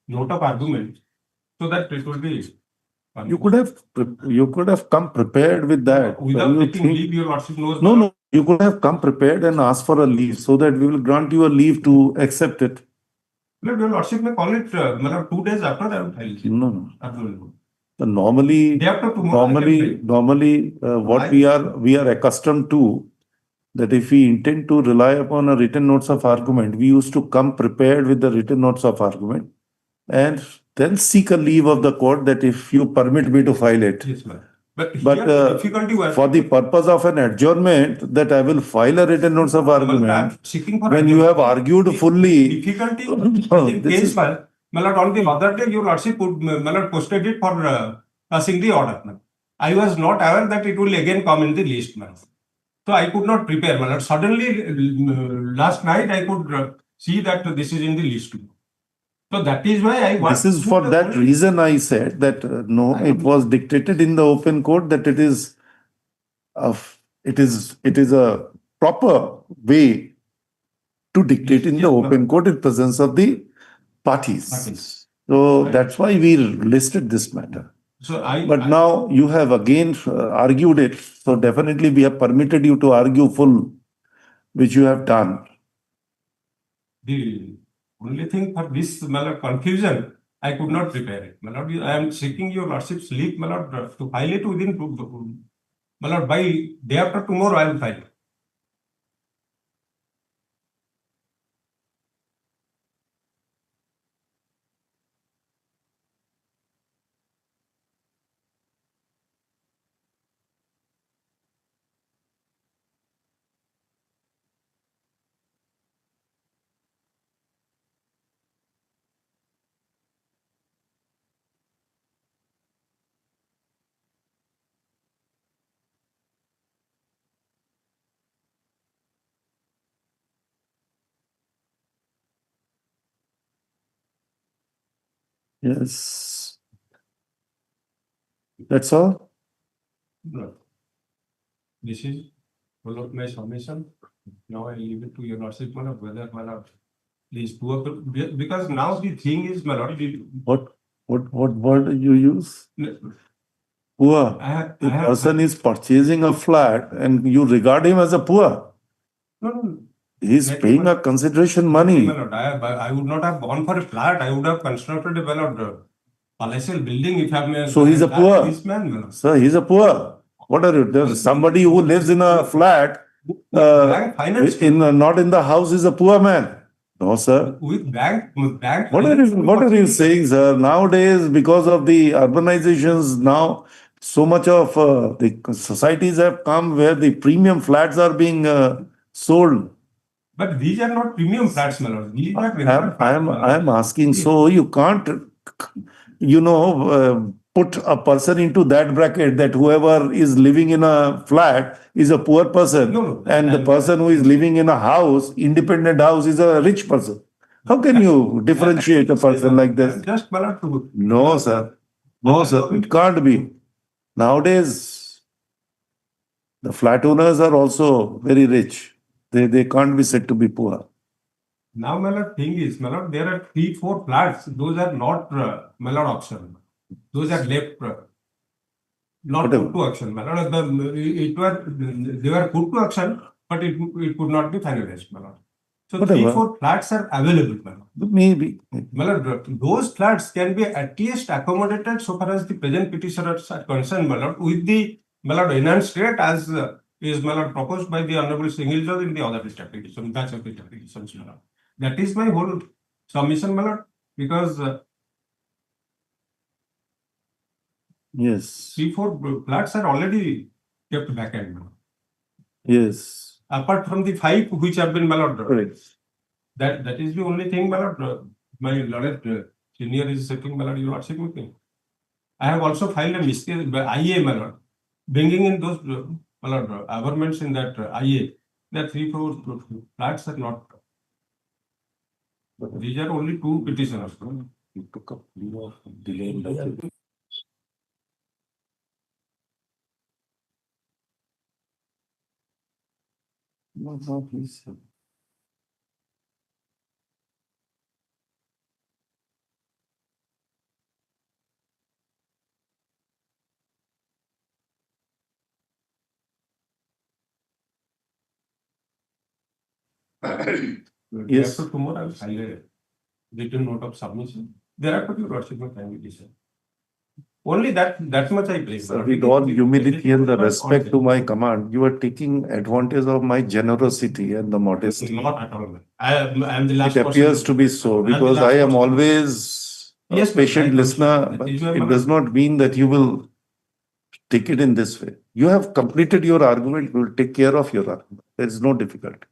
note of argument so that it will be. You could have come prepared with that. Without taking leave, your lordship knows. No. You could have come prepared and asked for a leave so that we will grant you a leave to accept it. Your lordship may call it 2 days after I will file. No. Absolutely. So normally, what we are accustomed to, that if we intend to rely upon a written notes of argument, we used to come prepared with the written notes of argument and then seek a leave of the court that if you permit me to file it. Yes, ma'am. But the difficulty was for the purpose of an adjournment that I will file a written notes of argument when you have argued fully. Difficulty in case, my lord, on the other day, your lordship posted it for passing the order. I was not aware that it will again come in the list, ma'am. So I could not prepare, my lord. Suddenly, last night, I could see that this is in the list. So that is why I want. This is for that reason I said that no, it was dictated in the open court that it is a proper way to dictate in the open court in presence of the parties. So that's why we listed this matter. But now you have again argued it. So definitely we have permitted you to argue full, which you have done. The only thing for this confusion, I could not prepare it. I am seeking your lordship's leave, to file it within, by day after tomorrow, I will file it. Yes. That's all? No. This is one of my submission. Now I leave it to your lordship, my lord, whether my lord please do up, because now the thing is, my lord, What word did you use? Poor. The person is purchasing a flat and you regard him as a poor. no. He's paying a consideration money. My lord, I would not have gone for a flat. I would have constructed a palatial building if I may. So he's a poor. This man, my lord. Sir, he's a poor. What are you? There's somebody who lives in a flat, not in the house is a poor man. No, sir. With bank. What are you saying, sir? Nowadays, because of the urbanizations, now so much of the societies have come where the premium flats are being sold. But these are not premium flats, my lord. These are I am asking, so you can't, put a person into that bracket that whoever is living in a flat is a poor person. And the person who is living in a house, independent house, is a rich person. How can you differentiate a person like this? Just No, sir. No, sir. It can't be. Nowadays, the flat owners are also very rich. They can't be said to be poor. Now, my lord, thing is, my lord, there are 3-4 flats. Those are not, my lord, auction. Those are left, not put to auction. My lord, they were put to auction, but it could not be finalized, my lord. So Whatever. 3-4 flats are available, my lord. Maybe. My lord, those flats can be at least accommodated so far as the present petitioners are concerned, my lord, with the, my lord, enhanced rate as is, my lord, proposed by the Honorable Single Judge in the other district application, batch of district applications, my lord. That is my whole submission, my lord, because Yes. 3-4 flats are already kept back end. Yes. Apart from the 5 which have been, my lord, Correct. that is the only thing, my lord, my lord, senior is sitting, my lord, you are sitting with me. I have also filed a mistake by IA, my lord, bringing in those, my lord, averments in that IA, that 3-4 flats are not. These are only 2 petitioners. You took up leave of delay in the No, please. Yes. After tomorrow, I will file a written note of submission. Thereafter, your lordship may kindly decide. Only that much I pray. Sir, with all humility and the respect to my command, you are taking advantage of my generosity and the modesty. Not at all. I am the last It appears to be so because I am always a patient listener, but it does not mean that you will take it in this way. You have completed your argument, you will take care of your argument. There is no difficulty.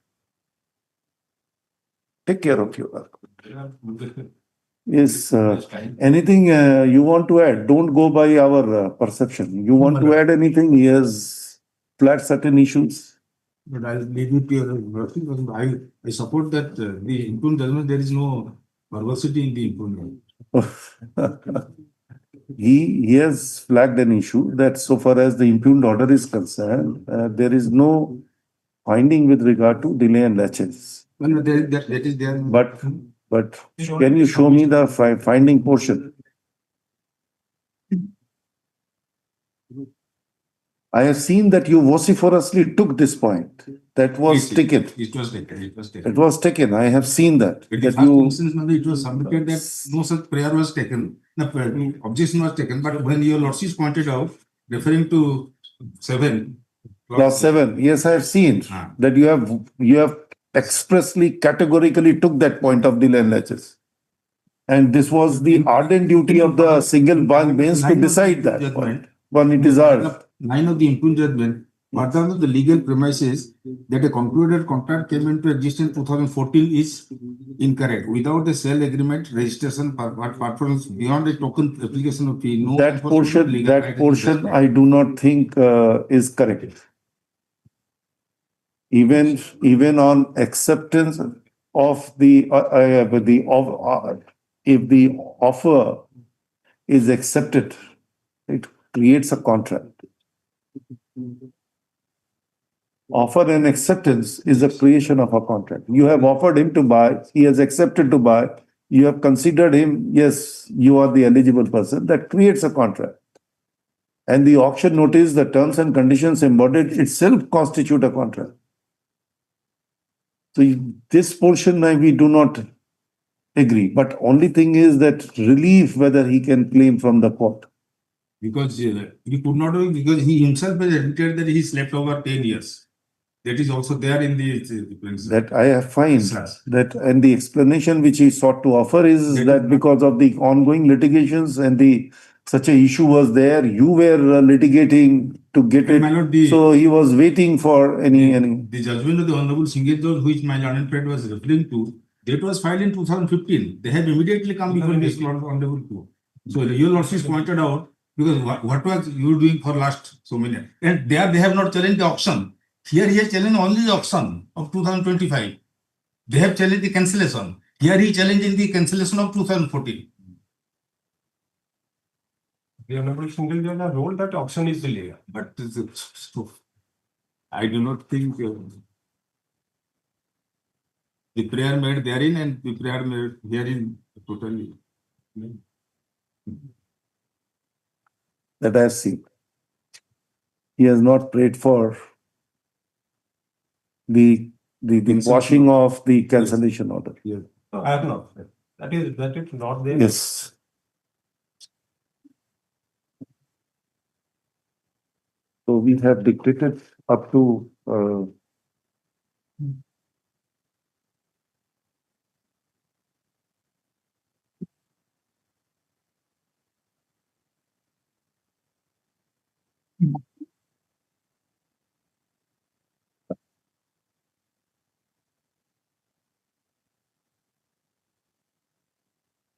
Take care of your argument. Yes. Anything you want to add? Don't go by our perception. You want to add anything? He has flagged certain issues. But I'll leave it to your working because I support that the impugned judgment, there is no perversity in the impugnment. He has flagged an issue that so far as the impugned order is concerned, there is no finding with regard to delay and laches. Well, that is there. But can you show me the finding portion? I have seen that you vociferously took this point. That was taken. It was taken. It was taken. I have seen that. In the first instance, it was submitted that no such prayer was taken. The objection was taken. But when your lordship pointed out, referring to 7. Clause 7. Yes, I have seen that you have expressly, categorically took that point of delay and laches. And this was the ardent duty of the single bench to decide that point when it is urged. 9 of the impugned judgment, further the legal premises that a concluded contract came into existence in 2014 is incorrect. Without the sale agreement, registration performance beyond a token application of fee. No that portion I do not think is correct. Even on acceptance of if the offer is accepted, it creates a contract. Offer and acceptance is a creation of a contract. You have offered him to buy, he has accepted to buy, you have considered him, yes, you are the eligible person, that creates a contract. And the auction notice, the terms and conditions embodied itself constitute a contract. So this portion we do not agree, but only thing is that relief whether he can claim from the court. Because he could not do, because he himself has admitted that he slept over 10 years. That is also there in the That I have find that, and the explanation which he sought to offer is that because of the ongoing litigations and such a issue was there, you were litigating to get it. So he was waiting for any. The judgment of the Honorable Single Judge, which my learned friend was referring to, that was filed in 2015. They have immediately come before this Honorable Court. So your lordship pointed out, because what was you doing for last so many, and there they have not challenged the auction. Here he has challenged only the auction of 2025. They have challenged the cancellation. Here he challenged in the cancellation of 2014. The Honorable Single Judge has ruled that auction is illegal. But I do not think the prayer made therein and the prayer made herein totally. That I have seen. He has not prayed for the washing of the cancellation order. Yes. No, I have not. That is not there. Yes. So we have dictated up to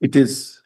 it is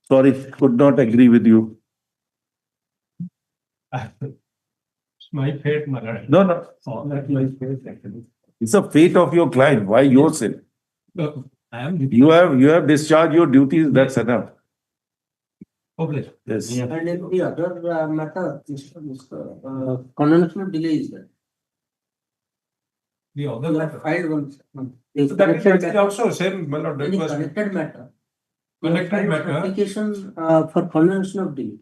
Sorry, could not agree with you. My fate, my lord. No, no. That's my fate, actually. It's a fate of your client. Why yourself? No, I am. You have discharged your duties. That's enough. Hopeless. Yes. And in the other matter, conventional delay is there. The other You matter. have filed one. So that is also same, my lord. That Any was connected matter. connected matter. Application for convention of delay.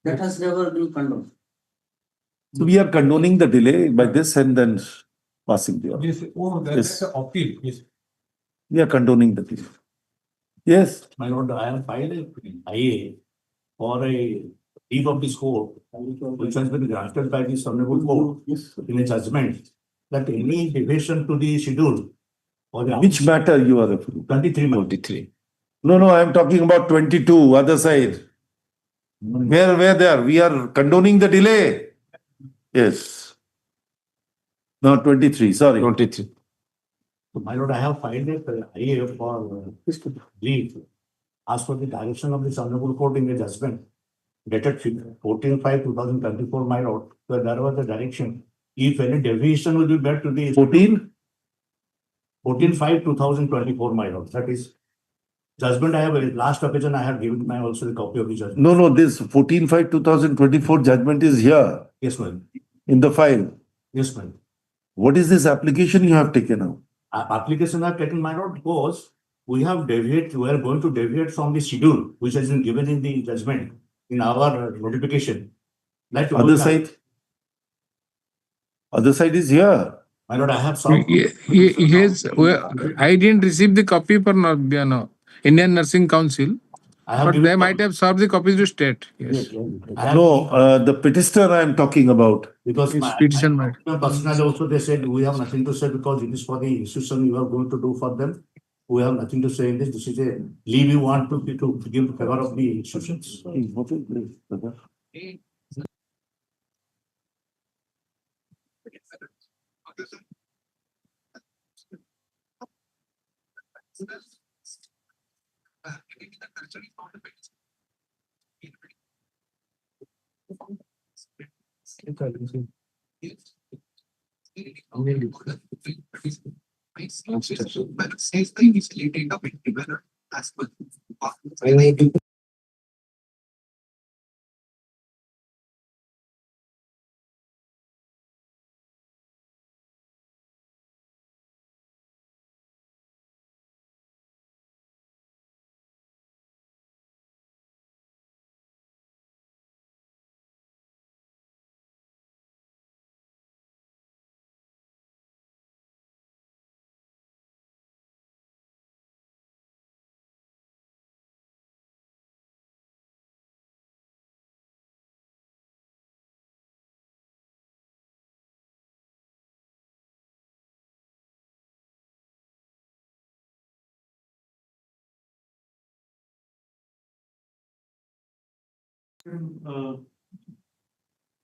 That has never been condoned. So we are condoning the delay by this and then passing the order. Yes. Oh, that's the appeal. Yes. We are condoning the delay. Yes. My lord, I have filed a IA for a leave of this court, which has been granted by the Honorable Court in a judgment that any deviation to the schedule or the Which matter you are referring? 23. 23. No, I am talking about 22, other side. Where there? We are condoning the delay. Yes. No, 23, sorry. 23. So, my lord, I have filed a IA for leave as per the direction of this Honorable Court in the judgment dated 14/5/2024, my lord, where there was a direction. If any deviation will be made to the 14/5/2024, my lord. That is judgment I have, last occasion I have given my also the copy of the judgment. No, this 14/5/2024 judgment is here. Yes, ma'am. In the file. Yes, ma'am. What is this application you have taken out? Application I have taken, my lord, because we are going to deviate from the schedule which has been given in the judgment in our notification. That Other side? Other side is here. My lord, I have some. Yes, I didn't receive the copy for Indian Nursing Council, but they might have served the copies to state. Yes. No, the petitioner I am talking about. Because It's petition matter. personally also they said we have nothing to say because it is for the institution you are going to do for them. We have nothing to say in this. This is a leave you want to give in favor of the institutions.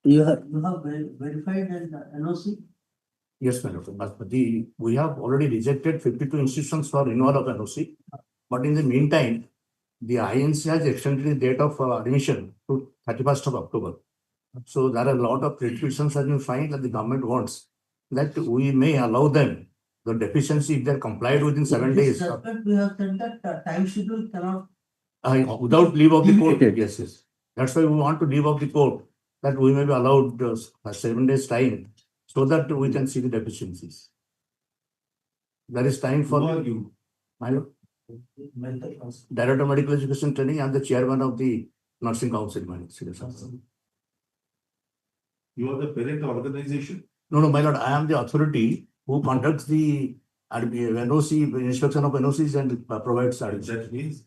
You have verified an NOC? Yes, madam. But we have already rejected 52 institutions for renewal of NOC. But in the meantime, the INC has extended the date of admission to 31st of October. So there are a lot of restrictions that you find that the government wants that we may allow them the deficiency if they're complied within 7 days. We have said that time schedule cannot. Without leave of the court. Yes. That's why we want to leave of the court that we may be allowed 7 days time so that we can see the deficiencies. There is time for. Who are you? My Director of Medical Education Training and the chairman of the Nursing Council. You are the parent organization? No, my lord, I am the authority who conducts the NOC, inspection of NOCs and provides service. That means,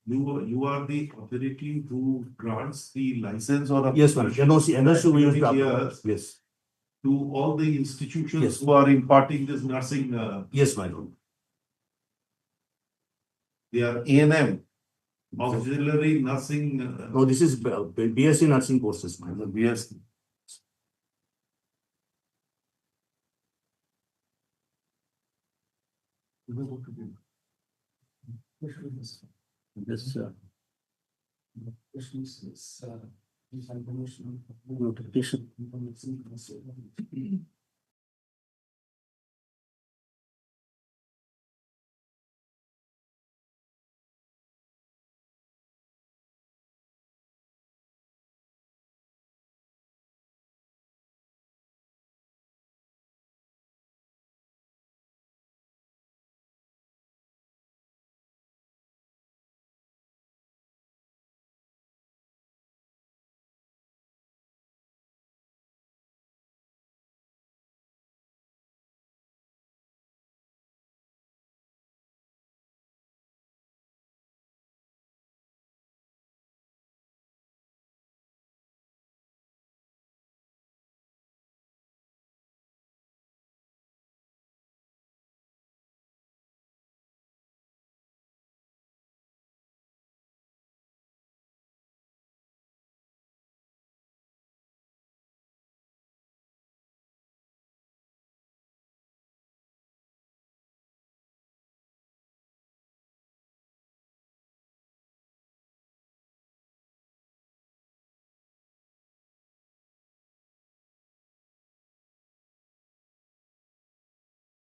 you are the authority who grants the license or. Yes, ma'am. NOC we use to Yes. Yes. To all the institutions Yes. who are imparting this nursing. Yes, my lord. They are A&M, auxiliary nursing. No, this is BSc nursing courses, my lord. BSc. This Notification.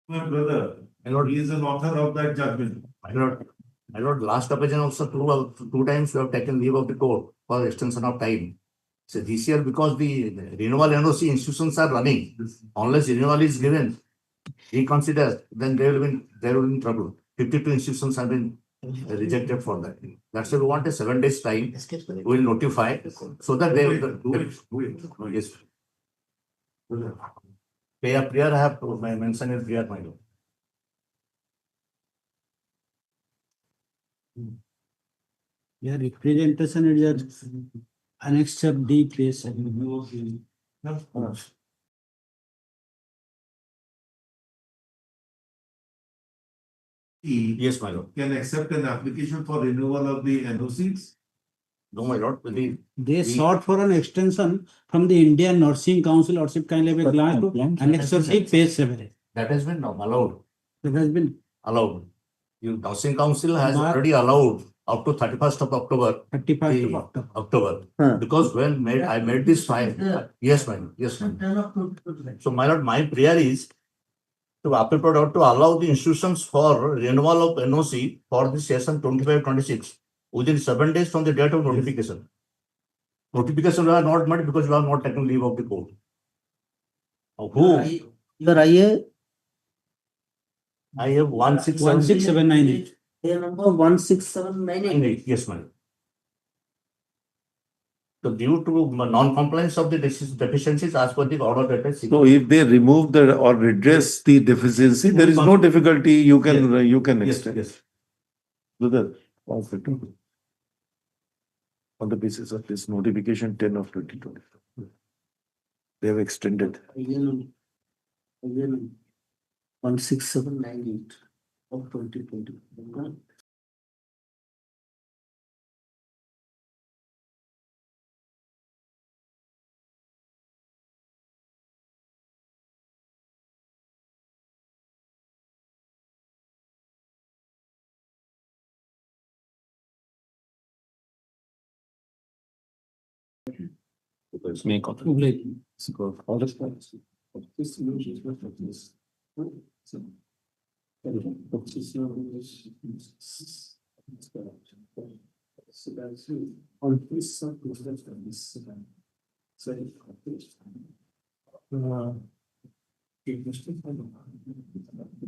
My brother, he is an author of that judgment. My lord, last occasion also two times we have taken leave of the court for extension of time. So this year, because the renewal NOC institutions are running, unless renewal is given, reconsider, then there will be trouble. 52 institutions have been rejected for that. That's why we want a 7 days time. We will notify so that they will. Yes. Prayer I have to mention in prayer, my lord. Yeah, representation is annexed of D place. Yes, my lord. Can accept an application for renewal of the NOCs? No, my lord. They sought for an extension from the Indian Nursing Council or some kind of a glance to annex of D page 7. That has been allowed. That has been allowed. Your Nursing Council has already allowed up to 31st of October. 31st of October. Because when I made this file. Yes, ma'am. Yes, ma'am. So, my lord, my prayer is to appeal product to allow the institutions for renewal of NOC for the session 25-26 within 7 days from the date of notification. Notification were not made because we have not taken leave of the court. Who? Your IA? I have 16798. A number 16798. Yes, ma'am. So due to non-compliance of the deficiencies as per the order dated. So if they remove the or redress the deficiency, there is no difficulty. You can extend. Yes. Do that. On the basis of this notification 10 of 2024. They have extended. Again, 16798 of 2020. Make of All this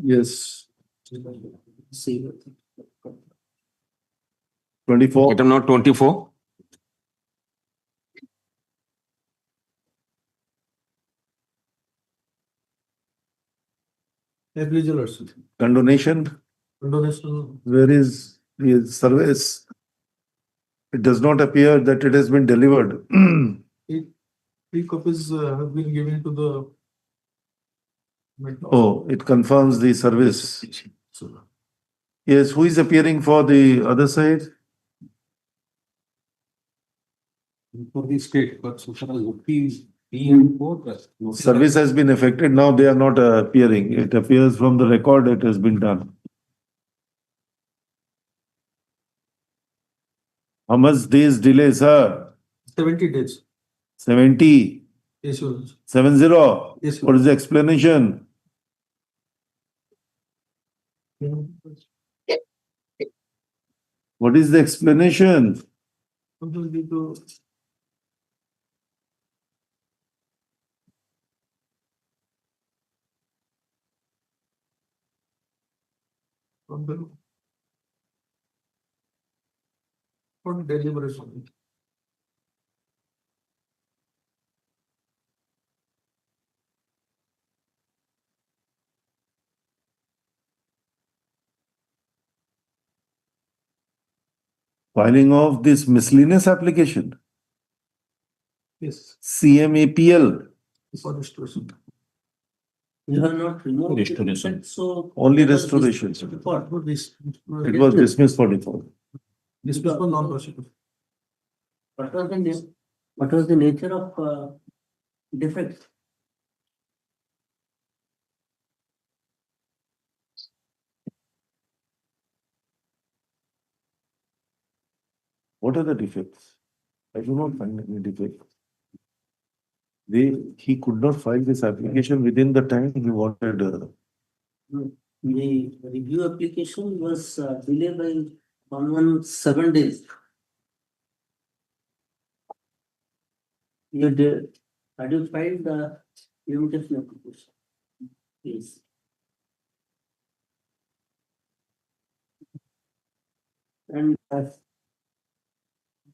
Yes. 24. Item number 24. Condonation. Where is the service? It does not appear that it has been delivered. 3 copies have been given to the. Oh, it confirms the service. Yes, who is appearing for the other side? For the state, but so far as P and both. Service has been affected. Now they are not appearing. It appears from the record it has been done. How How much days delay, sir? 70 days. 70, Yes, Your Lordship. 70. Yes, Your What is the explanation? What is the explanation? For deliberation. Filing of this miscellaneous application, Yes. CMAPL, For restoration. You have not removed the Restoration. defect, so. only what was restoration. this report? It was dismissed for default. This was for non-prosecutor. What was the nature of defect? What are the defects? I do not find any defect. He could not file this application within the time he wanted. The review application was delayed by 7 days. You did, had you filed the limitation application? Yes. And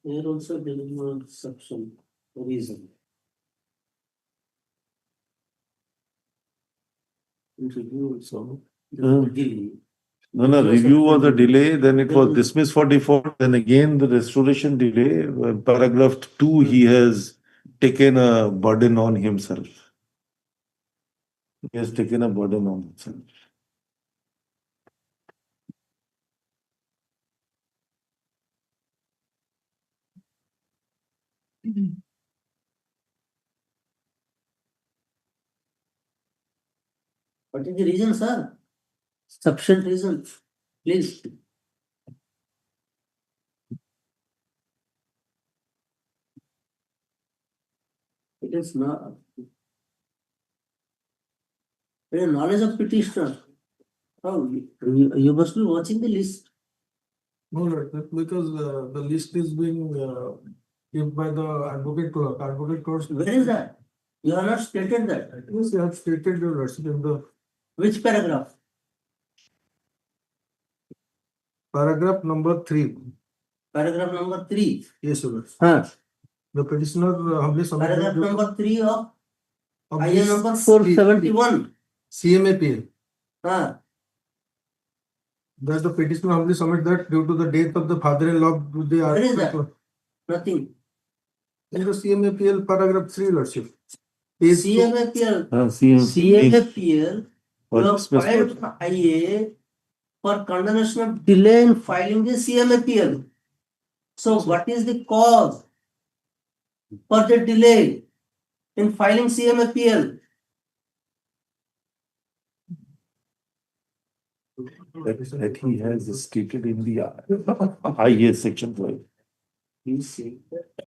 there also there is no exception reason. In review also, there was a delay. No, review was a delay, then it was dismissed for default, then again the restoration delay. Paragraph 2, he has taken a burden on himself. He has taken a burden on himself. What is the reason, sir? Sufficient reason, please. It is not. The knowledge of petitioner. Oh, you must be watching the list. No, Lord, because the list is being given by the advocate clerk. Advocate clerk. Where is that? You have not stated that. Yes, you have stated, Your Lordship, in the Which paragraph? paragraph number 3. Paragraph number 3. Yes, Your Lordship. Huh. The petitioner humbly submitted. Paragraph number 3 of IA this number 471. CMAPL. Huh. That the petitioner humbly submit that due to the death of the father-in-law, they are. Where is that? Nothing. In the CMAPL paragraph 3, Lordship. CMAPL. CMAPL. You have filed for IA for condemnation of delay in filing the CMAPL. So what is the cause for the delay in filing CMAPL? That he has stated in the IA section 5. You see that?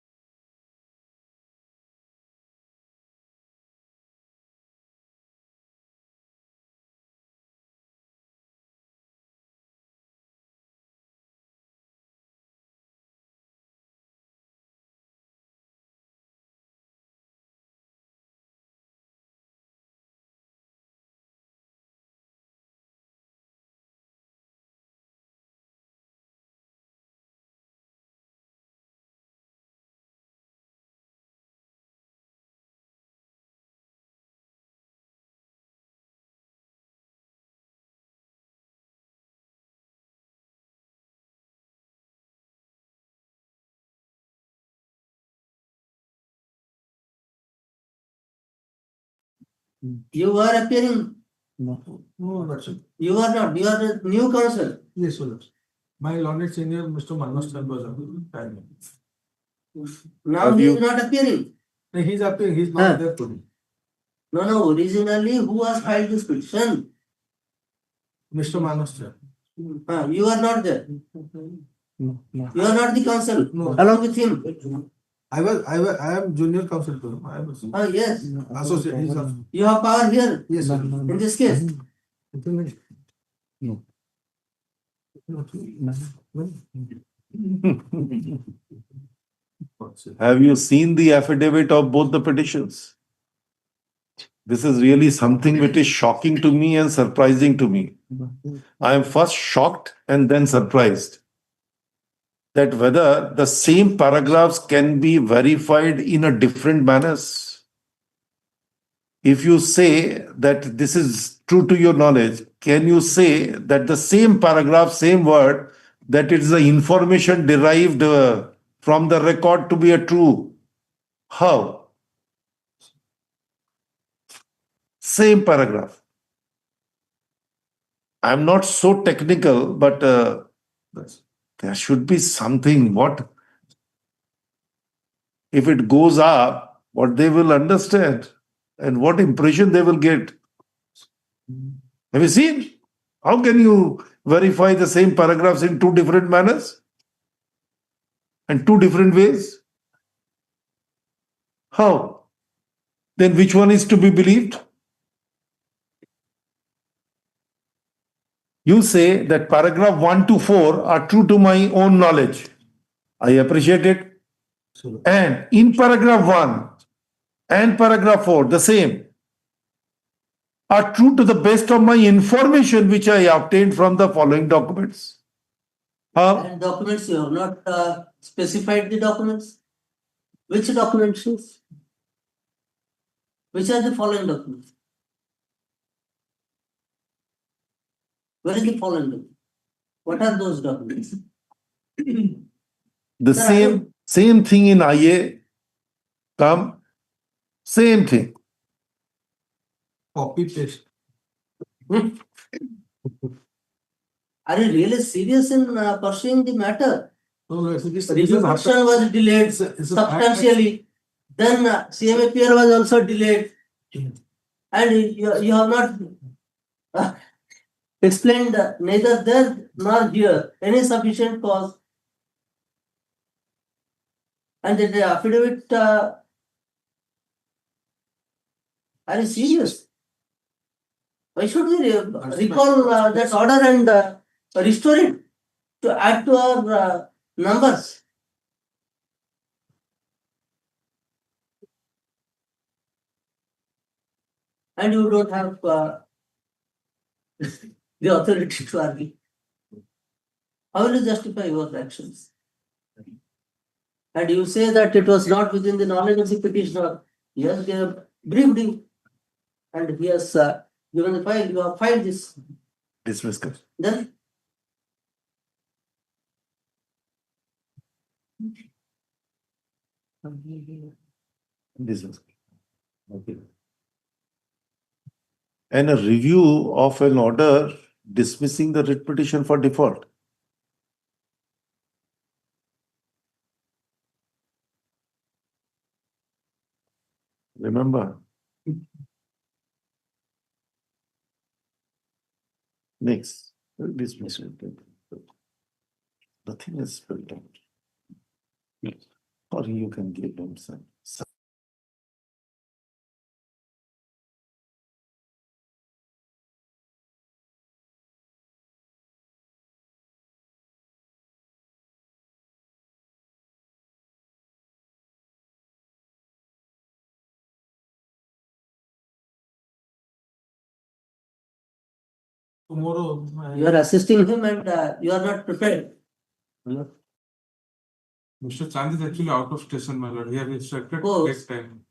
You are appearing. No, Lordship. You are not. You are the new counsel. Yes, Lordship. My learned senior, Mr. Manoj was appearing. Now he is not appearing. He is appearing. He is not there today. No. Originally, who has filed this petition? Mr. Manoj. You are not there. You are not the counsel, along with him. I am junior counsel to him. I am Oh, yes. associate. He's a- You have power here. Yes, sir. In this case. Have you seen the affidavit of both the petitions? This is really something which is shocking to me and surprising to me. I am first shocked and then surprised that whether the same paragraphs can be verified in a different manners. If you say that this is true to your knowledge, can you say that the same paragraph, same word, that it is the information derived from the record to be a true? How? Same paragraph. I'm not so technical, but there should be something. What if it goes up, what they will understand and what impression they will get? Have you seen? How can you verify the same paragraphs in two different manners and two different ways? How? Then which one is to be believed? You say that paragraph 1 to 4 are true to my own knowledge. I appreciate it. And in paragraph 1 and paragraph 4, the same, are true to the best of my information which I obtained from the following documents. And documents, you have not specified the documents. Which documents? Which are the following documents? Where is the following document? What are those documents? The same thing in IA, come, same thing. Copy paste. Are you really serious in pursuing the matter? No, Reproduction was delayed substantially. Then CMAPR was also delayed. And you have not explained neither there nor here any sufficient cause. And the affidavit, are you serious? Why should we recall that order and restore it to add to our numbers? And you don't have the authority to argue. How will you justify your actions? And you say that it was not within the knowledge of the petitioner. Yes, they have briefed you. And he has given the file, you have filed this. Dismiss. Then Dismiss. Okay. And a review of an order dismissing the writ petition for default. Remember. Next. Dismiss. Nothing is spelled out. Or you can give them some. Tomorrow. you are assisting him and you are not prepared. Mr. Chand is actually out of station, my lord. He has instructed Oh. to take time.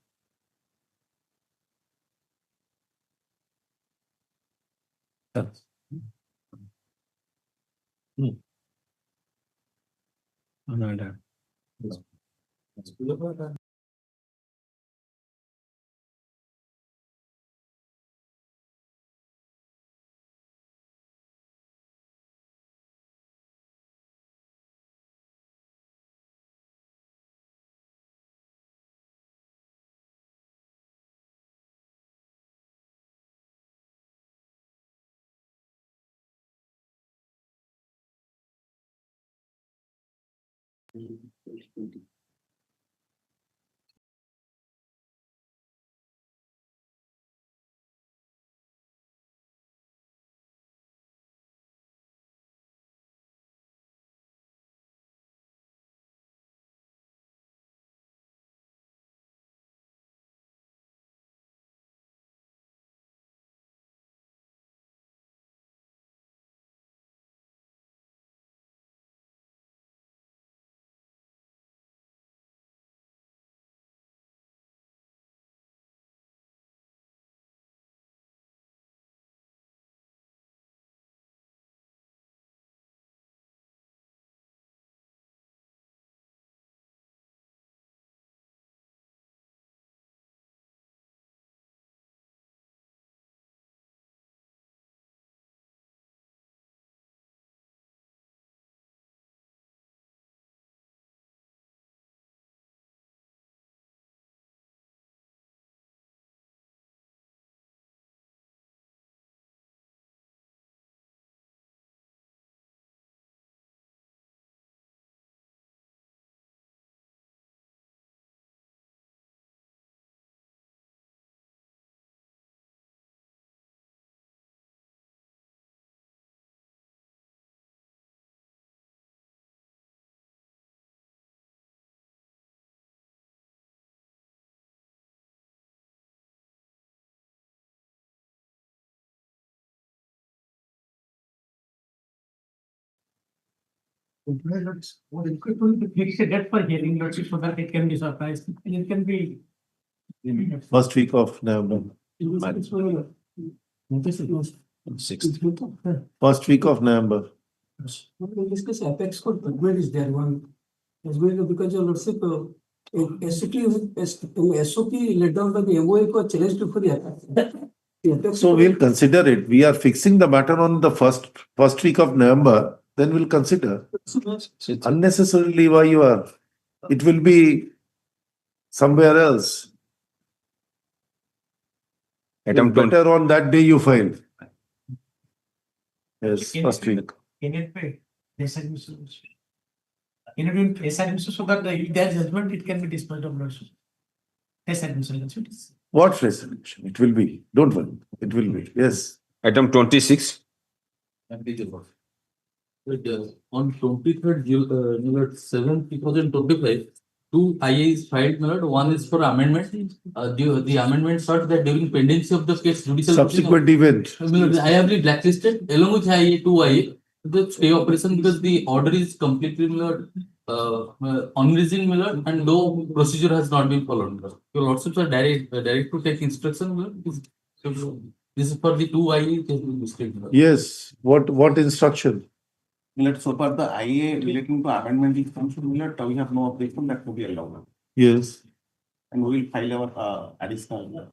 It could only fix a date for hearing notice so that it can be surprised. It can be. First week of November. Sixth. First week of November. In this case, apex code agreement is there one. Is going to because your lordship SOP laid down by the MOA got challenged for the apex. So we'll consider it. We are fixing the matter on the first week of November. Then we'll consider. Unnecessarily why you are. It will be somewhere else. Item Better on that day you file. Yes, first week. Can it be decided? Can it be decided so that if there is judgment, it can be disposed of lawsuit. Decided. What resolution? It will be. Don't worry. It will be. Yes. Item 26. On 23rd July 7, 2025, two IAs filed. One is for amendment. The amendment starts that during pendency of the case, judicial Subsequent event. I have been blacklisted along with IA, two IA, the stay operation because the order is completely unreasonable and no procedure has not been followed. Your lordships are direct to take instruction. This is for the two IA. Yes. What instruction? So far the IA relating to amendment is concerned, we have no objection that to be allowed. Yes. And we will file our additional.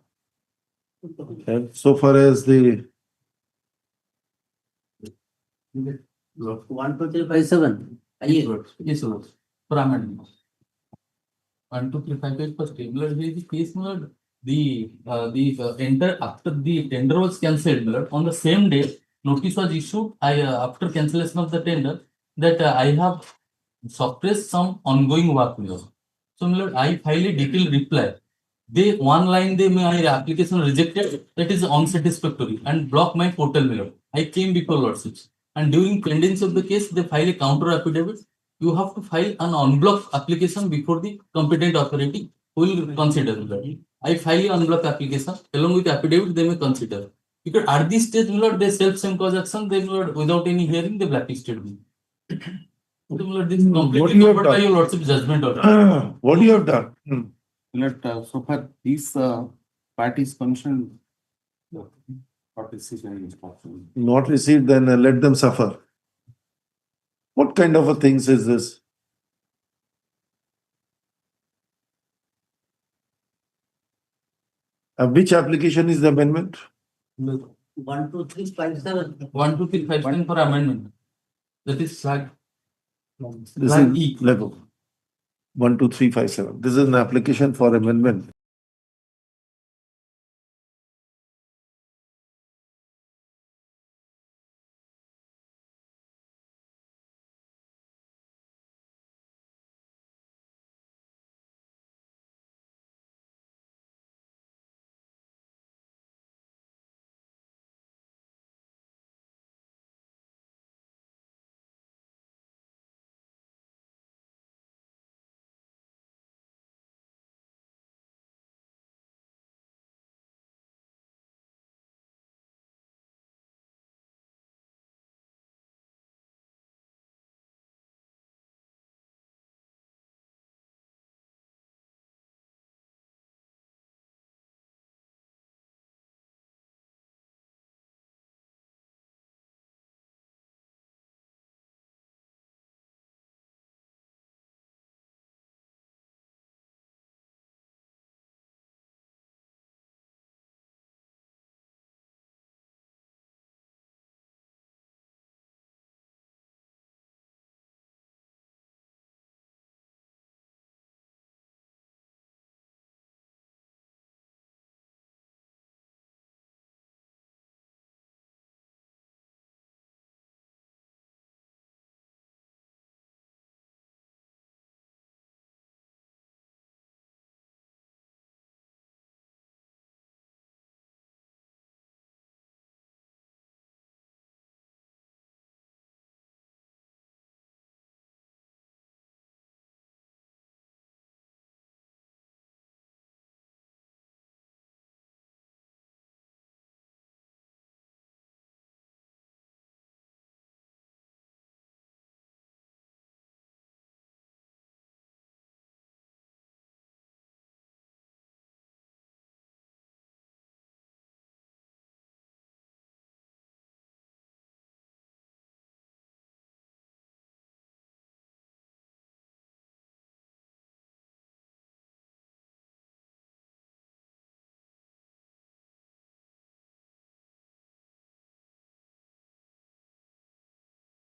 And so far as the 12357. Yes, sir. For amendment. 12358 for similar the case, the enter after the tender was cancelled, on the same day, notice was issued. After cancellation of the tender, that I have suppressed some ongoing work. So, I file a detailed reply. They one line my application rejected, that is unsatisfactory and block my portal. I came before lordships. And during pendency of the case, they file a counter affidavit. You have to file an unblock application before the competent authority who will consider that. I file an unblock application along with affidavit, they may consider. Because at this stage, they self-same cause action, they without any hearing, they blacklisted me. This is completely covered by your lordship judgment order. What do you have done? So far these parties concerned. Not received, then let them suffer. What kind of a things is this? Which application is the amendment? 12357. 12357 for amendment. That is flag. This is level 12357. This is an application for amendment.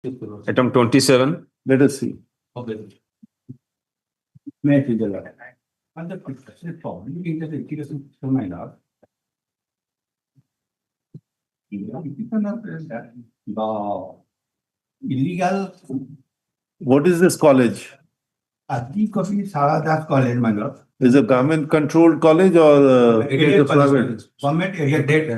Item 27. Let us see. May I please the Lord? On the construction form, looking at the litigation for my lord. The illegal. What is this college? Adi Coffee Saradas College, my lord. Is a government controlled college or It is a private? government area date.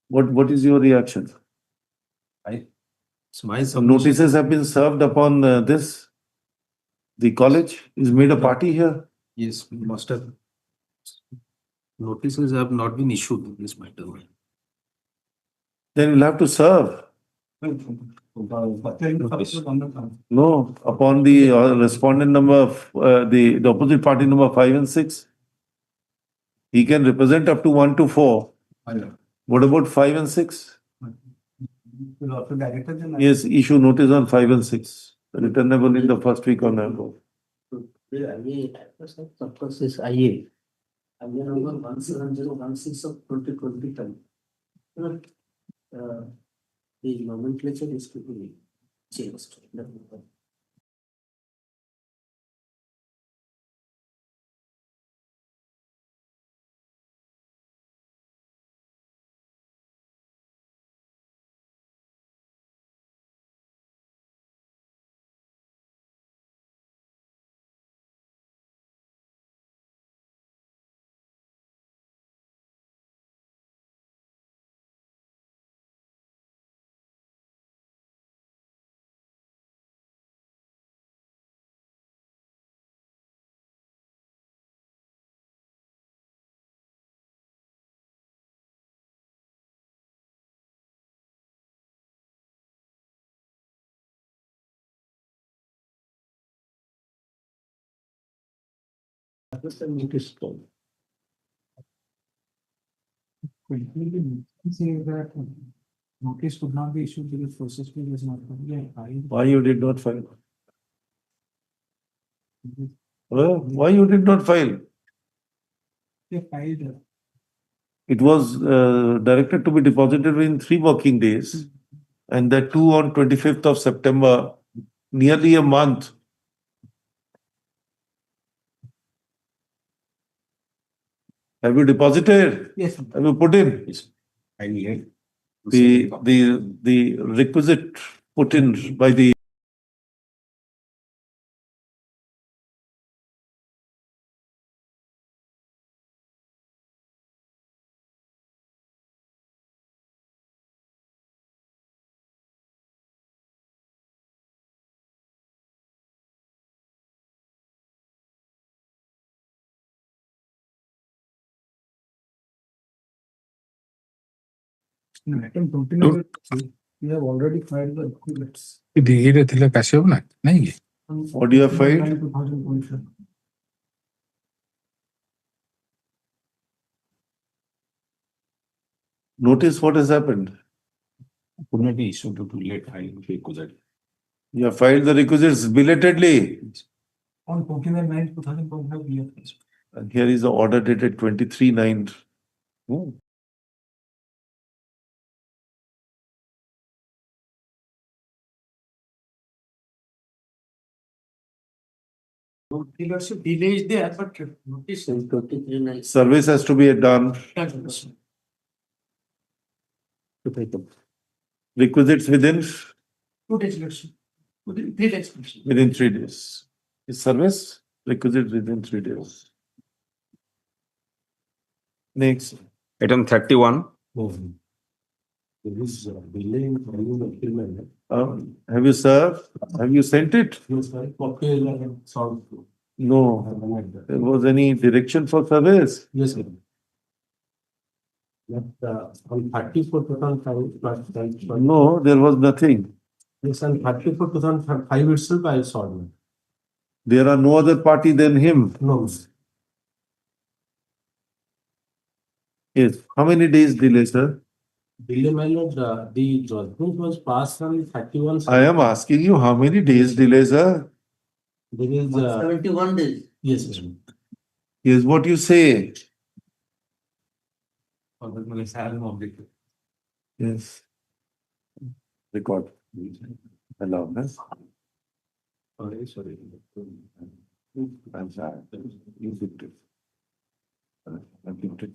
What is your reaction? Some notices have been served upon this. The college is made a party here. Yes, must have. Notices have not been issued in this matter. Then we'll have to serve. No, upon the respondent number, the opposite party number 5 and 6. He can represent up to 1 to 4. What about 5 and 6? Yes, issue notice on 5 and 6. Returnable in the first week on November. Purpose is IA. IA number 17016 of 2025. The nomenclature is to be changed. Say that notice could not be issued because process was not. Why you did not file? Why you did not file? They filed. It was directed to be deposited within 3 working days. And that too on 25th of September, nearly a month. Have you deposited? Yes. Have you put in? Yes. The requisite put in by the Item 29, we have already filed the documents. धीरे धीरे कैसे होना नहीं What do you have filed? 2027. Notice what has happened. Could not be issued due to late filing of requisite. You have filed the requisites belatedly. On 29/9/2025, we have. And here is the order dated 23/9. Delay is there, but notice. Service has to be done. Requisites within 2 days, within 3 days. within 3 days. Is service requisite within 3 days. Next. Item 31. There is delay in filing the agreement. Have you served? Have you sent it? Yes, sir. Copy is solved. No. There was any direction for service? Yes, sir. On 34 2005. No, there was nothing. Yes, on 34 2005 itself I saw. There are no other party than him. No. Yes. How many days delay, sir? Delay, my lord, the judgment was passed on 31. I am asking you how many days delay, sir? There is 71 days. yes, sir. Here's what you say. Yes. Record. Allow this. Sorry. I'm sorry. You did it. I did it.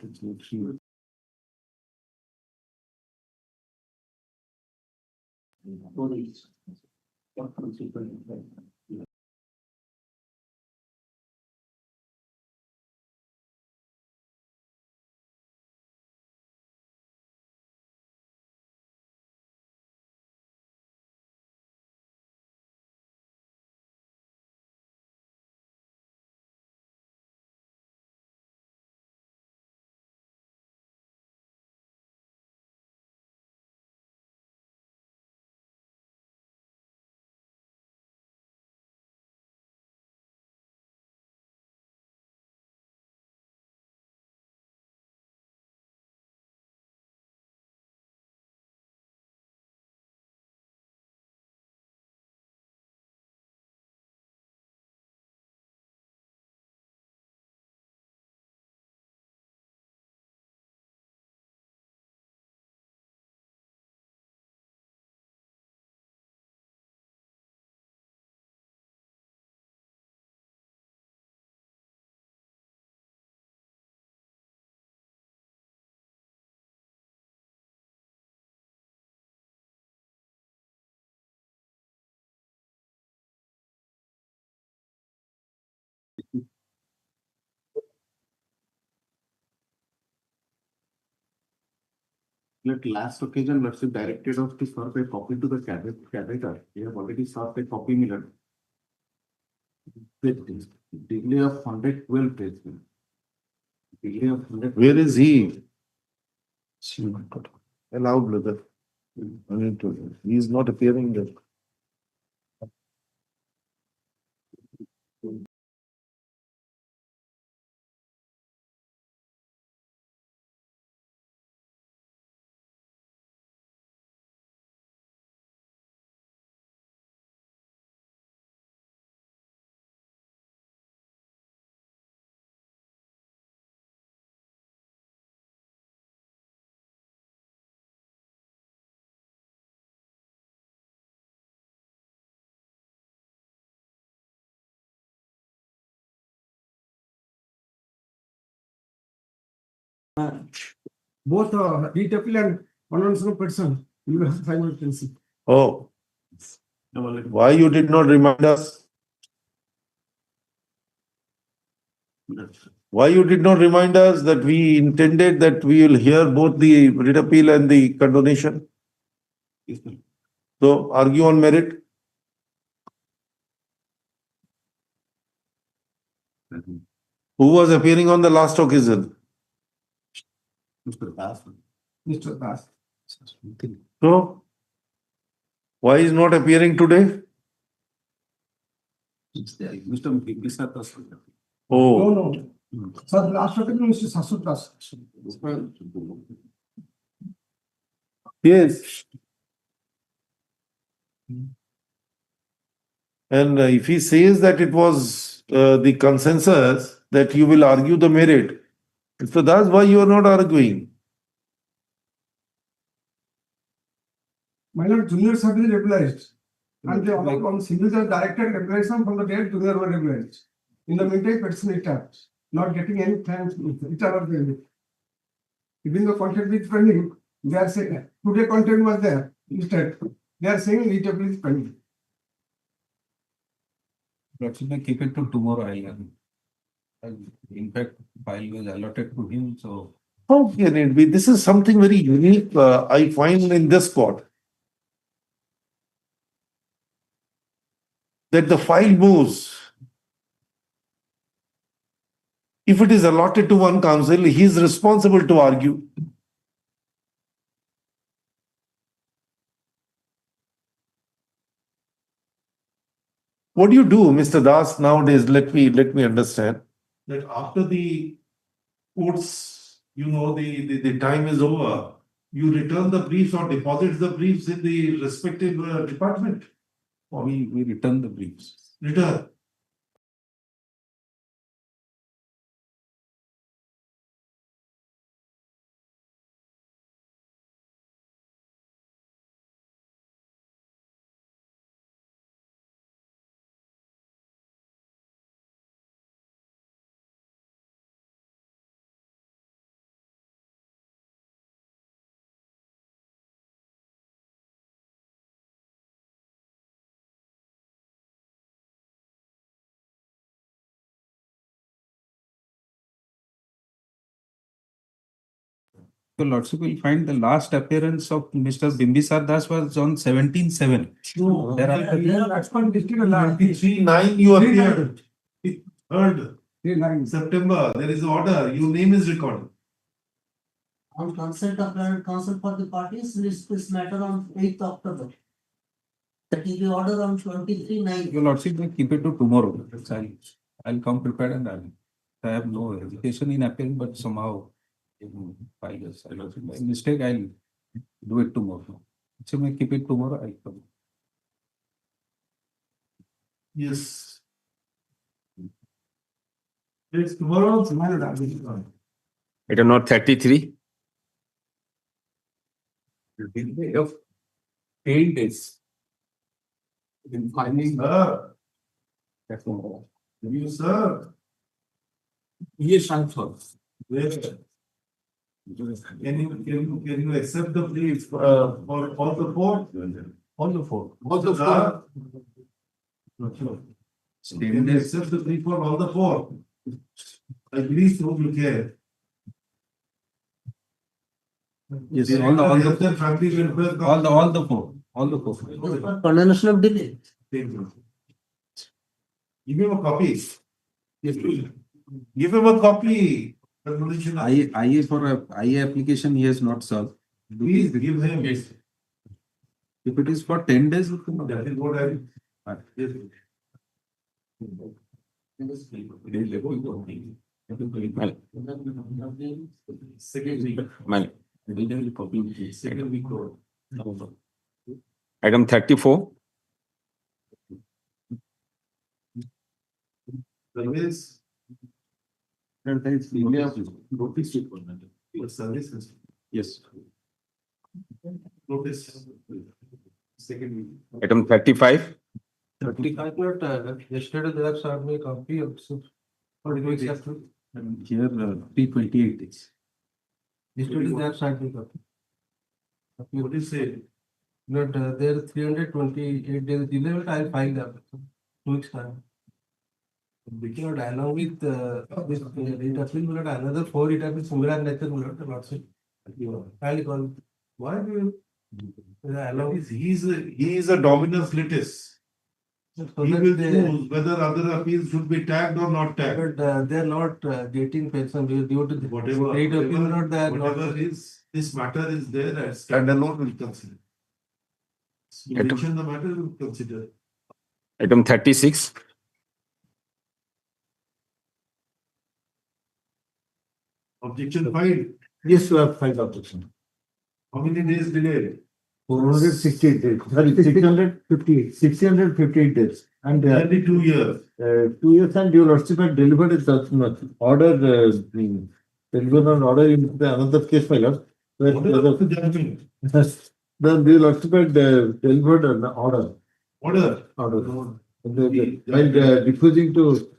At last occasion, Lordship directed us to serve a copy to the cabinet. We have already served a copy, my lord. With delay of 112 days. Delay of 100. Where is he? Allow, brother. He is not appearing there. Both DWL and one person, you will have simultaneously. Oh. Why you did not remind us? Why you did not remind us that we intended that we will hear both the writ appeal and the condonation? So argue on merit. Who was appearing on the last occasion? Mr. Das. Mr. Das. So why is not appearing today? Mr. Das. Oh. No. Sir, last occasion, Mr. Sasur Das. Yes. And if he says that it was the consensus that you will argue the merit, so that's why you are not arguing. My lord, juniors have been regularized. And they on signature directed regularization from the date junior were regularized. In the meantime, person returned, not getting any thanks, return. Even the content is pending, they are saying, today content was there, instead, they are saying it is pending. Lordship, I keep it to tomorrow. In fact, file was allotted to him, so. How can it be? This is something very unique I find in this court. That the file moves. If it is allotted to one counsel, he is responsible to argue. What do you do, Mr. Das, nowadays? Let me understand. That after the courts, the time is over, you return the briefs or deposit the briefs in the respective department. Or we return the briefs. Return. Your Lordship will find the last appearance of Mr. Bimbisar Das was on 17/7. That's one district. 3/9 you appeared. Third September, there is an order, your name is recorded. On consent of Learned Counsel for the parties, list this matter on 8th October. That is the order on 23/9. Your Lordship will keep it to tomorrow. I'll come prepared and I have no hesitation in appealing, but somehow in 5 years, by mistake, I'll do it tomorrow. So I keep it tomorrow, I'll come. Yes. It's tomorrow. Item number 33. Delay of 10 days. In finding. Sir. You, sir. Yes, I'm sorry. Can you accept the plea for all the four? All the four. All the four? Can you accept the plea for all the four? I believe so, you care. Yes, all the family welfare. All the four. All the four. Condemnation of delay. Give him a copy. Yes, please. Give him a copy. IA for a IA application he has not served. Please give him. Yes. If it is for 10 days, that is what I. Yes. Second week. Item 34. Service. Services. Yes. Notice. Second week. Item 35. 35, yesterday they have served me a copy of. What do you accept? Here 328 days. Yesterday they have served me a copy. What do you say? But there are 328 days delay, but I'll file the application. 2 weeks time. Because along with this rate appeal, we got another 4 rate appeals similar nature, we got lots of. I'll call. Why do you? He is a dominus litis. So He that will they, choose whether other appeals should be tagged or not tagged. but they're not getting pension due to the Whatever, rate appeal, not that. whatever is, this matter is there as standalone will consider. You mention the matter, will consider. Item 36. Objection filed. Yes, you have filed objection. How many days delayed? 468 days. Sorry, 658 days. And Nearly 2 years. 2 years, and your lordship had delivered it order, delivered an order in another case file. What is the judgment? Then your lordship had delivered an order. Order. While refusing to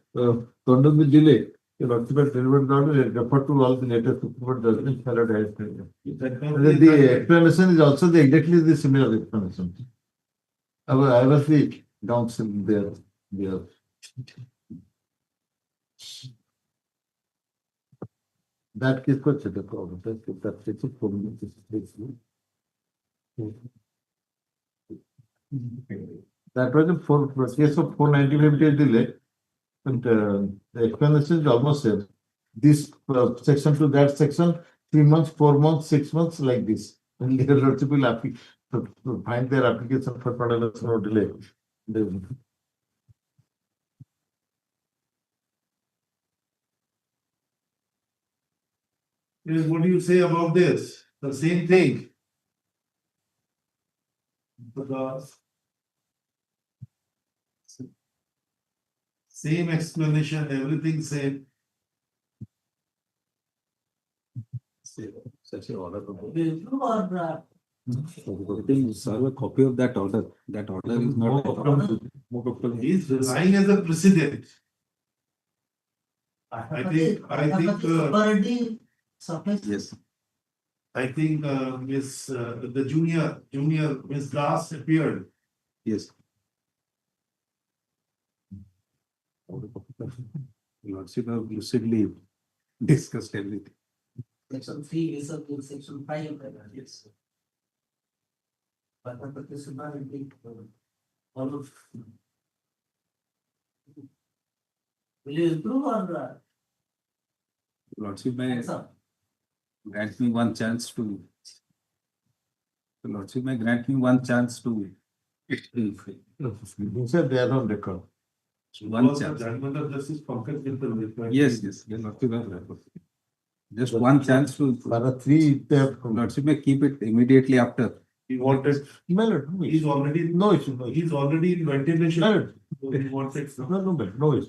condone the delay, your lordship had delivered the order, refer to all the latest Supreme Court judgments. The explanation is also exactly the similar explanation. I was the counsel there. That case was the problem. That case is problem. That was a case of 495 days delay. And the explanation is almost same. This section to that section, 3 months, 4 months, 6 months, like this. And your lordship will find their application for condemnation or delay. Yes, what do you say about this? The same thing. Same explanation, everything same. Such an order. You Serve a copy of that order. That order is not. He is relying as a precedent. I think, Yes. I think Miss the junior Miss Das appeared. Yes. Lordship have lucidly discussed everything. Section 3 is up to section 5 of the yes. But this is not a big all of. Will you improve or? Lordship may grant me one chance to. The Lordship may grant me one chance to. You said they are on record. One chance. Judgment of justice compared with the. Yes, they are not to have record. Just one chance to. Lordship may keep it immediately after. He wanted. He's already. No issue. He's already in ventilation. So he wanted. No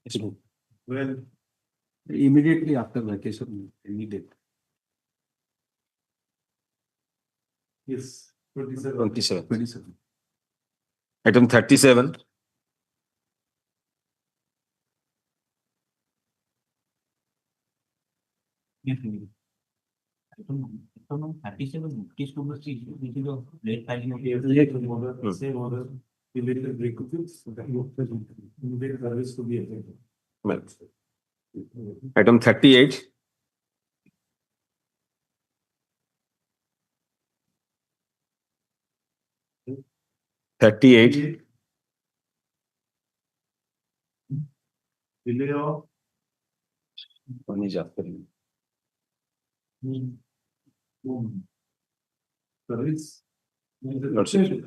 issue. Well, Immediately after vacation, immediate. yes, 27. 27. Item 37. Same order. Related requisites. Immediate service to be effective. Well, item 38. Delay of. One is after. Service. Lordship,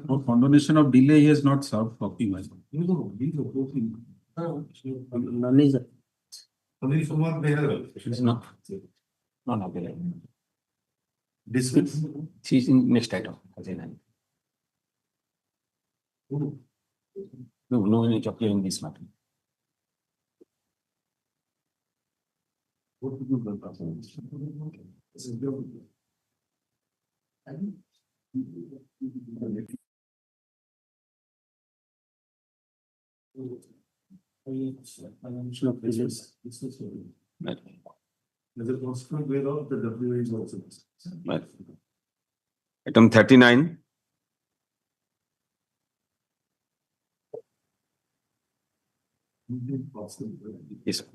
for condonation of delay, he has not served copy. None is. Only someone they have. No. No, available. Dismiss. She's in next item. No need to appear in this matter. As a consequence thereof, the WA is also. Right. Item 39. Yes, sir.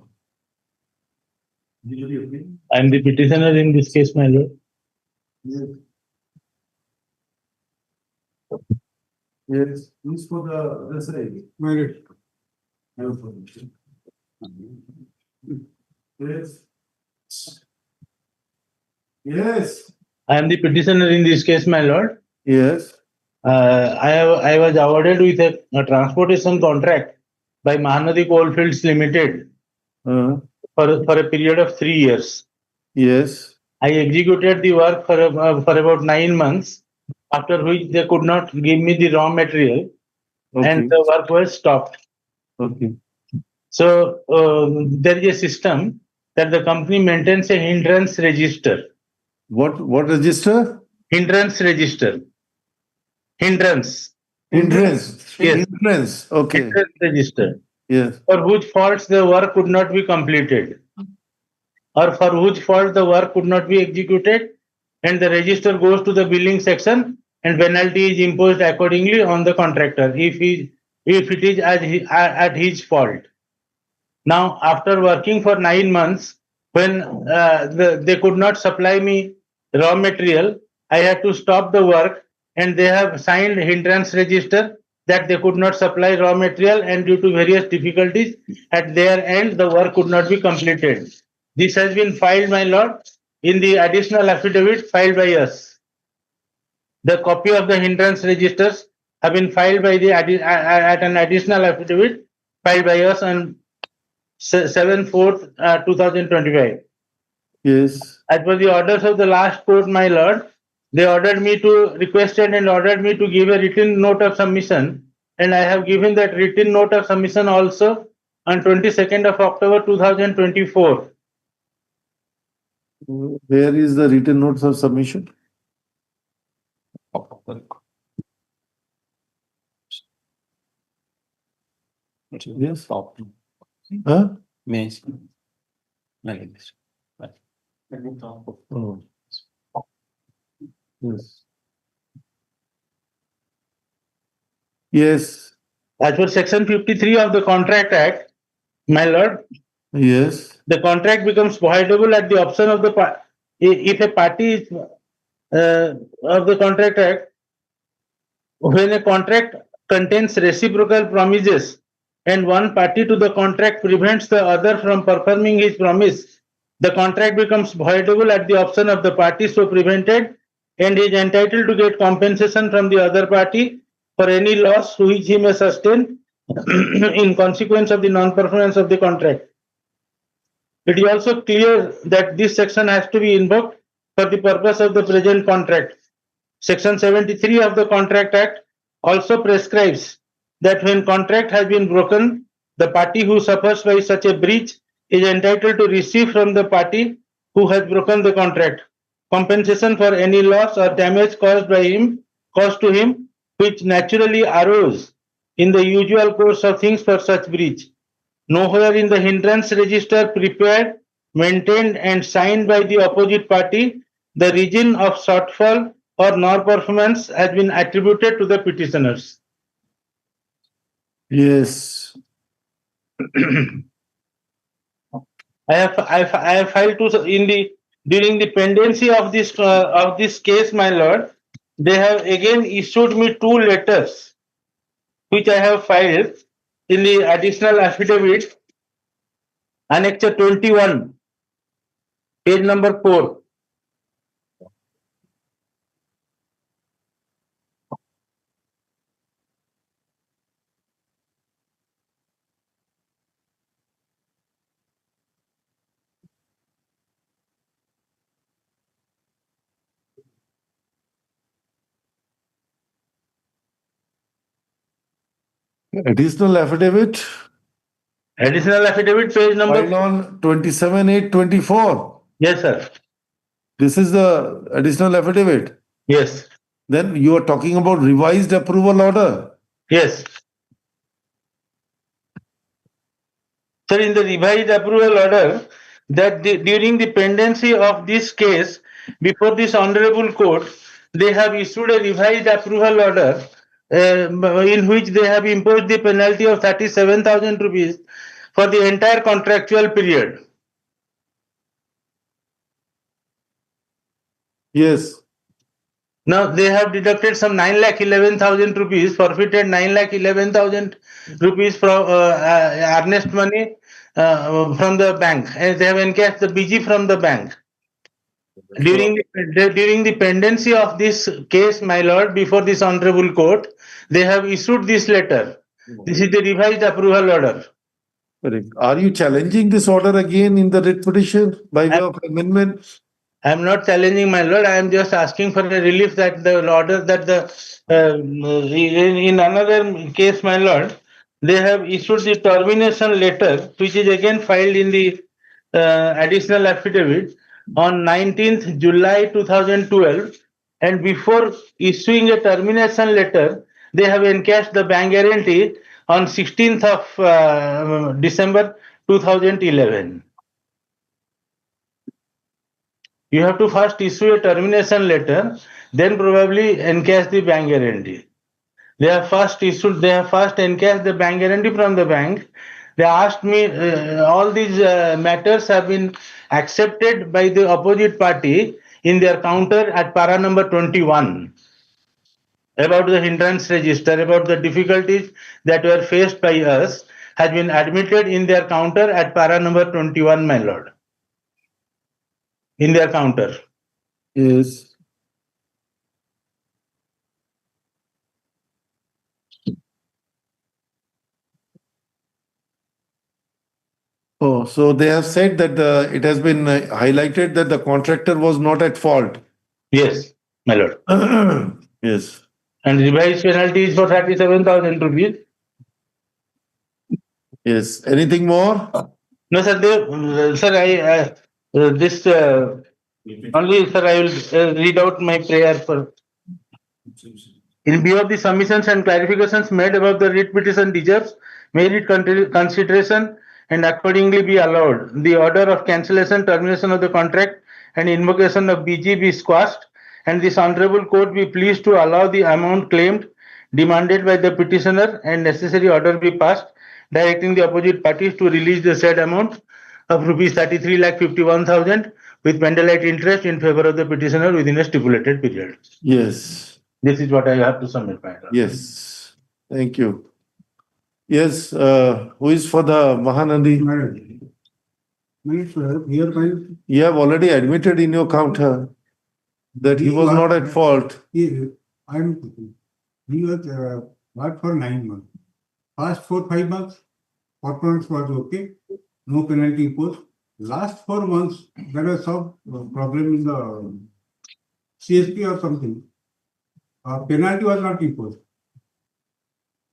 I am the petitioner in this case, my lord. Yes. Yes, please for the other side. Yes. Yes. I am the petitioner in this case, my lord. Yes. I was awarded with a transportation contract by Mahanadi Coalfields Limited for a period of 3 years. Yes. I executed the work for about 9 months, after which they could not give me the raw material, and the work was stopped. Okay. So there is a system that the company maintains a hindrance register. What register? Hindrance register. Hindrance. Hindrance. Yes. Hindrance. Okay. Hindrance register. Yes. For whose faults the work could not be completed, or for whose fault the work could not be executed, and the register goes to the billing section, and penalty is imposed accordingly on the contractor if it is at his fault. Now, after working for 9 months, when they could not supply me raw material, I had to stop the work, and they have signed hindrance register that they could not supply raw material, and due to various difficulties at their end, the work could not be completed. This has been filed, my lord, in the additional affidavit filed by us. The copy of the hindrance registers have been filed by the at an additional affidavit filed by us on 7/4/2025. Yes. As per the orders of the last court, my lord, they ordered me to requested and ordered me to give a written note of submission, and I have given that written note of submission also on 22nd of October 2024. Where is the written notes of submission? Yes. Huh? Yes. Oh. Yes. Yes. As per section 53 of the Contract Act, my lord, Yes. the contract becomes voidable at the option of the if a party is of the Contract Act, when a contract contains reciprocal promises and one party to the contract prevents the other from performing his promise, the contract becomes voidable at the option of the party so prevented and is entitled to get compensation from the other party for any loss which he may sustain in consequence of the non-performance of the contract. It is also clear that this section has to be invoked for the purpose of the present contract. Section 73 of the Contract Act also prescribes that when contract has been broken, the party who suffers by such a breach is entitled to receive from the party who has broken the contract compensation for any loss or damage caused to him, which naturally arose in the usual course of things for such breach. Nowhere in the hindrance register prepared, maintained, and signed by the opposite party, the reason of shortfall or non-performance has been attributed to the petitioners. Yes. I have filed to during the pendency of this case, my lord. They have again issued me 2 letters, which I have filed in the additional affidavit, Annexure 21, page number 4. Additional affidavit. Additional affidavit, page number Filed on 27/8/24. Yes, sir. This is the additional affidavit. Yes. Then you are talking about revised approval order. Yes. Sir, in the revised approval order, that during the pendency of this case before this honorable court, they have issued a revised approval order in which they have imposed the penalty of 37,000 rupees for the entire contractual period. Yes. Now they have deducted some 9,11,000 rupees, forfeited 9,11,000 rupees from earnest money from the bank, and they have encashed the BG from the bank. During the pendency of this case, my lord, before this honorable court, they have issued this letter. This is the revised approval order. Correct. Are you challenging this order again in the writ petition by way of amendment? I am not challenging, my lord. I am just asking for a relief that the order that the in another case, my lord, they have issued the termination letter, which is again filed in the additional affidavit on 19th July 2012, and before issuing a termination letter, they have encashed the bank guarantee on 16th of December 2011. You have to first issue a termination letter, then probably encash the bank guarantee. They have first encashed the bank guarantee from the bank. They asked me, all these matters have been accepted by the opposite party in their counter at para number 21 about the hindrance register, about the difficulties that were faced by us, has been admitted in their counter at para number 21, my lord. In their counter. Yes. Oh, so they have said that it has been highlighted that the contractor was not at fault. Yes, my lord. Yes. And revised penalty is for 37,000 rupees. Yes. Anything more? No, sir. Only, sir, I will read out my prayer for. In view of the submissions and clarifications made above, the writ petition deserves merit consideration and accordingly be allowed. The order of cancellation, termination of the contract, and invocation of BG be squashed, and this honorable court be pleased to allow the amount claimed demanded by the petitioner and necessary order be passed directing the opposite parties to release the said amount of rupees 33,51,000 with penalty interest in favor of the petitioner within a stipulated period. Yes. This is what I have to submit, my lord. Yes. Thank you. Yes, who is for the Mahanandi? Hereby, You have already admitted in your counter that he was not at fault. he was worked for 9 months. Past 4-5 months, performance was okay, no penalty imposed. Last 4 months, there was some problem in the CSP or something. Penalty was not imposed.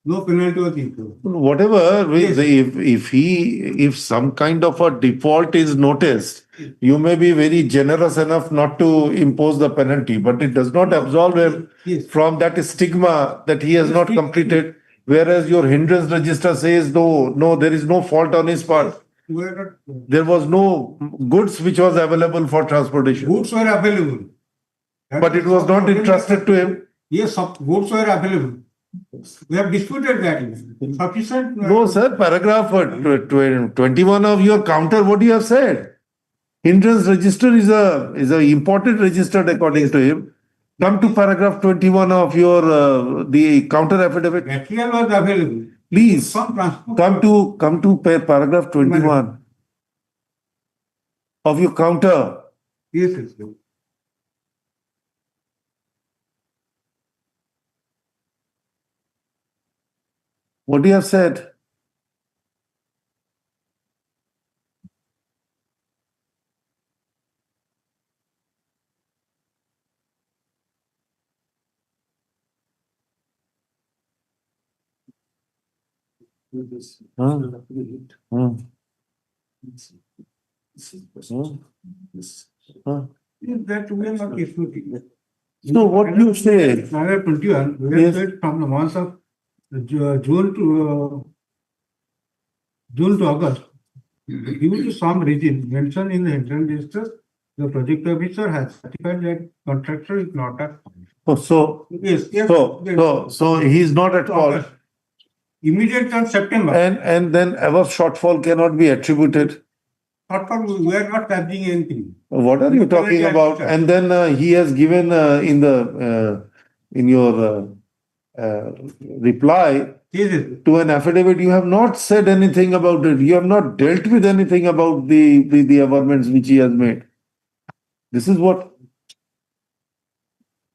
No penalty was imposed. Whatever, Yes. if some kind of a default is noticed, you may be very generous enough not to impose the penalty, but it does not absolve him from that stigma that he has not completed. Whereas your hindrance register says, no, there is no fault on his part. There was no goods which was available for transportation. Goods were available. But it was not entrusted to him. Yes, goods were available. We have disputed that. Sufficient. No, sir, paragraph 21 of your counter, what you have said. Hindrance register is a important register according to him. Come to paragraph 21 of your the counter affidavit. Material was available. Please come to paragraph 21 of your counter. Yes, yes. What do you have said? That we are not disputing. So what you say? Paragraph 21, we have said from the months of June to August, due to some reason mentioned in the hindrance register, the project officer has certified that contractor is not at fault. So he is not at fault. Immediate on September. And then above shortfall cannot be attributed. Shortfall, we are not charging anything. What are you talking about? And then he has given in your reply to an affidavit, you have not said anything about it. You have not dealt with anything about the averments which he has made. This is what.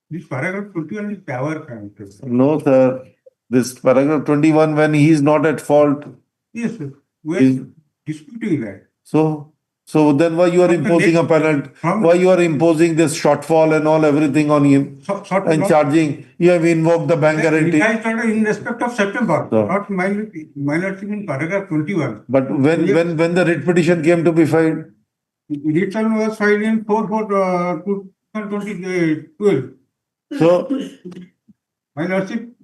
This paragraph 21 is power count. No, sir. This paragraph 21, when he is not at fault. Yes, sir. We are disputing that. So then why you are imposing a penalty? Why you are imposing this shortfall and all everything on him and charging? You have invoked the bank guarantee. I started in respect of September, not minor thing in paragraph 21. But when the writ petition came to be filed? Return was filed in 4/4/2012. So, my lordship,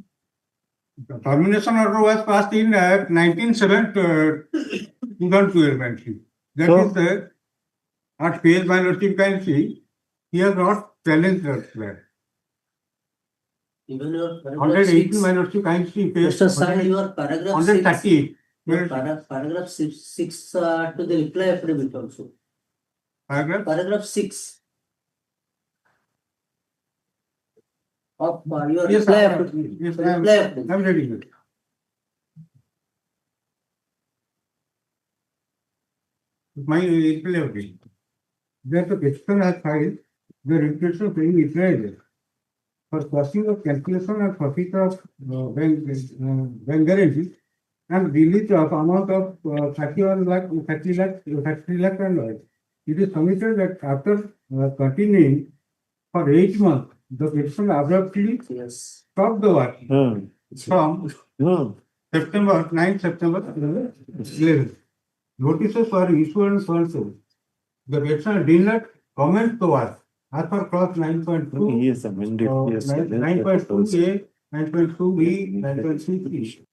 the termination order was passed in 19/7/2012. That is the at page my lordship can see. He has not challenged that. Even your 118 my lordship can see page. Mr. Sai, your paragraph 138. Your paragraph 6 to the reply affidavit also. Paragraph 6 of your Yes, reply I am. affidavit. Yes, Reply affidavit. I am reading it. My reply affidavit. That the petitioner has filed the requisition paying utilized for costing of calculation and profit of bank guarantee and release of amount of 30 lakh and all. It is submitted that after continuing for 8 months, the petitioner abruptly stopped the work from September 9 September 11. Notices were issued and so on so. The petitioner did not comment the work as per clause 9.2. He has amended. 9.2A, 9.2B, 9.3.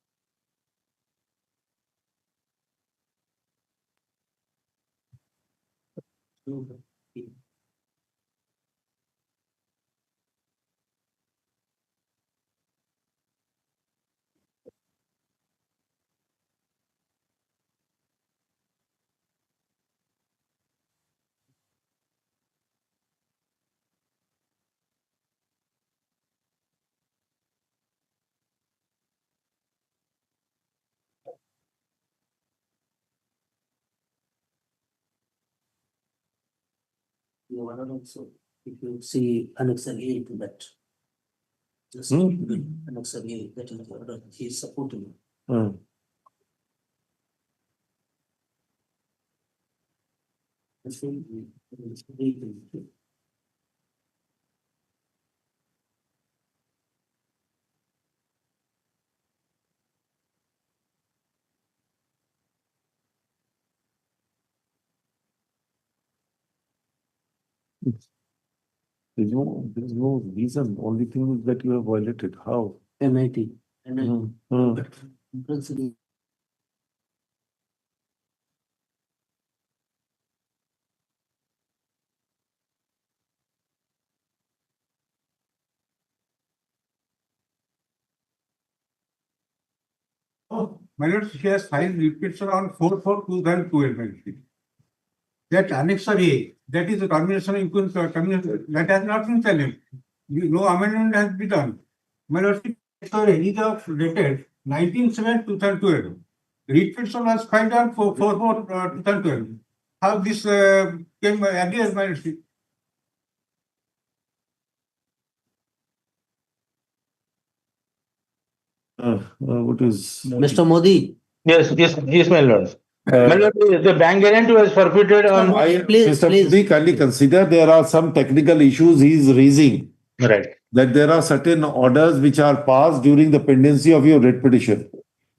You want to also, if you see annexure A to that. Just annexure A, that is the order he is supporting. There's no reason. Only thing is that you have violated. How? MIT. But principle. My lord, she has filed repeats on 4/4/2012. That annexure A, that is the termination includes termination, that has not been challenged. No amendment has been done. My lord, annexure A is of dated 19/7/2012. Repeats was filed on 4/4/2012. How this came earlier, my lord? What is? Mr. Modi. Yes, my lord. My lord, the bank guarantee was forfeited on. Mr. Modi, kindly consider there are some technical issues he is raising. Right. That there are certain orders which are passed during the pendency of your writ petition.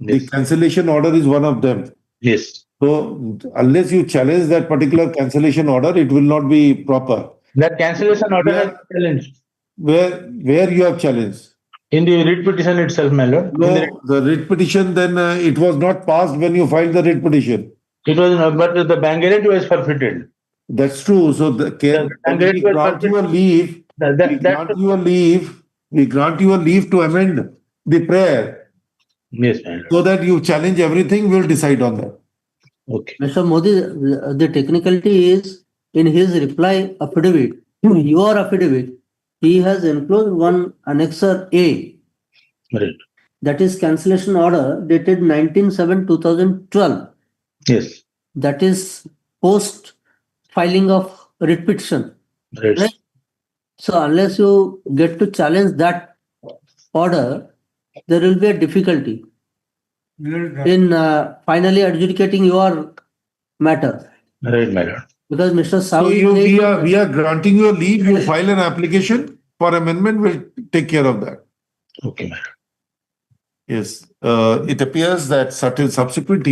The cancellation order is one of them. Yes. So unless you challenge that particular cancellation order, it will not be proper. That cancellation order has been challenged. Where you have challenged? In the writ petition itself, my lord. No, the writ petition, then it was not passed when you filed the writ petition. It was, but the bank guarantee was forfeited. That's true. So we grant you a leave. We grant you a leave to amend the prayer. Yes, my lord. So that you challenge everything, we'll decide on that. Okay. Mr. Modi, the technicality is in his reply affidavit, your affidavit, he has enclosed one annexure A. Right. That is cancellation order dated 19/7/2012. Yes. That is post filing of writ petition. Right. So unless you get to challenge that order, there will be a difficulty in finally adjudicating your matter. Right, my lord. Because Mr. So we are granting you a leave, you file an application for amendment, we'll take care of that. Okay, my lord. Yes, it appears that certain subsequent